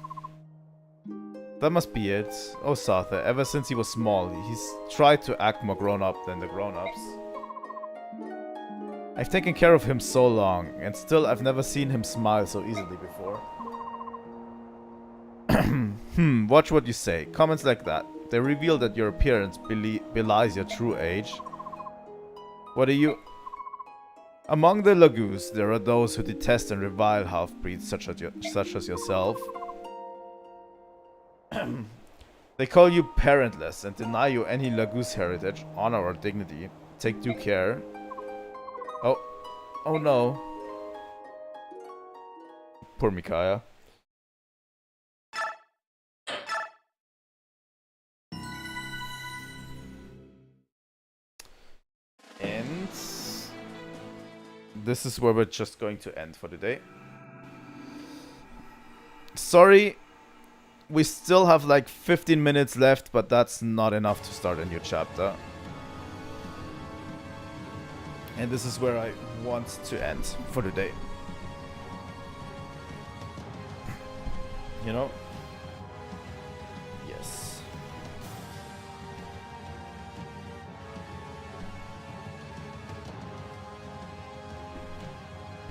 That must be it. Oh, Sathe. Ever since he was small, he's tried to act more grown-up than the grown-ups. I've taken care of him so long, and still I've never seen him smile so easily before. Watch what you say. Comments like that. They reveal that your appearance belies your true age. What are you... Among the Lagoos, there are those who detest and revile half-breeds such as yourself. They call you parentless and deny you any Lagoos heritage, honor or dignity. Take due care. Oh no. Poor Micaiah. And this is where we're just going to end for today. Sorry, we still have like 15 minutes left, but that's not enough to start a new chapter. And this is where I want to end for today. You know? Yes.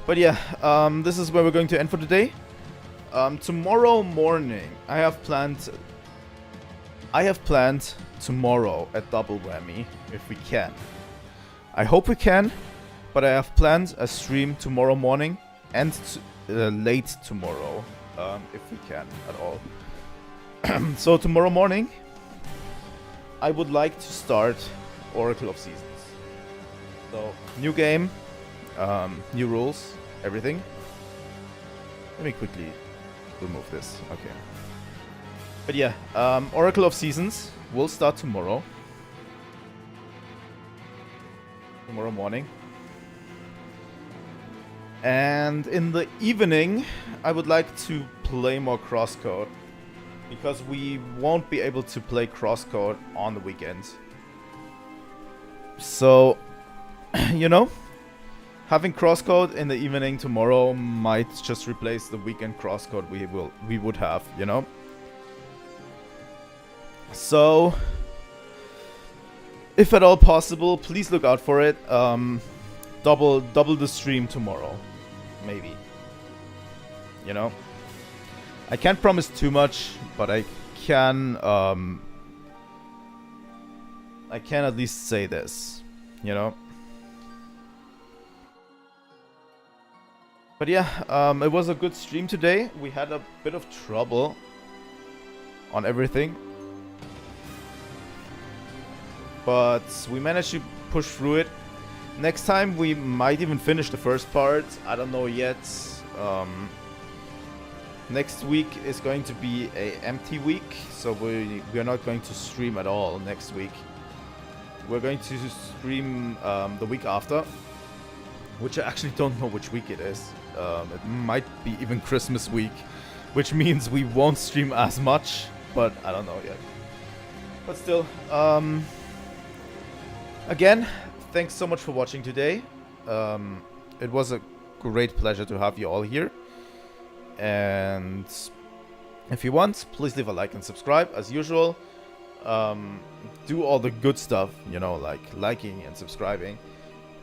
But yeah, this is where we're going to end for today. Tomorrow morning, I have planned tomorrow a double whammy, if we can. I hope we can, but I have planned a stream tomorrow morning and late tomorrow, if we can at all. So tomorrow morning, I would like to start Oracle of Seasons. So new game, new rules, everything. Let me quickly remove this. Okay. But yeah, Oracle of Seasons will start tomorrow. Tomorrow morning. And in the evening, I would like to play more crosscode. Because we won't be able to play crosscode on the weekends. So, you know, having crosscode in the evening tomorrow might just replace the weekend crosscode we would have, you know. So, if at all possible, please look out for it. Double the stream tomorrow, maybe. You know, I can't promise too much, but I can at least say this, you know. But yeah, it was a good stream today. We had a bit of trouble on everything, but we managed to push through it. Next time we might even finish the first part. I don't know yet. Next week is going to be a empty week, so we are not going to stream at all next week. We're going to stream the week after, which I actually don't know which week it is. It might be even Christmas week, which means we won't stream as much, but I don't know yet. But still, again, thanks so much for watching today. It was a great pleasure to have you all here. And if you want, please leave a like and subscribe as usual. Do all the good stuff, you know, like liking and subscribing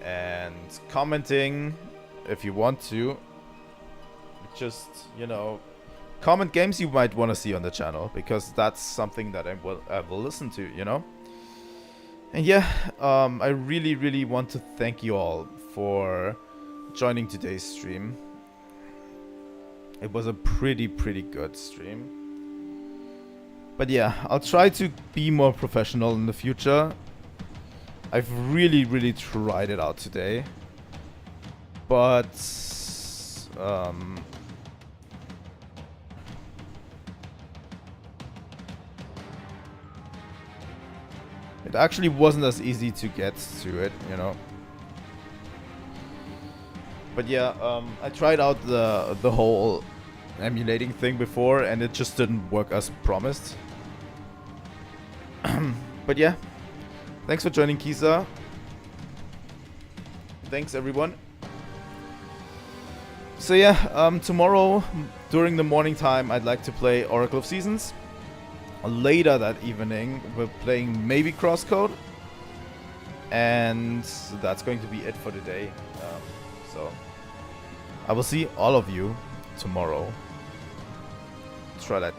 and commenting if you want to. Just, you know, comment games you might want to see on the channel, because that's something that I will listen to, you know. And yeah, I really want to thank you all for joining today's stream. It was a pretty good stream. But yeah, I'll try to be more professional in the future. I've really tried it out today. But it actually wasn't as easy to get to it, you know. But yeah, I tried out the whole emulating thing before, and it just didn't work as promised. But yeah, thanks for joining, Kisa. Thanks everyone. So yeah, tomorrow during the morning time, I'd like to play Oracle of Seasons. Later that evening, we're playing maybe Crosscode, and that's going to be it for today. So I will see all of you tomorrow. Try that.